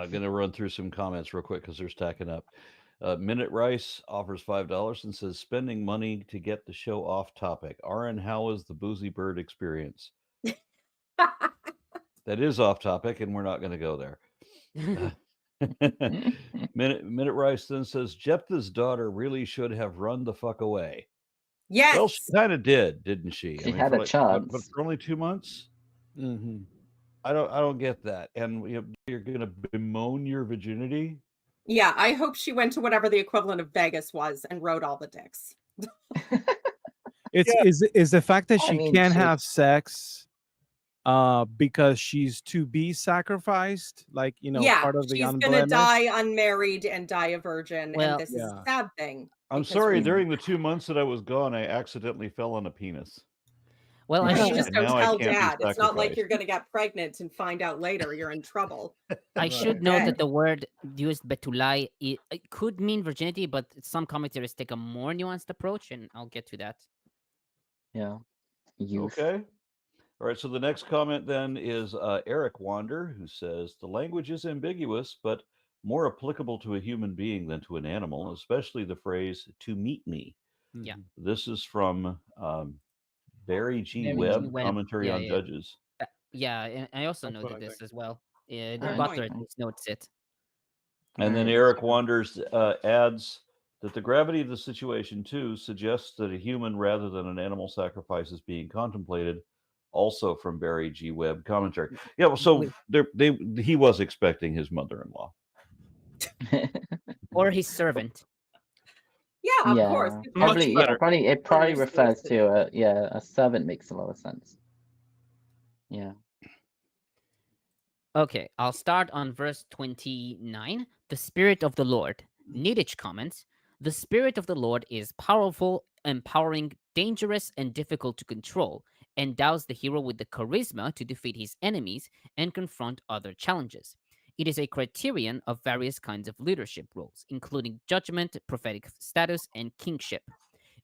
[SPEAKER 1] Gonna run through some comments real quick because they're stacking up. Minute Rice offers $5 and says, spending money to get the show off topic. RN, how was the Boozy Bird experience? That is off topic, and we're not going to go there. Minute Rice then says, Jephthah's daughter really should have run the fuck away.
[SPEAKER 4] Yes.
[SPEAKER 1] Well, she kind of did, didn't she?
[SPEAKER 5] She had a chance.
[SPEAKER 1] But for only 2 months?
[SPEAKER 3] Mm-hmm.
[SPEAKER 1] I don't get that. And you're going to bemoan your virginity?
[SPEAKER 4] Yeah, I hope she went to whatever the equivalent of Vegas was and rode all the dicks.
[SPEAKER 3] Is the fact that she can't have sex because she's to be sacrificed, like part of the
[SPEAKER 4] she's gonna die unmarried and die a virgin, and this is a sad thing.
[SPEAKER 1] I'm sorry, during the 2 months that I was gone, I accidentally fell on a penis.
[SPEAKER 6] Well, I
[SPEAKER 4] You
[SPEAKER 6] should
[SPEAKER 4] just
[SPEAKER 1] And
[SPEAKER 4] don't
[SPEAKER 1] now I
[SPEAKER 4] tell
[SPEAKER 1] can't be
[SPEAKER 4] dad. It's not like
[SPEAKER 1] sacrificed.
[SPEAKER 4] you're going to get pregnant and find out later you're in trouble.
[SPEAKER 6] I should
[SPEAKER 3] Right.
[SPEAKER 6] note
[SPEAKER 4] Okay.
[SPEAKER 6] that the word used betulai it could mean virginity, but some commentaries take a more nuanced approach, and I'll get to that.
[SPEAKER 5] Yeah. Youth.
[SPEAKER 1] Okay. All right. So the next comment then is Eric Wander, who says the language is ambiguous, but more applicable to a human being than to an animal, especially the phrase "to meet me."
[SPEAKER 6] Yeah.
[SPEAKER 1] This is from Barry G.
[SPEAKER 6] Very
[SPEAKER 1] Webb,
[SPEAKER 6] Webb.
[SPEAKER 1] commentary
[SPEAKER 6] Yeah,
[SPEAKER 1] on
[SPEAKER 6] yeah.
[SPEAKER 1] Judges.
[SPEAKER 6] Yeah, and I also
[SPEAKER 3] That's what
[SPEAKER 6] noted
[SPEAKER 3] I
[SPEAKER 6] this
[SPEAKER 3] think.
[SPEAKER 6] as well.
[SPEAKER 4] Good
[SPEAKER 6] Butler
[SPEAKER 4] point.
[SPEAKER 6] at least notes it.
[SPEAKER 1] And then
[SPEAKER 5] Alright,
[SPEAKER 1] Eric
[SPEAKER 5] so-
[SPEAKER 1] Wanders adds that the gravity of the situation, too, suggests that a human rather than an animal sacrifice is being contemplated, also from Barry G. Webb commentary. Yeah, well, so he was expecting his mother-in-law.
[SPEAKER 6] Or his servant.
[SPEAKER 4] Yeah, of course.
[SPEAKER 5] Yeah,
[SPEAKER 4] It's
[SPEAKER 2] Much
[SPEAKER 5] probably.
[SPEAKER 4] much
[SPEAKER 5] Yeah,
[SPEAKER 2] better.
[SPEAKER 5] probably. It probably
[SPEAKER 4] Understood.
[SPEAKER 5] refers to a servant makes a lot of sense. Yeah.
[SPEAKER 6] Okay, I'll start on verse 29. The Spirit of the Lord. Niditch comments, the Spirit of the Lord is powerful, empowering, dangerous, and difficult to control, endows the hero with the charisma to defeat his enemies and confront other challenges. It is a criterion of various kinds of leadership roles, including judgment, prophetic status, and kingship.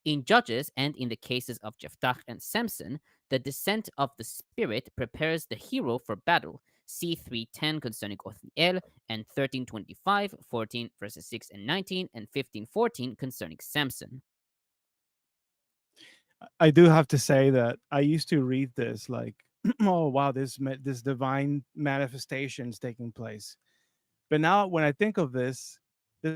[SPEAKER 6] In Judges and in the cases of Jephthah and Samson, the descent of the Spirit prepares the hero for battle. See 3:10 concerning Othniel, and 13:25, 14 verses 6 and 19, and 15:14 concerning Samson.
[SPEAKER 3] I do have to say that I used to read this like, oh wow, this divine manifestations taking place. But now when I think of this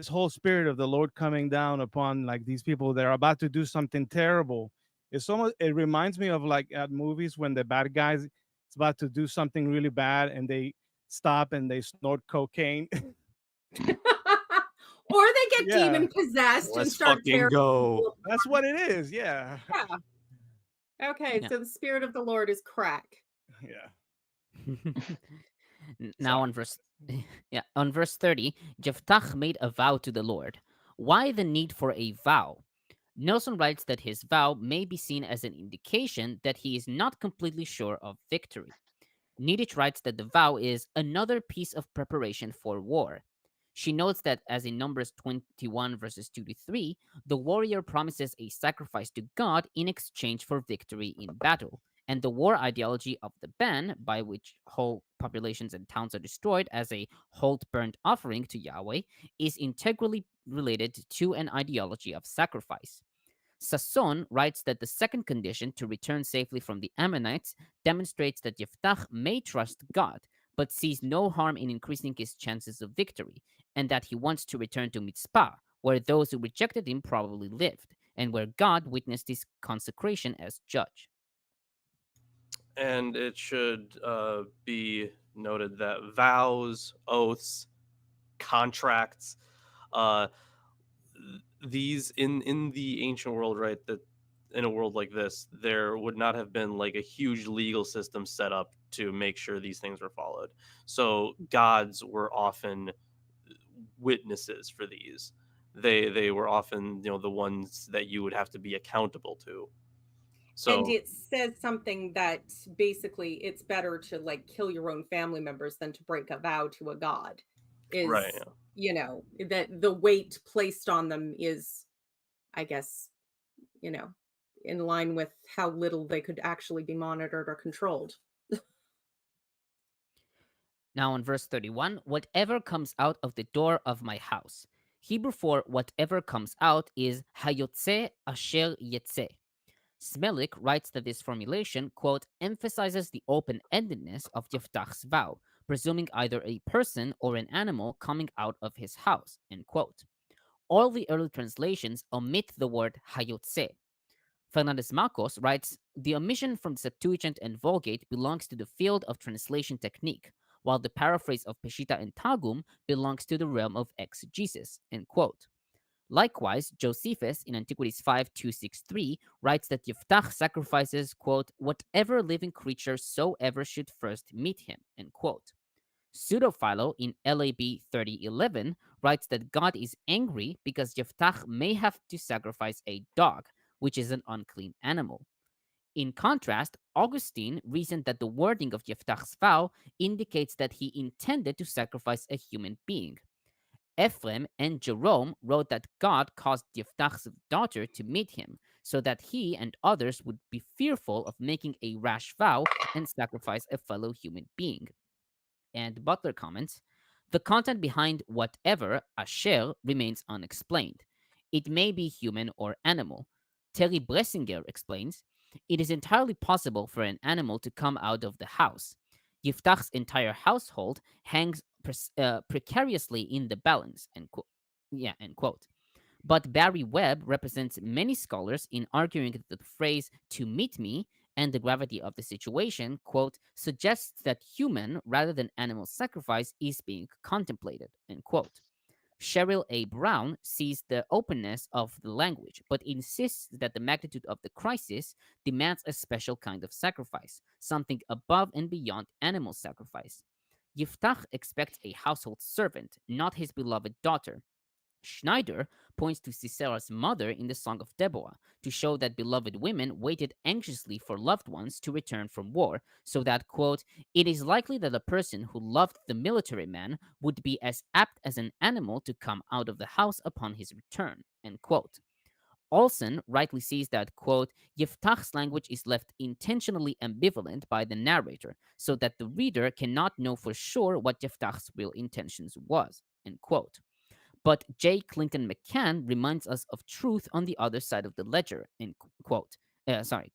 [SPEAKER 3] whole spirit of the Lord coming down upon like these people that are about to do something terrible, it reminds me of like at movies when the bad guys is about to do something really bad and they stop and they snort cocaine.
[SPEAKER 4] Or they get
[SPEAKER 3] Yeah.
[SPEAKER 4] demon possessed and
[SPEAKER 2] Let's
[SPEAKER 4] start
[SPEAKER 2] fucking
[SPEAKER 4] tearing
[SPEAKER 2] go.
[SPEAKER 4] people
[SPEAKER 3] That's what it is. Yeah.
[SPEAKER 4] apart. Okay,
[SPEAKER 6] Yeah.
[SPEAKER 4] so the spirit of the Lord is crack.
[SPEAKER 3] Yeah.
[SPEAKER 6] Now on verse on verse 30, Jephthah made a vow to the Lord. Why the need for a vow? Nelson writes that his vow may be seen as an indication that he is not completely sure of victory. Niditch writes that the vow is another piece of preparation for war. She notes that, as in Numbers 21, verses 2 to 3, the warrior promises a sacrifice to God in exchange for victory in battle. And the war ideology of the ban, by which whole populations and towns are destroyed as a whole burnt offering to Yahweh, is integrally related to an ideology of sacrifice. Sasson writes that the second condition, to return safely from the Ammonites, demonstrates that Jephthah may trust God, but sees no harm in increasing his chances of victory, and that he wants to return to Mitzpah, where those who rejected him probably lived, and where God witnessed his consecration as judge.
[SPEAKER 2] And it should be noted that vows, oaths, contracts, uh, these in the ancient world, right? That in a world like this, there would not have been like a huge legal system set up to make sure these things were followed. So gods were often witnesses for these. They were often, the ones that you would have to be accountable to. So
[SPEAKER 4] And it says something that basically it's better to like kill your own family members than to break a vow to a god. Is
[SPEAKER 2] right, yeah.
[SPEAKER 4] That the weight placed on them is, I guess, in line with how little they could actually be monitored or controlled.
[SPEAKER 6] Now on verse 31, whatever comes out of the door of my house. Hebrew for whatever comes out is hayotze asher yetze. Smelik writes that this formulation, quote, emphasizes the open-endedness of Jephthah's vow, presuming either a person or an animal coming out of his house, end quote. All the early translations omit the word hayotze. Fernández-Marcos writes, the omission from the Septuagint and Vulgate belongs to the field of translation technique, while the paraphrase of Peshitta and Targum belongs to the realm of exegesis, end quote. Likewise, Josephus in Antiquities 5263 writes that Jephthah sacrifices, quote, whatever living creature soever should first meet him, end quote. Pseudophilo in LAB 3011 writes that God is angry because Jephthah may have to sacrifice a dog, which is an unclean animal. In contrast, Augustine reasoned that the wording of Yiftach's vow indicates that he intended to sacrifice a human being. Ephraim and Jerome wrote that God caused Yiftach's daughter to meet him, so that he and others would be fearful of making a rash vow and sacrifice a fellow human being. And Butler comments, the content behind whatever asher remains unexplained. It may be human or animal. Terry Bressinger explains, it is entirely possible for an animal to come out of the house. Yiftach's entire household hangs precariously in the balance, end quote. Yeah, end quote. But Barry Webb represents many scholars in arguing that the phrase to meet me and the gravity of the situation, quote, suggests that human rather than animal sacrifice is being contemplated, end quote. Cheryl A. Brown sees the openness of the language, but insists that the magnitude of the crisis demands a special kind of sacrifice, something above and beyond animal sacrifice. Yiftach expects a household servant, not his beloved daughter. Schneider points to Sisera's mother in the Song of Deborah to show that beloved women waited anxiously for loved ones to return from war, so that, quote, it is likely that a person who loved the military man would be as apt as an animal to come out of the house upon his return, end quote. Olson rightly sees that, quote, Yiftach's language is left intentionally ambivalent by the narrator, so that the reader cannot know for sure what Yiftach's real intentions was, end quote. But J. Clinton McCann reminds us of truth on the other side of the ledger, end quote.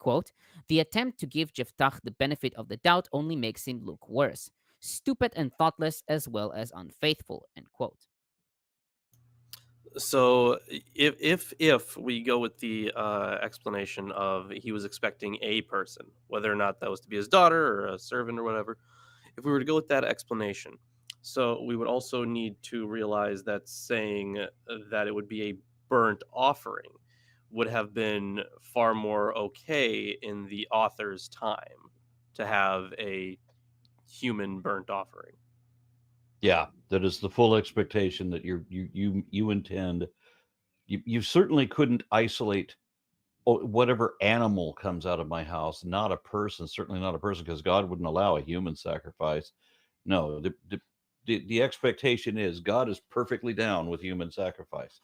[SPEAKER 6] Quote, the attempt to give Yiftach the benefit of the doubt only makes him look worse. Stupid and thoughtless as well as unfaithful, end quote.
[SPEAKER 2] So if we go with the explanation of he was expecting a person, whether or not that was to be his daughter or a servant or whatever, if we were to go with that explanation, so we would also need to realize that saying that it would be a burnt offering would have been far more okay in the author's time to have a human burnt offering.
[SPEAKER 1] Yeah, that is the full expectation that you intend. You certainly couldn't isolate whatever animal comes out of my house, not a person, certainly not a person, because God wouldn't allow a human sacrifice. No, the expectation is God is perfectly down with human sacrifice.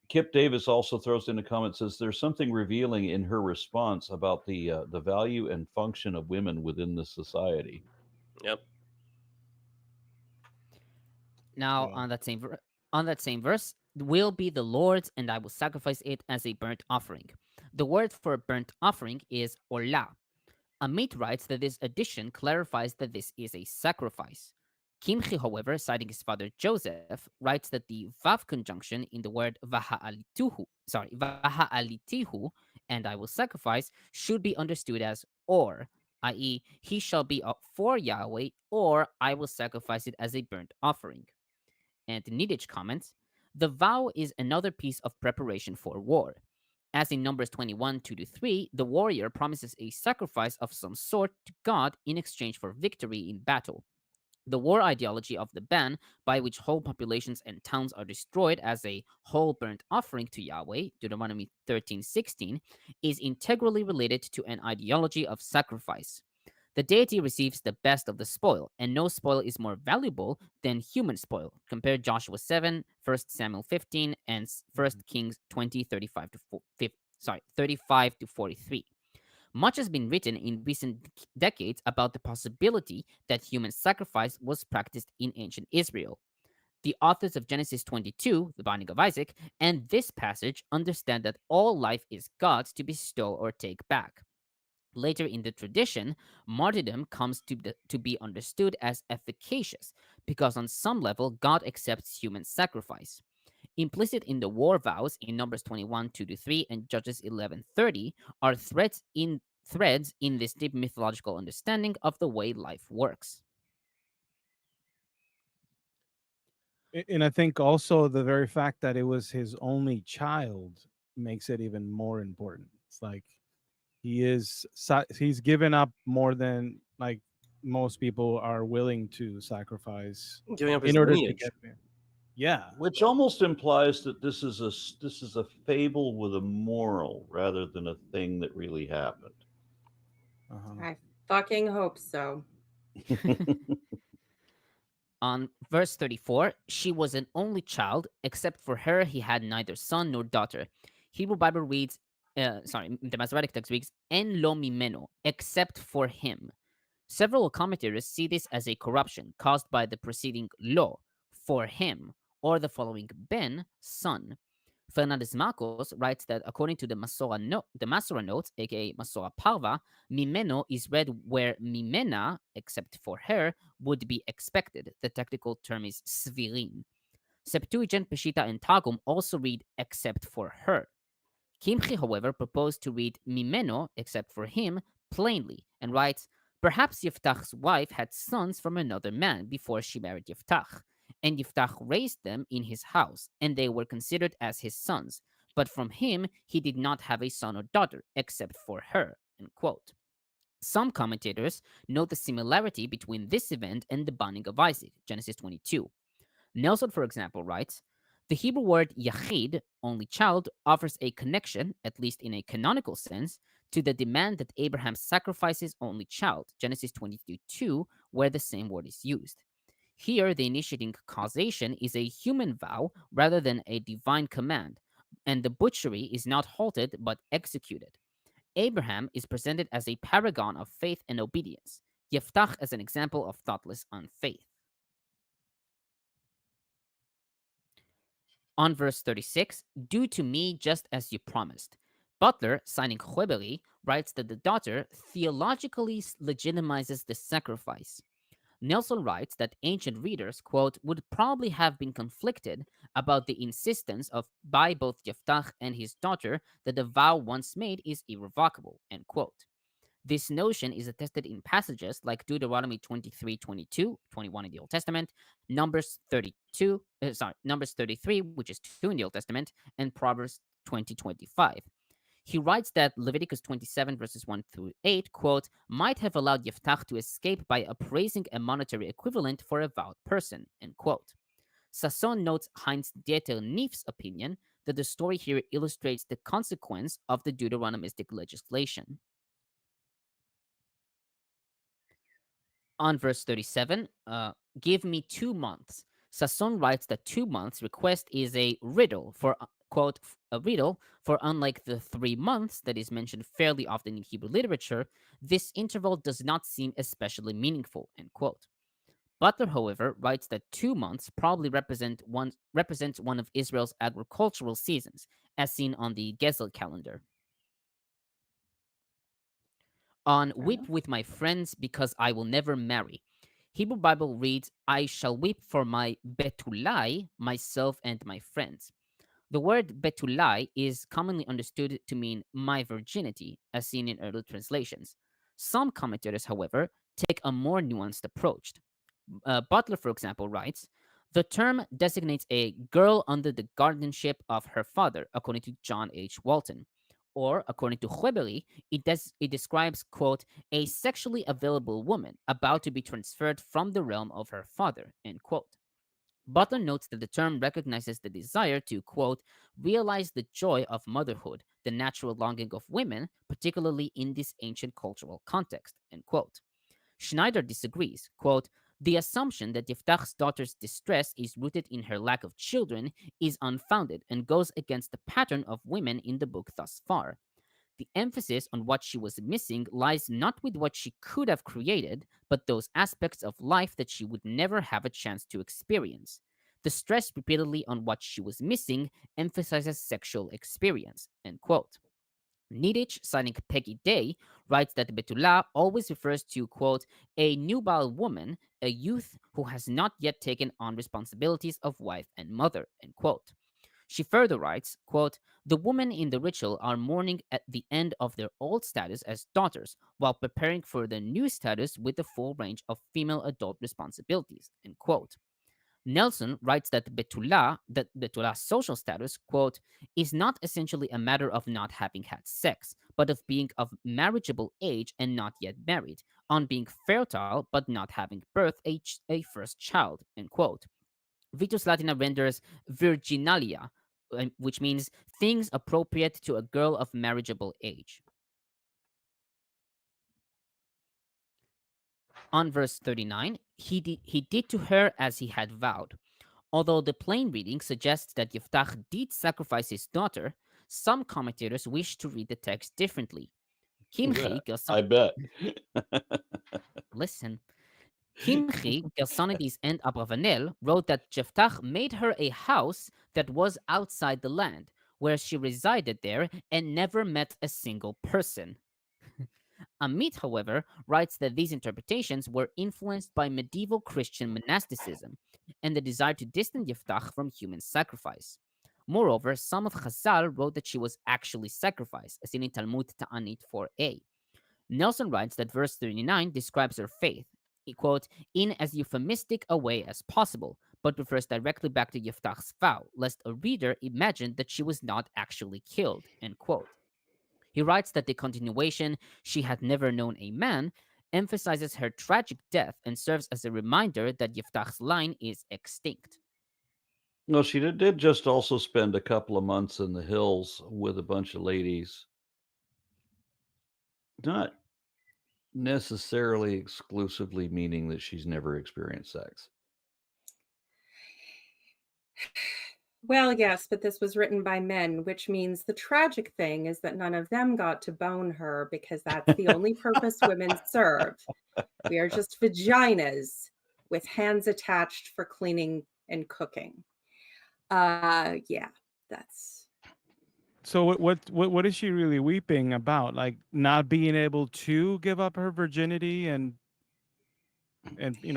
[SPEAKER 1] Kip Davis also throws in a comment, says there's something revealing in her response about the value and function of women within the society.
[SPEAKER 2] Yep.
[SPEAKER 6] Now,
[SPEAKER 3] Yeah.
[SPEAKER 6] on that same verse, will be the Lord's, and I will sacrifice it as a burnt offering. The word for burnt offering is olah. Amit writes that this addition clarifies that this is a sacrifice. Kimchi, however, citing his father Joseph, writes that the vav conjunction in the word vaha'alitihu, and I will sacrifice, should be understood as or, i.e., he shall be up for Yahweh, or I will sacrifice it as a burnt offering. And Niditch comments, the vow is another piece of preparation for war. As in Numbers 21, 2-3, the warrior promises a sacrifice of some sort to God in exchange for victory in battle. The war ideology of the ban, by which whole populations and towns are destroyed as a whole burnt offering to Yahweh, Deuteronomy 13:16, is integrally related to an ideology of sacrifice. The deity receives the best of the spoil, and no spoil is more valuable than human spoil. Compare Joshua 7, 1 Samuel 15, and 1 Kings 20, 35 to 43. Much has been written in recent decades about the possibility that human sacrifice was practiced in ancient Israel. The authors of Genesis 22, the binding of Isaac, and this passage understand that all life is God's to bestow or take back. Later in the tradition, martyrdom comes to be understood as efficacious because on some level God accepts human sacrifice. Implicit in the war vows in Numbers 21, 2-3 and Judges 11:30 are threads in this deep mythological understanding of the way life works.
[SPEAKER 3] And I think also the very fact that it was his only child makes it even more important. It's like he's given up more than like most people are willing to sacrifice
[SPEAKER 2] Giving up his
[SPEAKER 3] in order to
[SPEAKER 2] lineage.
[SPEAKER 3] get there. Yeah.
[SPEAKER 1] Which almost implies that this is a fable with a moral rather than a thing that really happened.
[SPEAKER 4] I fucking hope so.
[SPEAKER 6] On verse 34, she was an only child, except for her he had neither son nor daughter. Hebrew Bible reads, the Masoretic text reads, en lo mimeno, except for him. Several commentators see this as a corruption caused by the preceding lo, for him, or the following ben, son. Fernández-Marcos writes that according to the Masora notes, aka Masora Parva, mimeno is read where mimena, except for her, would be expected. The technical term is svirin. Septuagint, Peshitta, and Targum also read except for her. Kimchi, however, proposed to read mimeno, except for him, plainly, and writes, perhaps Yiftach's wife had sons from another man before she married Yiftach, and Yiftach raised them in his house, and they were considered as his sons. But from him he did not have a son or daughter, except for her. End quote. Some commentators note the similarity between this event and the binding of Isaac, Genesis 22. Nelson, for example, writes, the Hebrew word yachid, only child, offers a connection, at least in a canonical sense, to the demand that Abraham sacrifice his only child, Genesis 22:2, where the same word is used. Here, the initiating causation is a human vow rather than a divine command, and the butchery is not halted but executed. Abraham is presented as a paragon of faith and obedience, Yiftach as an example of thoughtless unfaith. On verse 36, do to me just as you promised. Butler, signing Hueberi, writes that the daughter theologically legitimizes the sacrifice. Nelson writes that ancient readers, quote, would probably have been conflicted about the insistence of by both Yiftach and his daughter that the vow once made is irrevocable, end quote. This notion is attested in passages like Deuteronomy 23:22, 21 in the Old Testament, Numbers 33, which is 2 in the Old Testament, and Proverbs 20:25. He writes that Leviticus 27 verses 1 through 8, quote, might have allowed Yiftach to escape by appraising a monetary equivalent for a vowed person, end quote. Sasson notes Heinz Dieter Neef's opinion that the story here illustrates the consequence of the Deuteronomistic legislation. On verse 37, give me 2 months. Sasson writes that 2 months request is a riddle for, quote, a riddle, for unlike the 3 months that is mentioned fairly often in Hebrew literature, this interval does not seem especially meaningful, end quote. Butler, however, writes that 2 months probably represents one of Israel's agricultural seasons, as seen on the Gezel calendar. On weep with my friends because I will never marry. Hebrew Bible reads, I shall weep for my betulai, myself and my friends. The word betulai is commonly understood to mean my virginity, as seen in early translations. Some commentators, however, take a more nuanced approach. Butler, for example, writes, the term designates a girl under the guardianship of her father, according to John H. Walton. Or, according to Hueberi, it describes, quote, a sexually available woman about to be transferred from the realm of her father, end quote. Butler notes that the term recognizes the desire to, quote, realize the joy of motherhood, the natural longing of women, particularly in this ancient cultural context, end quote. Schneider disagrees, quote, the assumption that Yiftach's daughter's distress is rooted in her lack of children is unfounded and goes against the pattern of women in the book thus far. The emphasis on what she was missing lies not with what she could have created, but those aspects of life that she would never have a chance to experience. The stress repeatedly on what she was missing emphasizes sexual experience, end quote. Niditch, citing Peggy Day, writes that Betula always refers to, quote, a nubile woman, a youth who has not yet taken on responsibilities of wife and mother, end quote. She further writes, quote, the women in the ritual are mourning at the end of their old status as daughters while preparing for the new status with the full range of female adult responsibilities, end quote. Nelson writes that Betulah's social status, quote, is not essentially a matter of not having had sex, but of being of marriageable age and not yet married, on being fertile but not having birthed a first child, end quote. Vitus Latina renders virginalia, which means things appropriate to a girl of marriageable age. On verse 39, he did to her as he had vowed. Although the plain reading suggests that Yiftach did sacrifice his daughter, some commentators wish to read the text differently. Kimchi,
[SPEAKER 1] I bet.
[SPEAKER 6] listen. Kimchi, Gersonides, and Abravanel wrote that Yiftach made her a house that was outside the land, where she resided there and never met a single person. Amit, however, writes that these interpretations were influenced by medieval Christian monasticism and the desire to distance Yiftach from human sacrifice. Moreover, some of Chazal wrote that she was actually sacrificed, as in Talmud Ta'anit 4a. Nelson writes that verse 39 describes her faith, quote, in as euphemistic a way as possible, but refers directly back to Yiftach's vow, lest a reader imagine that she was not actually killed, end quote. He writes that the continuation, she had never known a man, emphasizes her tragic death and serves as a reminder that Yiftach's line is extinct.
[SPEAKER 1] No, she did just also spend a couple of months in the hills with a bunch of ladies. Not necessarily exclusively meaning that she's never experienced sex.
[SPEAKER 4] Well, yes, but this was written by men, which means the tragic thing is that none of them got to bone her because that's the only purpose women serve. We are just vaginas with hands attached for cleaning and cooking. Yeah, that's.
[SPEAKER 3] So what is she really weeping about? Like not being able to give up her virginity and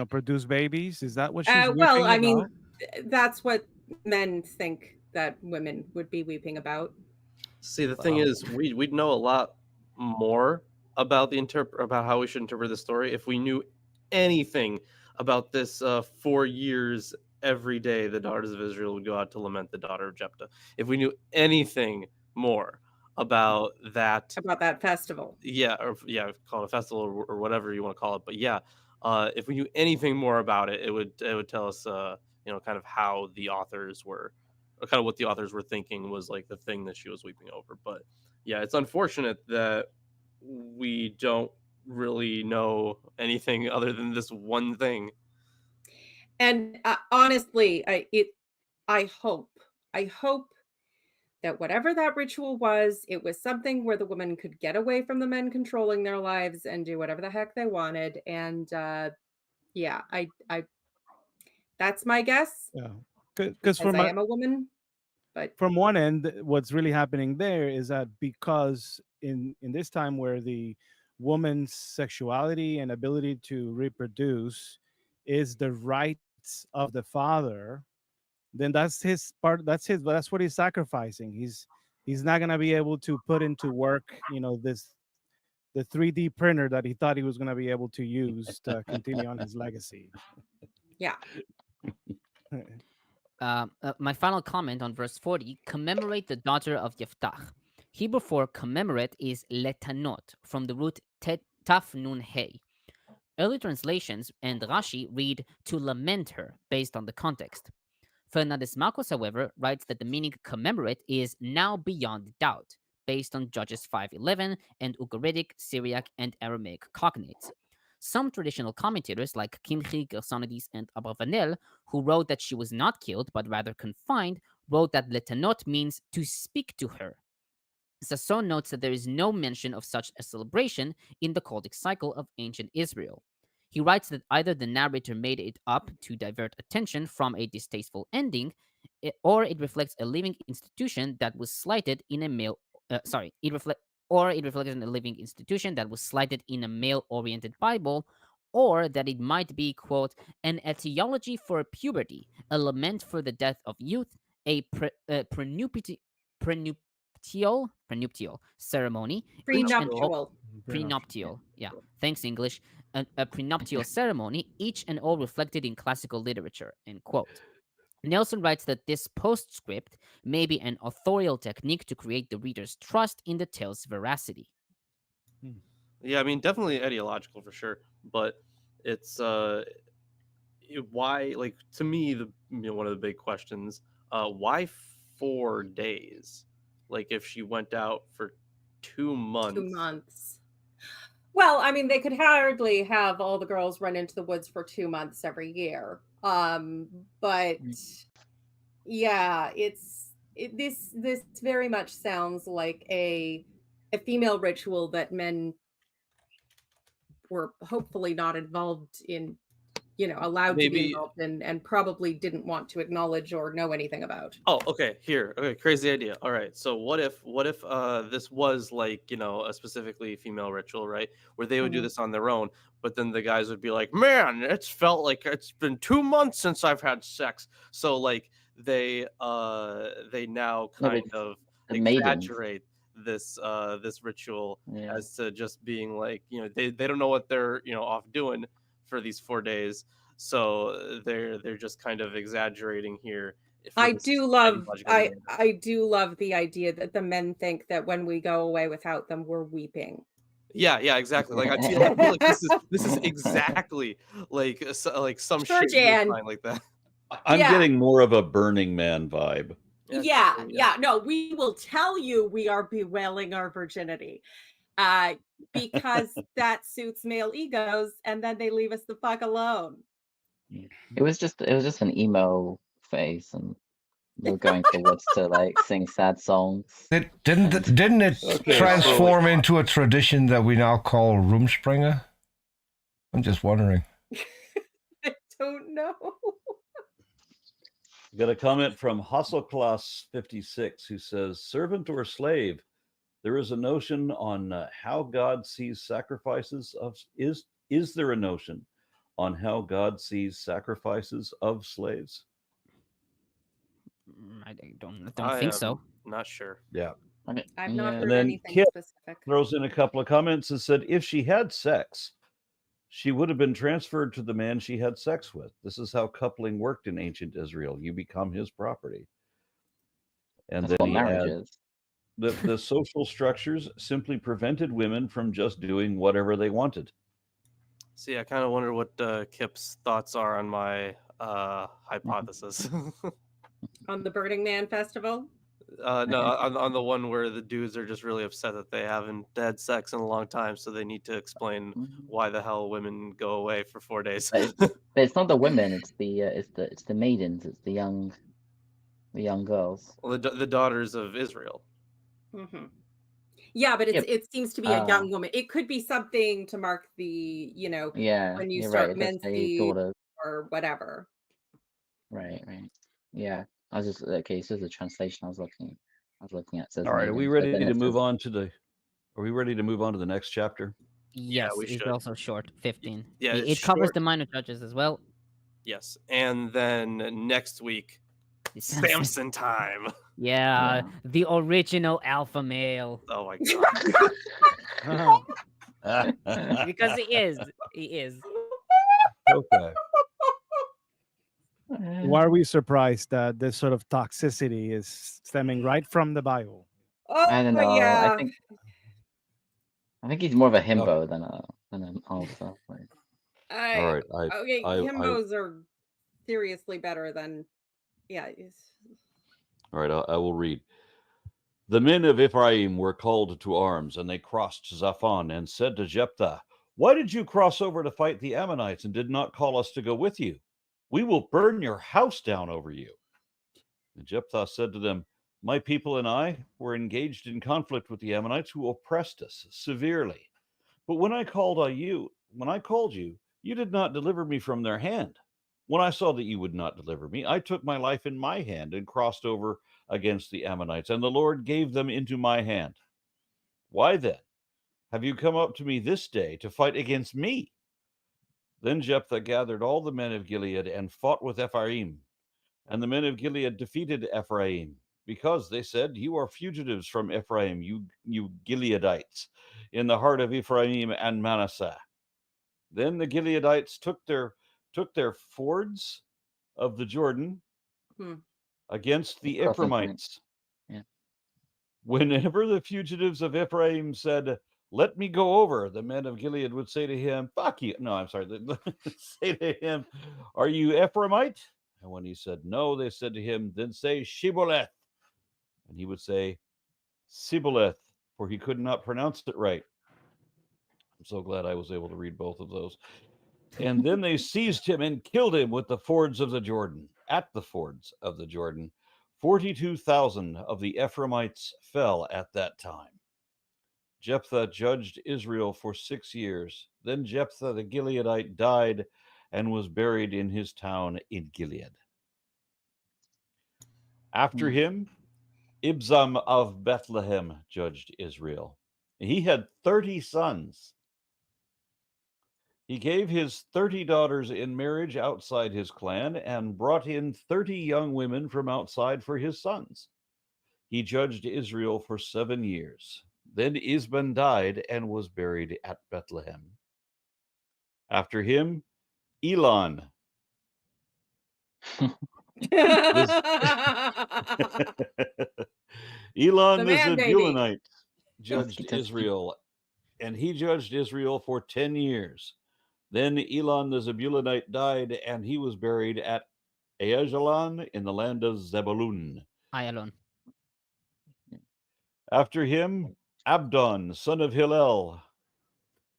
[SPEAKER 3] produce babies? Is that what she's weeping
[SPEAKER 4] well, I mean,
[SPEAKER 3] about?
[SPEAKER 4] that's what men think that women would be weeping about.
[SPEAKER 2] See, the thing is, we'd know a lot more about about how we should interpret the story if we knew anything about this 4 years every day the daughters of Israel would go out to lament the daughter of Jephthah. If we knew anything more about that
[SPEAKER 4] festival,
[SPEAKER 2] call it a festival or whatever you want to call it, but if we knew anything more about it, it would tell us kind of how the authors were, or kind of what the authors were thinking was like the thing that she was weeping over. But yeah, it's unfortunate that we don't really know anything other than this one thing.
[SPEAKER 4] And honestly, I hope that whatever that ritual was, it was something where the woman could get away from the men controlling their lives and do whatever the heck they wanted. And yeah, I that's my guess.
[SPEAKER 3] Yeah, because
[SPEAKER 4] I am a woman. But
[SPEAKER 3] from one end, what's really happening there is that because in this time where the woman's sexuality and ability to reproduce is the rights of the father, then that's his part. That's what he's sacrificing. He's not gonna be able to put into work, the 3D printer that he thought he was gonna be able to use to continue on his legacy.
[SPEAKER 4] Yeah.
[SPEAKER 6] My final comment on verse 40, commemorate the daughter of Yiftach. Hebrew for commemorate is letanot, from the root taf nun hey. Early translations and Rashi read to lament her based on the context. Fernández-Marcos, however, writes that the meaning commemorate is now beyond doubt, based on Judges 5:11 and Ugaritic, Syriac, and Aramaic cognates. Some traditional commentators, like Kimchi, Gersonides, and Abravanel, who wrote that she was not killed but rather confined, wrote that letanot means to speak to her. Sasson notes that there is no mention of such a celebration in the cultic cycle of ancient Israel. He writes that either the narrator made it up to divert attention from a distasteful ending, or it reflects a living institution that was slighted in a male. It reflects a living institution that was slighted in a male-oriented Bible, or that it might be, quote, an etiology for puberty, a lament for the death of youth, a prenuptial ceremony. Prenuptial. Yeah. Thanks, English. A prenuptial ceremony, each and all reflected in classical literature, end quote. Nelson writes that this postscript may be an authorial technique to create the reader's trust in the tale's veracity.
[SPEAKER 2] Yeah, I mean, definitely ideological for sure, but it's why, like, to me, one of the big questions, why 4 days? Like, if she went out for 2 months.
[SPEAKER 4] 2 months. Well, I mean, they could hardly have all the girls run into the woods for 2 months every year. But yeah, this very much sounds like a female ritual that men were hopefully not involved in, allowed to be
[SPEAKER 2] Maybe.
[SPEAKER 4] involved in, and probably didn't want to acknowledge or know anything about.
[SPEAKER 2] Oh, okay. Okay, crazy idea. All right. So what if this was like, a specifically female ritual, right? Where they would do
[SPEAKER 4] Mhm.
[SPEAKER 2] this on their own, but then the guys would be like, "Man, it's felt like it's been 2 months since I've had sex." So like they now
[SPEAKER 5] No,
[SPEAKER 2] kind
[SPEAKER 5] but
[SPEAKER 2] of
[SPEAKER 5] the maidens.
[SPEAKER 2] exaggerate this ritual
[SPEAKER 5] Yeah.
[SPEAKER 2] as to just being like, they don't know what they're, off doing for these 4 days. So they're just kind of exaggerating here.
[SPEAKER 4] I do love
[SPEAKER 2] I
[SPEAKER 4] I do love the idea that the men think that when we go away without them, we're weeping.
[SPEAKER 2] Yeah, exactly. Like I feel like this is exactly like like some
[SPEAKER 4] Sure,
[SPEAKER 2] shit you would
[SPEAKER 4] Jan.
[SPEAKER 2] find like that.
[SPEAKER 1] I'm
[SPEAKER 4] Yeah.
[SPEAKER 1] getting more of a Burning Man vibe.
[SPEAKER 4] Yeah. No, we will tell you we are bewailing our virginity. Because that suits male egos, and then they leave us the fuck alone.
[SPEAKER 5] It was just an emo phase, and we were going to woods to like sing sad songs.
[SPEAKER 7] Didn't it
[SPEAKER 1] Okay,
[SPEAKER 7] transform into a tradition that we now call Rumspringa? I'm just wondering.
[SPEAKER 4] I don't know.
[SPEAKER 1] We got a comment from Hasselklass 56 who says, "Servant or slave? There is a notion on how God sees sacrifices of is there a notion on how God sees sacrifices of slaves?"
[SPEAKER 6] I don't think so.
[SPEAKER 2] Not sure.
[SPEAKER 1] Yeah.
[SPEAKER 4] I've not
[SPEAKER 5] Yeah.
[SPEAKER 4] heard
[SPEAKER 1] And then
[SPEAKER 4] anything
[SPEAKER 1] Kip
[SPEAKER 4] specific.
[SPEAKER 1] throws in a couple of comments and said, "If she had sex, she would have been transferred to the man she had sex with. This is how coupling worked in ancient Israel. You become his property." And
[SPEAKER 5] That's
[SPEAKER 1] then
[SPEAKER 5] what
[SPEAKER 1] he
[SPEAKER 5] marriage
[SPEAKER 1] adds,
[SPEAKER 5] is.
[SPEAKER 1] the social structures simply prevented women from just doing whatever they wanted.
[SPEAKER 2] See, I kind of wonder what Kip's thoughts are on my hypothesis.
[SPEAKER 4] On the Burning Man festival?
[SPEAKER 2] No, on the one where the dudes are just really upset that they haven't had sex in a long time, so they need to explain why the hell women go away for 4 days.
[SPEAKER 5] But it's not the women; it's the maidens. It's the young girls.
[SPEAKER 2] Well, the daughters of Israel.
[SPEAKER 4] Mm-hmm. Yeah, but it seems to be a young woman. It could be something to mark the,
[SPEAKER 5] Yeah,
[SPEAKER 4] when you
[SPEAKER 5] you're
[SPEAKER 4] start
[SPEAKER 5] right. That's the
[SPEAKER 4] menses
[SPEAKER 5] daughter.
[SPEAKER 4] or whatever.
[SPEAKER 5] Right. Yeah, I was just okay. So the translation I was looking at says.
[SPEAKER 1] All right, are we
[SPEAKER 5] maidens, but
[SPEAKER 1] ready
[SPEAKER 5] then
[SPEAKER 1] to
[SPEAKER 5] it
[SPEAKER 1] move
[SPEAKER 5] says-
[SPEAKER 1] on to the next chapter?
[SPEAKER 6] Yes,
[SPEAKER 2] we
[SPEAKER 6] it's
[SPEAKER 2] should.
[SPEAKER 6] also short, 15.
[SPEAKER 2] Yeah,
[SPEAKER 6] it
[SPEAKER 2] it's
[SPEAKER 6] covers
[SPEAKER 2] short.
[SPEAKER 6] the minor judges as well.
[SPEAKER 2] Yes, and then next week, Samson time.
[SPEAKER 6] Yeah, the original alpha male.
[SPEAKER 2] Oh my god.
[SPEAKER 6] Because he is.
[SPEAKER 1] Okay.
[SPEAKER 3] Why are we surprised that this sort of toxicity is stemming right from the Bible?
[SPEAKER 4] Oh,
[SPEAKER 5] I don't know.
[SPEAKER 4] yeah.
[SPEAKER 5] I think he's more of a himbo than an alpha. Like,
[SPEAKER 1] All right.
[SPEAKER 4] Okay, himbos are seriously better than,
[SPEAKER 1] All right, I will read. "The men of Ephraim were called to arms, and they crossed Zaphon and said to Jephthah, 'Why did you cross over to fight the Ammonites and did not call us to go with you? We will burn your house down over you.' And Jephthah said to them, 'My people and I were engaged in conflict with the Ammonites who oppressed us severely. But when I called you, you did not deliver me from their hand. When I saw that you would not deliver me, I took my life in my hand and crossed over against the Ammonites, and the Lord gave them into my hand. Why then have you come up to me this day to fight against me?' Then Jephthah gathered all the men of Gilead and fought with Ephraim. And the men of Gilead defeated Ephraim, because they said, 'You are fugitives from Ephraim, you Gileadites, in the heart of Ephraim and Manasseh.' Then the Gileadites took their fords of the Jordan against the Ephraimites.
[SPEAKER 5] Yeah.
[SPEAKER 1] Whenever the fugitives of Ephraim said, let me go over. The men of Gilead would say to him, fuck you. No, I'm sorry. Say to him, are you Ephraimite? And when he said no, they said to him, then say Shibboleth. And he would say Sibboleth, for he could not pronounce it right. I'm so glad I was able to read both of those. And then they seized him and killed him with the fords of the Jordan. At the fords of the Jordan, 42,000 of the Ephraimites fell at that time. Jephthah judged Israel for 6 years. Then Jephthah the Gileadite died and was buried in his town in Gilead. After him, Ibzam of Bethlehem judged Israel. He had 30 sons. He gave his 30 daughters in marriage outside his clan and brought in 30 young women from outside for his sons. He judged Israel for 7 years. Then Isban died and was buried at Bethlehem. After him, Elon. Elon the Zebulunite judged Israel, and he judged Israel for 10 years. Then Elon the Zebulunite died, and he was buried at Aijalon in the land of Zebulun.
[SPEAKER 6] Ayalon.
[SPEAKER 1] After him, Abdon, son of Hillel,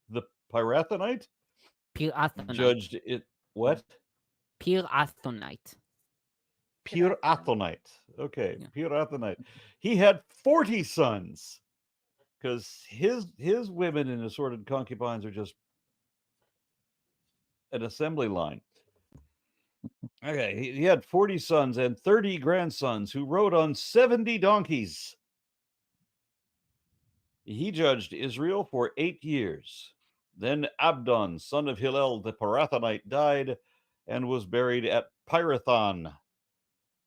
[SPEAKER 1] the Pirathonite,
[SPEAKER 6] Pirathonite.
[SPEAKER 1] judged it. What?
[SPEAKER 6] Pirathonite.
[SPEAKER 1] Pirathonite. Okay,
[SPEAKER 6] Yeah.
[SPEAKER 1] Pirathonite. He had 40 sons, because his women and assorted concubines are just an assembly line. Okay, he had 40 sons and 30 grandsons who rode on 70 donkeys. He judged Israel for 8 years. Then Abdon, son of Hillel the Pirathonite, died and was buried at Pirathon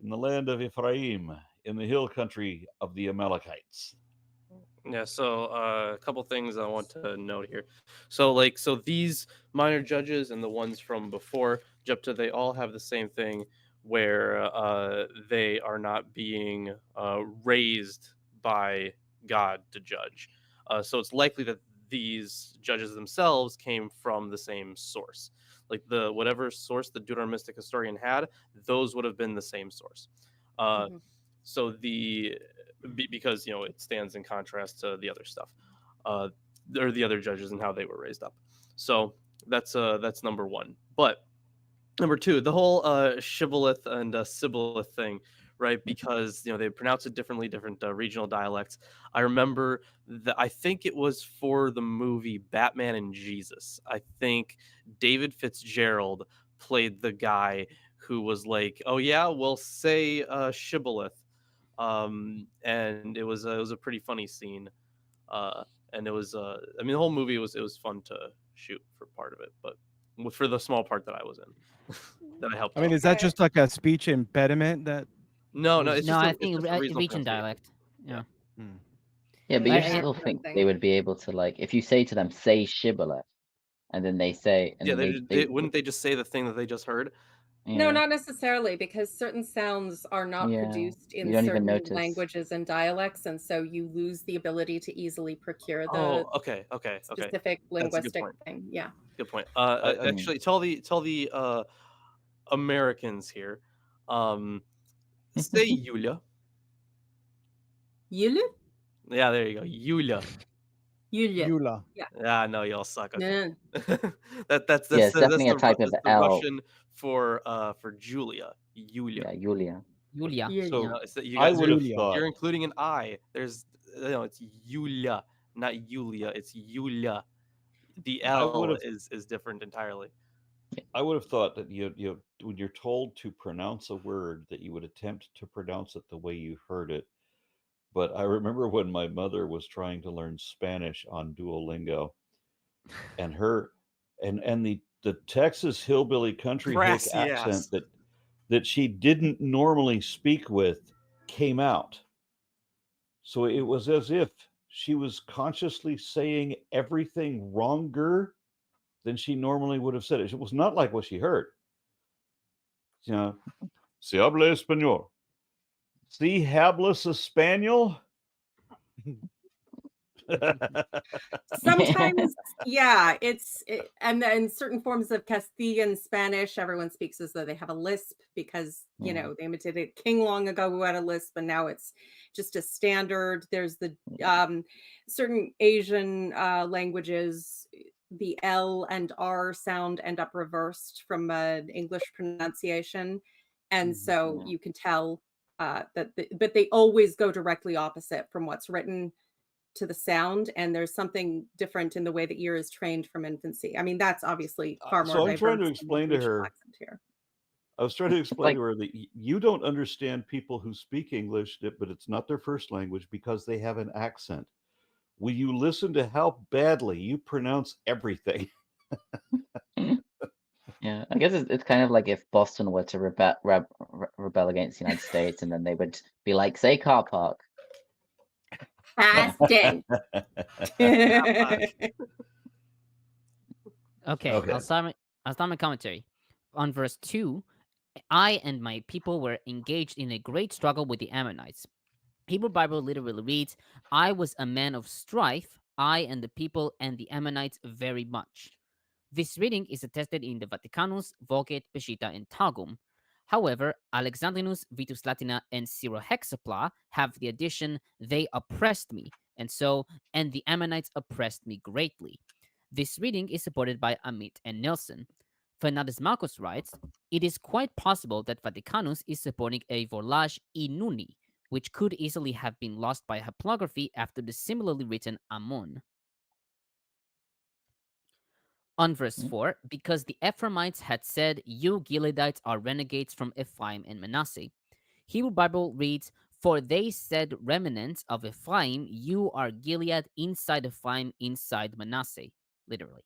[SPEAKER 1] in the land of Ephraim, in the hill country of the Amalekites.
[SPEAKER 2] Yeah, so a couple things I want to note here. So these minor judges and the ones from before Jephthah, they all have the same thing where they are not being raised by God to judge. So it's likely that these judges themselves came from the same source. Like whatever source the Deuteronomistic historian had, those would have been the same source. So because it stands in contrast to the other stuff, or the other judges and how they were raised up. So that's number one. But number two, the whole shibboleth and sibboleth thing, right? Because they pronounce it differently, different regional dialects. I remember that I think it was for the movie Batman and Jesus. I think David Fitzgerald played the guy who was like, "Oh yeah, we'll say shibboleth," and it was a pretty funny scene. And it was I mean, the whole movie was fun to shoot for part of it, but for the small part that I was in. That I helped.
[SPEAKER 3] I mean, is that just like a speech impediment that?
[SPEAKER 2] No, it's just
[SPEAKER 6] I
[SPEAKER 2] it's
[SPEAKER 6] think
[SPEAKER 2] just a regional
[SPEAKER 6] region
[SPEAKER 2] pronunciation.
[SPEAKER 6] dialect. Yeah.
[SPEAKER 5] Yeah, but
[SPEAKER 6] I-
[SPEAKER 5] you still think they would be able to, like, if you say to them, say shibboleth, and then they say, and
[SPEAKER 2] Yeah,
[SPEAKER 5] then
[SPEAKER 2] they wouldn't they just say the thing that they just heard?
[SPEAKER 4] No,
[SPEAKER 5] yeah.
[SPEAKER 4] not necessarily, because certain sounds are not
[SPEAKER 5] Yeah,
[SPEAKER 4] produced
[SPEAKER 5] you
[SPEAKER 4] in
[SPEAKER 5] don't even
[SPEAKER 4] certain
[SPEAKER 5] notice.
[SPEAKER 4] languages and dialects, and so you lose the ability to easily procure the
[SPEAKER 2] Oh, okay.
[SPEAKER 4] specific
[SPEAKER 2] That's a good
[SPEAKER 4] linguistic
[SPEAKER 2] point.
[SPEAKER 4] thing. Yeah.
[SPEAKER 2] Good point. Actually, tell the Americans here, say Yulia.
[SPEAKER 4] Yulu?
[SPEAKER 2] Yeah, there you go, Yulia.
[SPEAKER 4] Yulia.
[SPEAKER 3] Eula.
[SPEAKER 2] Yeah, no, y'all suck. Okay.
[SPEAKER 4] No.
[SPEAKER 2] that's
[SPEAKER 5] Yeah, it's definitely a
[SPEAKER 2] the,
[SPEAKER 5] type of
[SPEAKER 2] that's the
[SPEAKER 5] L.
[SPEAKER 2] Russian for Julia. Yulia.
[SPEAKER 5] Yeah, Julia.
[SPEAKER 6] Julia.
[SPEAKER 1] So
[SPEAKER 2] No, it's that you
[SPEAKER 1] I
[SPEAKER 2] guys
[SPEAKER 1] would have
[SPEAKER 3] Julia.
[SPEAKER 1] thought.
[SPEAKER 2] you're including an I. There's it's Yulia, not Yulia. It's Yulia. The
[SPEAKER 1] I
[SPEAKER 2] L
[SPEAKER 1] would've-
[SPEAKER 2] is different entirely.
[SPEAKER 1] I would have thought that you when you're told to pronounce a word, that you would attempt to pronounce it the way you heard it. But I remember when my mother was trying to learn Spanish on Duolingo, and the Texas hillbilly country hick
[SPEAKER 2] Grassy
[SPEAKER 1] accent
[SPEAKER 2] ass.
[SPEAKER 1] that she didn't normally speak with came out. So it was as if she was consciously saying everything wronger than she normally would have said it. It was not like what she heard. Se habla español. Si hablas español.
[SPEAKER 4] Sometimes, yeah, and then certain forms of Castilian Spanish, everyone speaks as though they have a lisp because,
[SPEAKER 5] Yeah.
[SPEAKER 4] they imitated King long ago who had a lisp, and now it's just a standard. There's the certain Asian languages, the L and R sound end up reversed from an English pronunciation. And so
[SPEAKER 5] Yeah.
[SPEAKER 4] you can tell but they always go directly opposite from what's written to the sound, and there's something different in the way the ear is trained from infancy. I mean, that's obviously far more
[SPEAKER 1] So I'm trying to
[SPEAKER 4] diverse than the
[SPEAKER 1] explain to
[SPEAKER 4] regional
[SPEAKER 1] her.
[SPEAKER 4] accent here.
[SPEAKER 1] I was trying to explain
[SPEAKER 5] like-
[SPEAKER 1] to her that you don't understand people who speak English, but it's not their first language because they have an accent. Will you listen to how badly you pronounce everything?
[SPEAKER 5] Yeah, I guess it's kind of like if Boston were to rebel against the United States, and then they would be like, say, car park.
[SPEAKER 4] Boston.
[SPEAKER 6] Okay,
[SPEAKER 1] Okay.
[SPEAKER 6] I'll start my commentary. On verse 2, I and my people were engaged in a great struggle with the Ammonites. Hebrew Bible literally reads, I was a man of strife, I and the people and the Ammonites very much. This reading is attested in the Vaticanus, Vulgate, Peshitta, and Targum. However, Alexandrinus, Vitus Latina, and Syrohexapla have the addition, they oppressed me, and the Ammonites oppressed me greatly. This reading is supported by Amit and Nelson. Fernández-Marcos writes, it is quite possible that Vaticanus is supporting a volage inuni, which could easily have been lost by haplography after the similarly written Ammon. On verse 4, because the Ephraimites had said, you Gileadites are renegades from Ephraim and Manasseh. Hebrew Bible reads, for they said remnants of Ephraim, you are Gilead inside Ephraim, inside Manasseh, literally.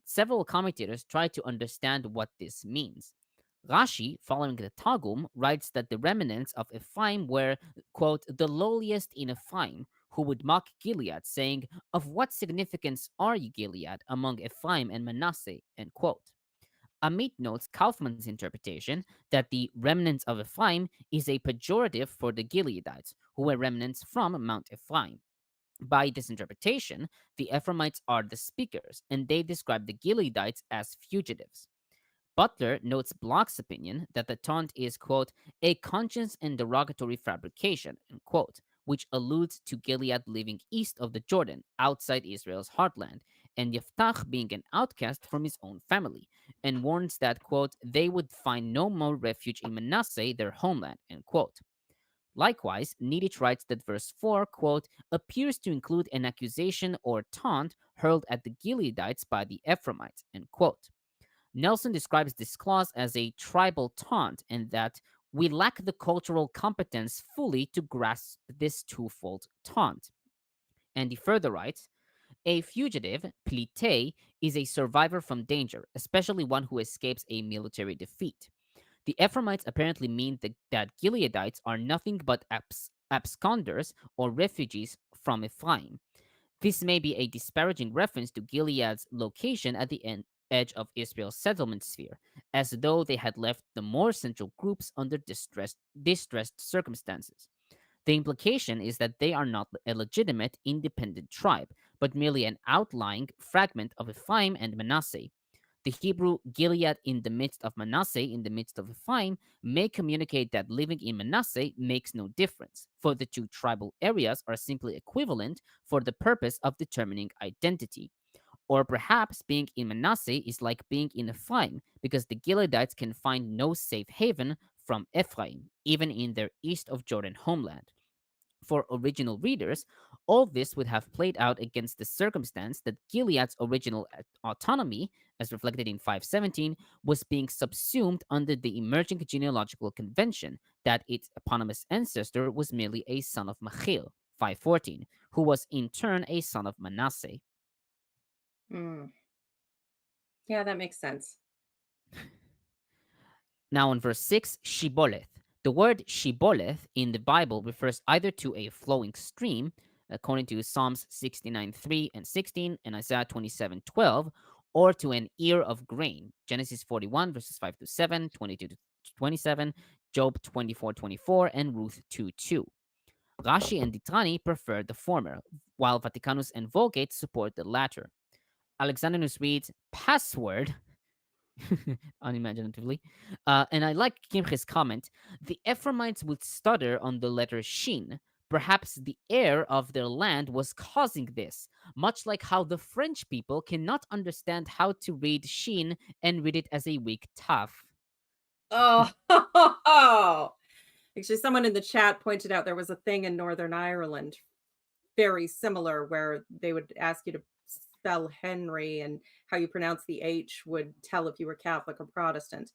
[SPEAKER 6] Several commentators try to understand what this means. Rashi, following the Targum, writes that the remnants of Ephraim were, quote, the lowliest in Ephraim, who would mock Gilead, saying, of what significance are you, Gilead, among Ephraim and Manasseh, end quote. Amit notes Kaufman's interpretation that the remnants of Ephraim is a pejorative for the Gileadites, who were remnants from Mount Ephraim. By this interpretation, the Ephraimites are the speakers, and they describe the Gileadites as fugitives. Butler notes Bloch's opinion that the taunt is, quote, a conscious and derogatory fabrication, end quote, which alludes to Gilead living east of the Jordan, outside Israel's heartland, and Yiftach being an outcast from his own family, and warns that, quote, they would find no more refuge in Manasseh, their homeland, end quote. Likewise, Niditch writes that verse 4, quote, appears to include an accusation or taunt hurled at the Gileadites by the Ephraimites, end quote. Nelson describes this clause as a tribal taunt, and that we lack the cultural competence fully to grasp this twofold taunt. And he further writes, a fugitive, plite, is a survivor from danger, especially one who escapes a military defeat. The Ephraimites apparently mean that Gileadites are nothing but absconders or refugees from Ephraim. This may be a disparaging reference to Gilead's location at the edge of Israel's settlement sphere, as though they had left the more central groups under distressed circumstances. The implication is that they are not a legitimate, independent tribe, but merely an outlying fragment of Ephraim and Manasseh. The Hebrew Gilead in the midst of Manasseh, in the midst of Ephraim, may communicate that living in Manasseh makes no difference, for the two tribal areas are simply equivalent for the purpose of determining identity. Or perhaps being in Manasseh is like being in Ephraim, because the Gileadites can find no safe haven from Ephraim, even in their east of Jordan homeland. For original readers, all this would have played out against the circumstance that Gilead's original autonomy, as reflected in 517, was being subsumed under the emerging genealogical convention that its eponymous ancestor was merely a son of Machil, 514, who was in turn a son of Manasseh.
[SPEAKER 4] Yeah, that makes sense.
[SPEAKER 6] Now in verse 6, Shiboleth. The word Shiboleth in the Bible refers either to a flowing stream, according to Psalms 69:3 and 16 and Isaiah 27:12, or to an ear of grain, Genesis 41 verses 5 to 7, 22 to 27, Job 24:24, and Ruth 2:2. Rashi and Ditrani prefer the former, while Vaticanus and Vulgate support the latter. Alexandrinus reads password unimaginatively. And I like Kimche's comment. The Ephraimites would stutter on the letter Shin. Perhaps the air of their land was causing this, much like how the French people cannot understand how to read Shin and read it as a weak taf.
[SPEAKER 4] Oh, actually, someone in the chat pointed out there was a thing in Northern Ireland very similar where they would ask you to spell Henry, and how you pronounce the H would tell if you were Catholic or Protestant,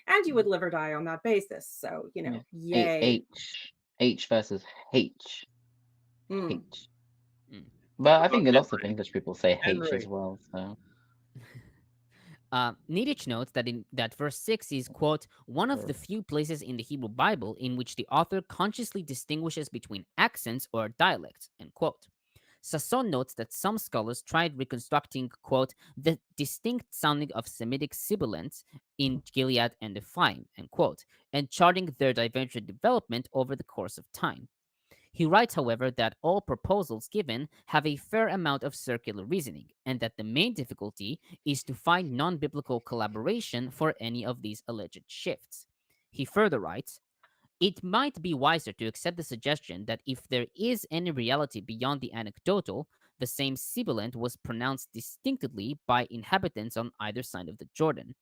[SPEAKER 4] and you would live or die on that basis. So, you know, yay.
[SPEAKER 5] H versus H.
[SPEAKER 4] Mm.
[SPEAKER 5] H.
[SPEAKER 6] Mm.
[SPEAKER 5] But I think
[SPEAKER 2] Henry.
[SPEAKER 5] lots of English people say H
[SPEAKER 2] Henry.
[SPEAKER 5] as well. So.
[SPEAKER 6] Niditch notes that verse 6 is, quote, one of the few places in the Hebrew Bible in which the author consciously distinguishes between accents or dialects, end quote. Sasson notes that some scholars tried reconstructing, quote, the distinct sounding of Semitic sibilants in Gilead and Ephraim, end quote, and charting their divergent development over the course of time. He writes, however, that all proposals given have a fair amount of circular reasoning, and that the main difficulty is to find non-biblical collaboration for any of these alleged shifts. He further writes, it might be wiser to accept the suggestion that if there is any reality beyond the anecdotal, the same sibilant was pronounced distinctly by inhabitants on either side of the Jordan.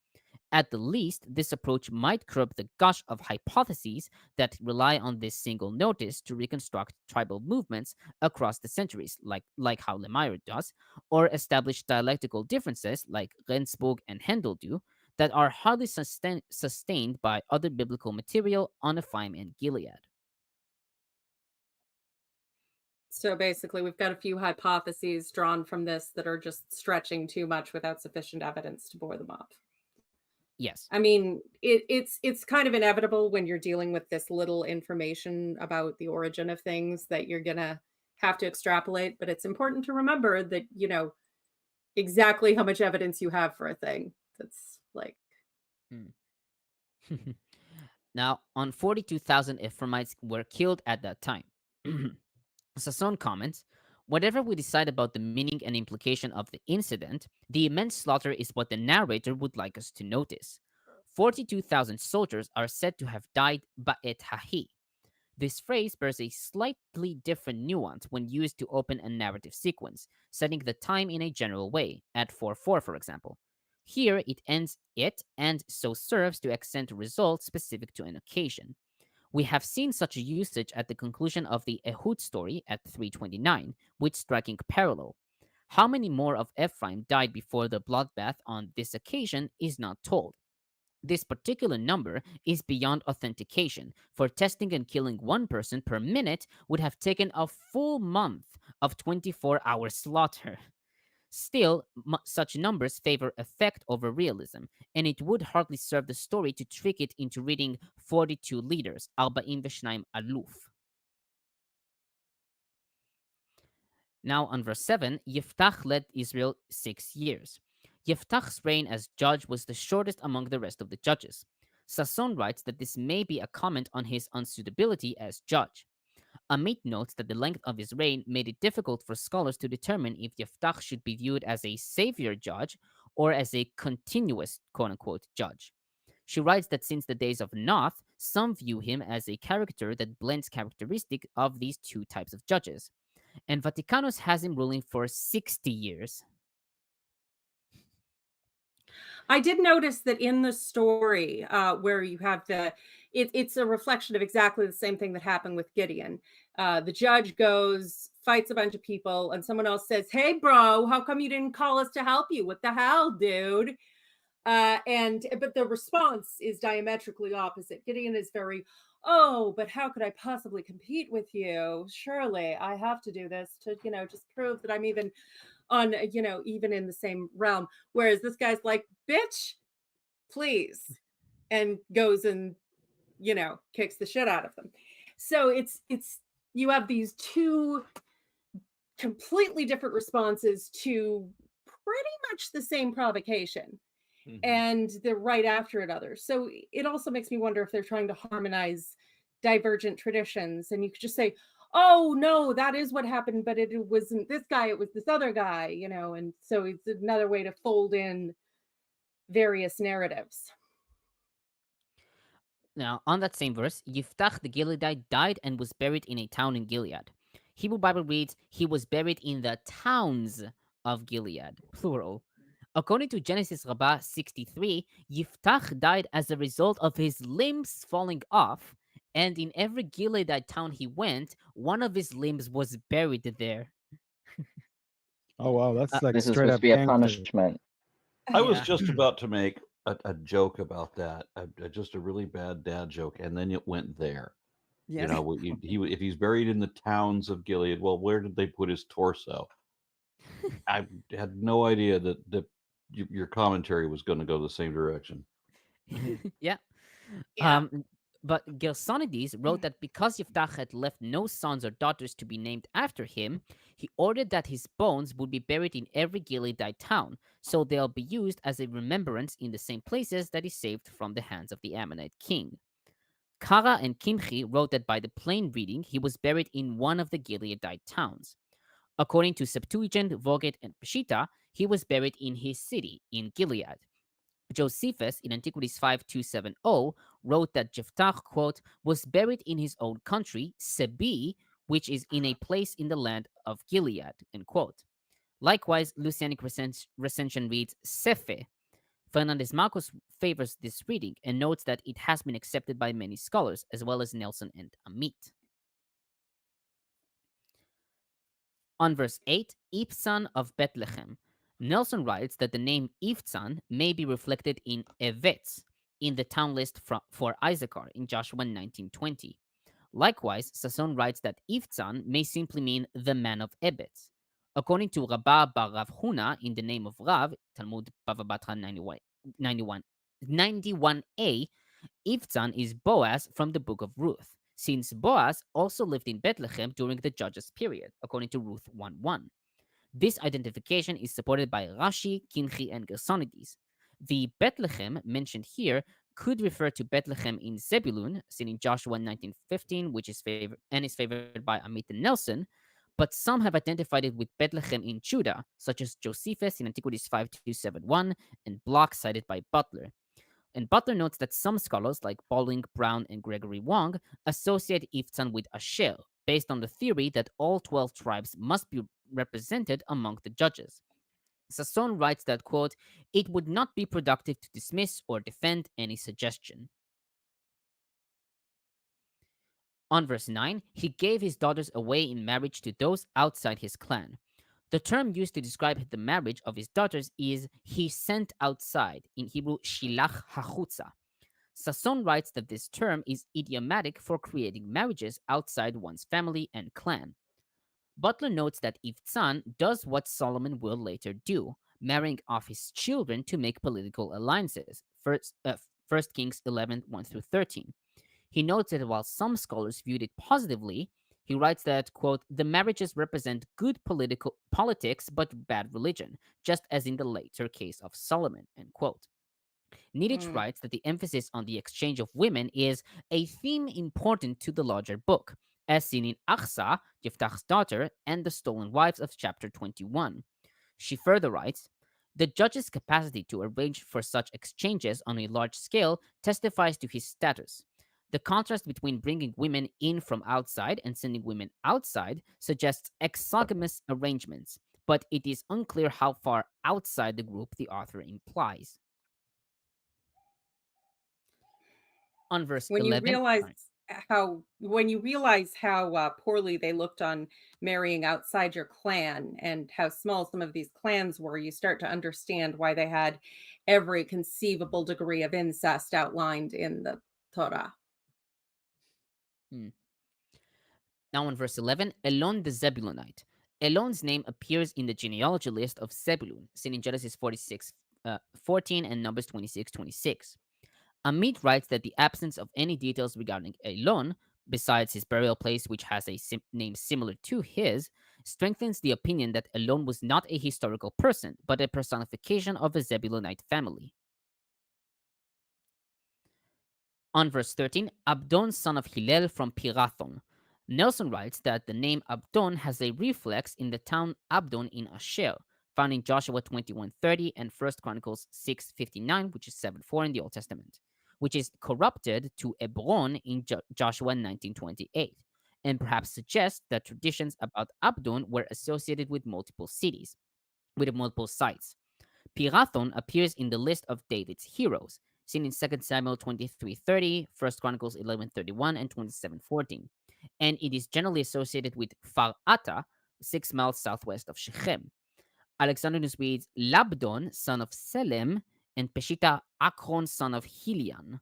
[SPEAKER 6] At the least, this approach might curb the gush of hypotheses that rely on this single notice to reconstruct tribal movements across the centuries, like how LeYisra'el does, or establish dialectical differences like Rendsburg and Handel do, that are hardly sustained by other biblical material on Ephraim and Gilead.
[SPEAKER 4] So basically, we've got a few hypotheses drawn from this that are just stretching too much without sufficient evidence to bore them up.
[SPEAKER 6] Yes.
[SPEAKER 4] I mean, it's kind of inevitable when you're dealing with this little information about the origin of things that you're gonna have to extrapolate, but it's important to remember that, you know, exactly how much evidence you have for a thing. That's like...
[SPEAKER 6] Now, on 42,000 Ephraimites were killed at that time. Sasson comments, whatever we decide about the meaning and implication of the incident, the immense slaughter is what the narrator would like us to notice. 42,000 soldiers are said to have died ba'et hahi. This phrase bears a slightly different nuance when used to open a narrative sequence, setting the time in a general way, at 4:4 for example. Here it ends it and so serves to accent results specific to an occasion. We have seen such a usage at the conclusion of the Ehud story at 329, with striking parallel. How many more of Ephraim died before the bloodbath on this occasion is not told. This particular number is beyond authentication, for testing and killing one person per minute would have taken a full month of 24-hour slaughter. Still, such numbers favor effect over realism, and it would hardly serve the story to trick it into reading 42 leaders, 42 aluf. Now on verse 7, Yiftach led Israel 6 years. Yiftach's reign as judge was the shortest among the rest of the judges. Sasson writes that this may be a comment on his unsuitability as judge. Amit notes that the length of his reign made it difficult for scholars to determine if Yiftach should be viewed as a savior judge or as a continuous quote-unquote judge. She writes that since the days of Noth, some view him as a character that blends characteristic of these two types of judges. And Vaticanus has him ruling for 60 years.
[SPEAKER 4] I did notice that in the story where you have it's a reflection of exactly the same thing that happened with Gideon. The judge goes, fights a bunch of people, and someone else says, hey, bro, how come you didn't call us to help you? What the hell, dude? But the response is diametrically opposite. Gideon is very, oh, but how could I possibly compete with you? Surely I have to do this to, you know, just prove that I'm even on, you know, even in the same realm. Whereas this guy's like, bitch, please, and goes and, you know, kicks the shit out of them. So it's you have these two completely different responses to pretty much the same provocation. Mm-hmm. And they're right after another. So it also makes me wonder if they're trying to harmonize divergent traditions. And you could just say, oh no, that is what happened, but it wasn't this guy, it was this other guy, and so it's another way to fold in various narratives.
[SPEAKER 6] Now, on that same verse, Yiftach the Gileadite died and was buried in a town in Gilead. Hebrew Bible reads, he was buried in the towns of Gilead, plural. According to Genesis Rabbah 63, Yiftach died as a result of his limbs falling off, and in every Gileadite town he went, one of his limbs was buried there.
[SPEAKER 3] Oh wow, that's like
[SPEAKER 5] This is
[SPEAKER 3] straight
[SPEAKER 5] supposed
[SPEAKER 3] up
[SPEAKER 5] to be a
[SPEAKER 3] gangster.
[SPEAKER 5] punishment.
[SPEAKER 1] I was
[SPEAKER 6] Yeah.
[SPEAKER 1] just about to make a joke about that, just a really bad dad joke, and then it went there.
[SPEAKER 6] Yes.
[SPEAKER 1] If he's buried in the towns of Gilead, well, where did they put his torso? I had no idea that your commentary was going to go the same direction.
[SPEAKER 6] Yeah.
[SPEAKER 4] Yeah.
[SPEAKER 6] But Gersonides wrote that because Yiftach had left no sons or daughters to be named after him, he ordered that his bones would be buried in every Gileadite town, so they'll be used as a remembrance in the same places that he saved from the hands of the Ammonite king. Kara and Kimchi wrote that by the plain reading, he was buried in one of the Gileadite towns. According to Septuagint, Vulgate, and Peshitta, he was buried in his city, in Gilead. Josephus, in Antiquities 5270, wrote that Yiftach, quote, was buried in his own country, Sebi, which is in a place in the land of Gilead, end quote. Likewise, Lucianic recension reads Sephe. Fernández-Marcos favors this reading and notes that it has been accepted by many scholars, as well as Nelson and Amit. On verse 8, Ibzan of Bethlehem, Nelson writes that the name Ibzan may be reflected in Evetz in the town list for Issachar in Joshua 19:20. Likewise, Sasson writes that Ibzan may simply mean the man of Ebetz. According to Rabbah bar Rav Huna in the name of Rav, Talmud Bava Batra 91a, Ibzan is Boaz from the book of Ruth, since Boaz also lived in Bethlehem during the Judges period, according to Ruth 1:1. This identification is supported by Rashi, Kimchi, and Gersonides. The Bethlehem mentioned here could refer to Bethlehem in Zebulun, seen in Joshua 19:15, which is favored by Amit and Nelson, but some have identified it with Bethlehem in Judah, such as Josephus in Antiquities 5271 and Bloch cited by Butler. And Butler notes that some scholars like Bolling, Brown, and Gregory Wong associate Ibzan with Asher, based on the theory that all 12 tribes must be represented among the judges. Sasson writes that, quote, it would not be productive to dismiss or defend any suggestion. On verse 9, he gave his daughters away in marriage to those outside his clan. The term used to describe the marriage of his daughters is he sent outside, in Hebrew, shilach hachutza. Sasson writes that this term is idiomatic for creating marriages outside one's family and clan. Butler notes that Ibzan does what Solomon will later do, marrying off his children to make political alliances, 1 Kings 11, 1-13. He notes that while some scholars viewed it positively, he writes that, quote, the marriages represent good politics but bad religion, just as in the later case of Solomon, end quote. Niditch writes that the emphasis on the exchange of women is a theme important to the larger book, as seen in Achsa, Yiftach's daughter, and the stolen wives of chapter 21. She further writes, the judge's capacity to arrange for such exchanges on a large scale testifies to his status. The contrast between bringing women in from outside and sending women outside suggests exogamous arrangements, but it is unclear how far outside the group the author implies. On verse
[SPEAKER 4] When
[SPEAKER 6] 11,
[SPEAKER 4] you realize how poorly they looked on marrying outside your clan and how small some of these clans were, you start to understand why they had every conceivable degree of incest outlined in the Torah.
[SPEAKER 6] Now on verse 11, Elon the Zebulunite. Elon's name appears in the genealogy list of Zebulun, seen in Genesis 14 and Numbers 26:26. Amit writes that the absence of any details regarding Elon, besides his burial place, which has a name similar to his, strengthens the opinion that Elon was not a historical person, but a personification of a Zebulunite family. On verse 13, Abdon son of Hillel from Pirathon. Nelson writes that the name Abdon has a reflex in the town Abdon in Asher, found in Joshua 21:30 and 1 Chronicles 6:59, which is 7:4 in the Old Testament, which is corrupted to Hebron in Joshua 19:28, and perhaps suggests that traditions about Abdon were associated with multiple cities, with multiple sites. Pirathon appears in the list of David's heroes, seen in 2 Samuel 23:30, 1 Chronicles 11:31, and 27:14, and it is generally associated with Far Atta, 6 miles southwest of Shechem. Alexandrinus reads Labdon, son of Selem, and Peshita Akron, son of Hilian.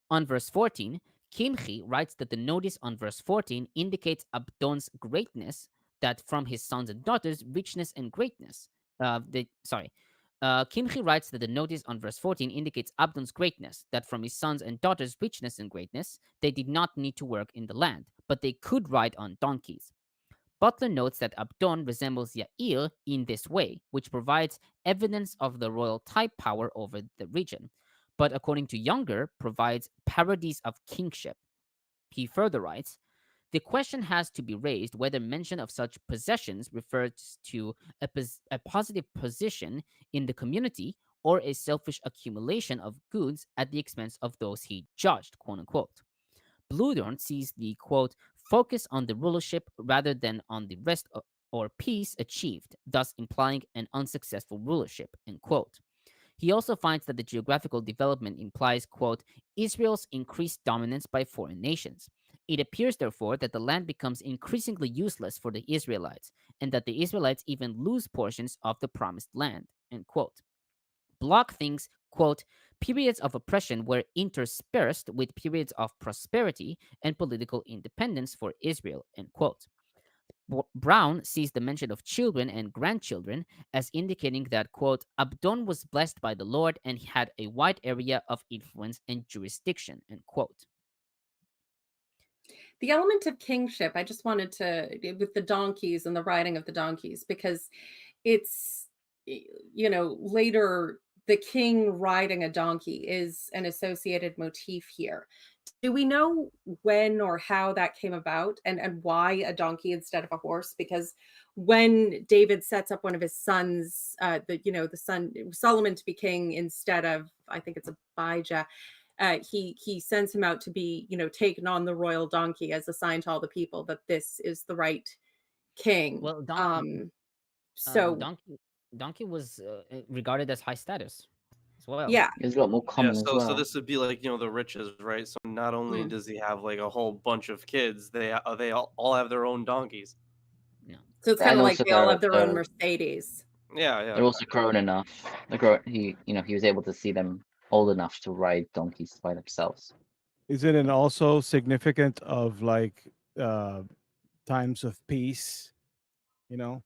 [SPEAKER 6] On verse 14, Kimchi writes that the notice on verse 14 indicates Abdon's greatness, that from his sons and daughters, richness and greatness. Kimchi writes that the notice on verse 14 indicates Abdon's greatness, that from his sons and daughters' richness and greatness, they did not need to work in the land, but they could ride on donkeys. Butler notes that Abdon resembles Yair in this way, which provides evidence of the royal type power over the region, but according to Younger, provides parodies of kingship. He further writes, the question has to be raised whether mention of such possessions refers to a positive position in the community or a selfish accumulation of goods at the expense of those he judged, quote unquote. Bludorn sees the, quote, focus on the rulership rather than on the rest or peace achieved, thus implying an unsuccessful rulership, end quote. He also finds that the geographical development implies, quote, Israel's increased dominance by foreign nations. It appears, therefore, that the land becomes increasingly useless for the Israelites, and that the Israelites even lose portions of the promised land, end quote. Bloch thinks, quote, periods of oppression were interspersed with periods of prosperity and political independence for Israel, end quote. Brown sees the mention of children and grandchildren as indicating that, quote, Abdon was blessed by the Lord and he had a wide area of influence and jurisdiction, end quote.
[SPEAKER 4] The element of kingship, I just wanted to, with the donkeys and the riding of the donkeys, because it's, later the king riding a donkey is an associated motif here. Do we know when or how that came about and why a donkey instead of a horse? Because when David sets up one of his sons, the son Solomon to be king instead of, I think it's Abijah, he sends him out to be, taken on the royal donkey as a sign to all the people that this is the right king.
[SPEAKER 6] Well, donkey was regarded as high status as well.
[SPEAKER 4] Yeah,
[SPEAKER 5] It's a lot more common as well.
[SPEAKER 2] So this would be like the riches, right? So not only does he have like a whole bunch of kids, they all have their own donkeys.
[SPEAKER 6] No.
[SPEAKER 4] So it's kind of like they all have their own Mercedes.
[SPEAKER 2] Yeah.
[SPEAKER 5] They're also grown enough. He was able to see them old enough to ride donkeys by themselves.
[SPEAKER 3] Is it an also significant of like times of peace?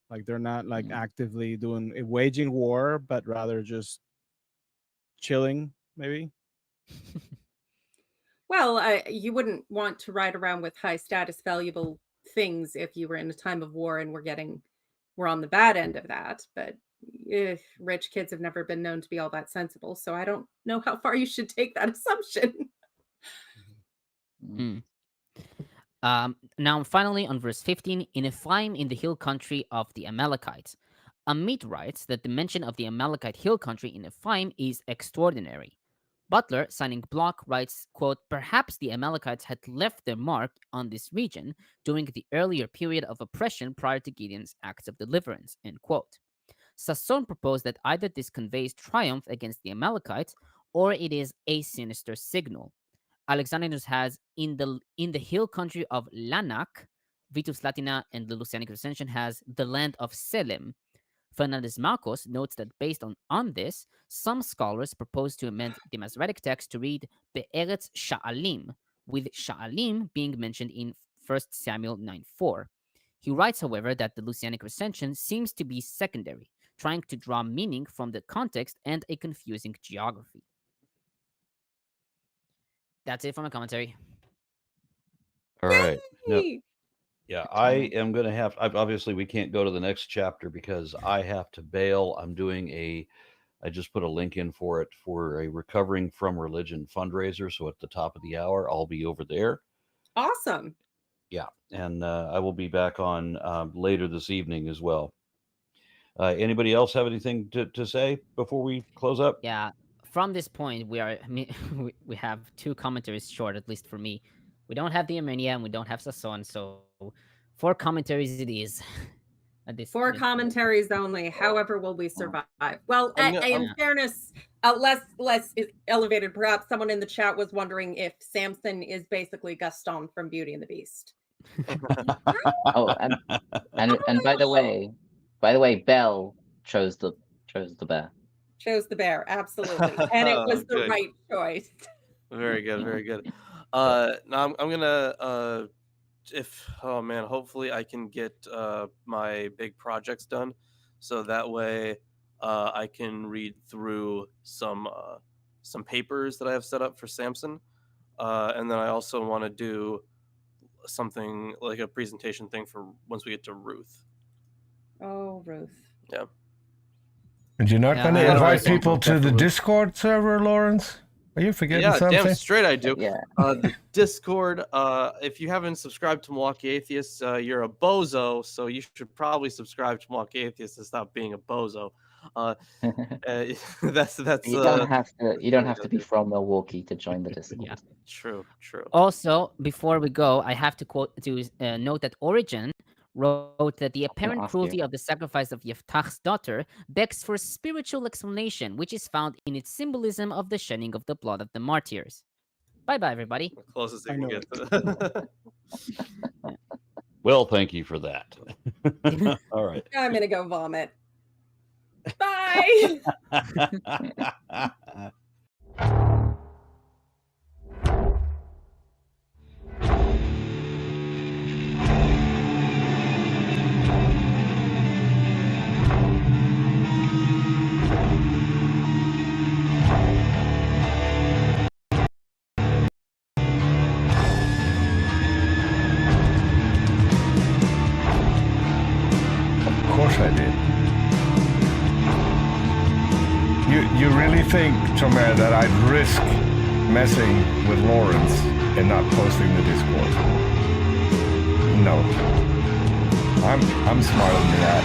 [SPEAKER 3] Like they're not like actively waging war, but rather just chilling, maybe.
[SPEAKER 4] Well, you wouldn't want to ride around with high status, valuable things if you were in a time of war and we're on the bad end of that. But rich kids have never been known to be all that sensible, so I don't know how far you should take that assumption.
[SPEAKER 6] Now, finally, on verse 15, in Ephraim in the hill country of the Amalekites, Amit writes that the mention of the Amalekite hill country in Ephraim is extraordinary. Butler, citing Bloch, writes, quote, perhaps the Amalekites had left their mark on this region during the earlier period of oppression prior to Gideon's acts of deliverance, end quote. Sasson proposed that either this conveys triumph against the Amalekites or it is a sinister signal. Alexandrinus has in the hill country of Lanak, Vitus Latina and the Lucianic recension has the land of Selem. Fernández-Marcos notes that based on this, some scholars propose to amend the Masoretic text to read Be'eretz Sha'alim, with Sha'alim being mentioned in 1 Samuel 9:4. He writes, however, that the Lucianic recension seems to be secondary, trying to draw meaning from the context and a confusing geography. That's it for my commentary.
[SPEAKER 1] All right. No,
[SPEAKER 4] Yay!
[SPEAKER 1] yeah, I am going to obviously we can't go to the next chapter because I have to bail. I just put a link in for it for a Recovering from Religion fundraiser. So at the top of the hour, I'll be over there.
[SPEAKER 4] Awesome.
[SPEAKER 1] Yeah, and I will be back on later this evening as well. Anybody else have anything to say before we close up?
[SPEAKER 6] Yeah. From this point, we have 2 commentaries short, at least for me. We don't have the Armenia and we don't have Sasson, so 4 commentaries it is.
[SPEAKER 4] 4 commentaries only. However, will we survive? Well,
[SPEAKER 2] I'm
[SPEAKER 4] in fairness, less elevated. Perhaps someone in the chat was wondering if Samson is basically Gaston from Beauty and the Beast.
[SPEAKER 5] Oh, and by the way, Belle chose the bear.
[SPEAKER 4] Chose the bear, absolutely, and it was the
[SPEAKER 2] Good.
[SPEAKER 4] right choice.
[SPEAKER 2] Very good, very good. Now I'm gonna hopefully I can get my big projects done, so that way I can read through some papers that I have set up for Samson, and then I also want to do something like a presentation thing for once we get to Ruth.
[SPEAKER 4] Oh, Ruth.
[SPEAKER 2] Yeah.
[SPEAKER 7] And you're not
[SPEAKER 6] Yeah,
[SPEAKER 7] going
[SPEAKER 6] I
[SPEAKER 7] to
[SPEAKER 6] don't
[SPEAKER 7] invite
[SPEAKER 6] know.
[SPEAKER 7] people to the Discord server, Lawrence? Are you forgetting
[SPEAKER 2] Yeah,
[SPEAKER 7] something?
[SPEAKER 2] damn straight I do.
[SPEAKER 5] Yeah.
[SPEAKER 2] The Discord, if you haven't subscribed to Milwaukee Atheists, you're a bozo, so you should probably subscribe to Milwaukee Atheists and stop being a bozo. That's
[SPEAKER 5] You don't have to be from Milwaukee to join the Discord.
[SPEAKER 6] Yeah.
[SPEAKER 2] true.
[SPEAKER 6] Also, before we go, I have to note that Origen wrote that the apparent
[SPEAKER 5] ask
[SPEAKER 6] cruelty
[SPEAKER 5] you.
[SPEAKER 6] of the sacrifice of Yiftach's daughter begs for spiritual explanation, which is found in its symbolism of the shedding of the blood of the martyrs. Bye-bye, everybody.
[SPEAKER 2] The closest I
[SPEAKER 3] I
[SPEAKER 2] can
[SPEAKER 3] know
[SPEAKER 2] get to
[SPEAKER 1] Well, thank you for that. All right.
[SPEAKER 4] I'm gonna go vomit. Bye.
[SPEAKER 7] Of course I did. You really think, Tomer, that I'd risk messing with Lawrence and not posting the Discord? No. I'm smarter than that.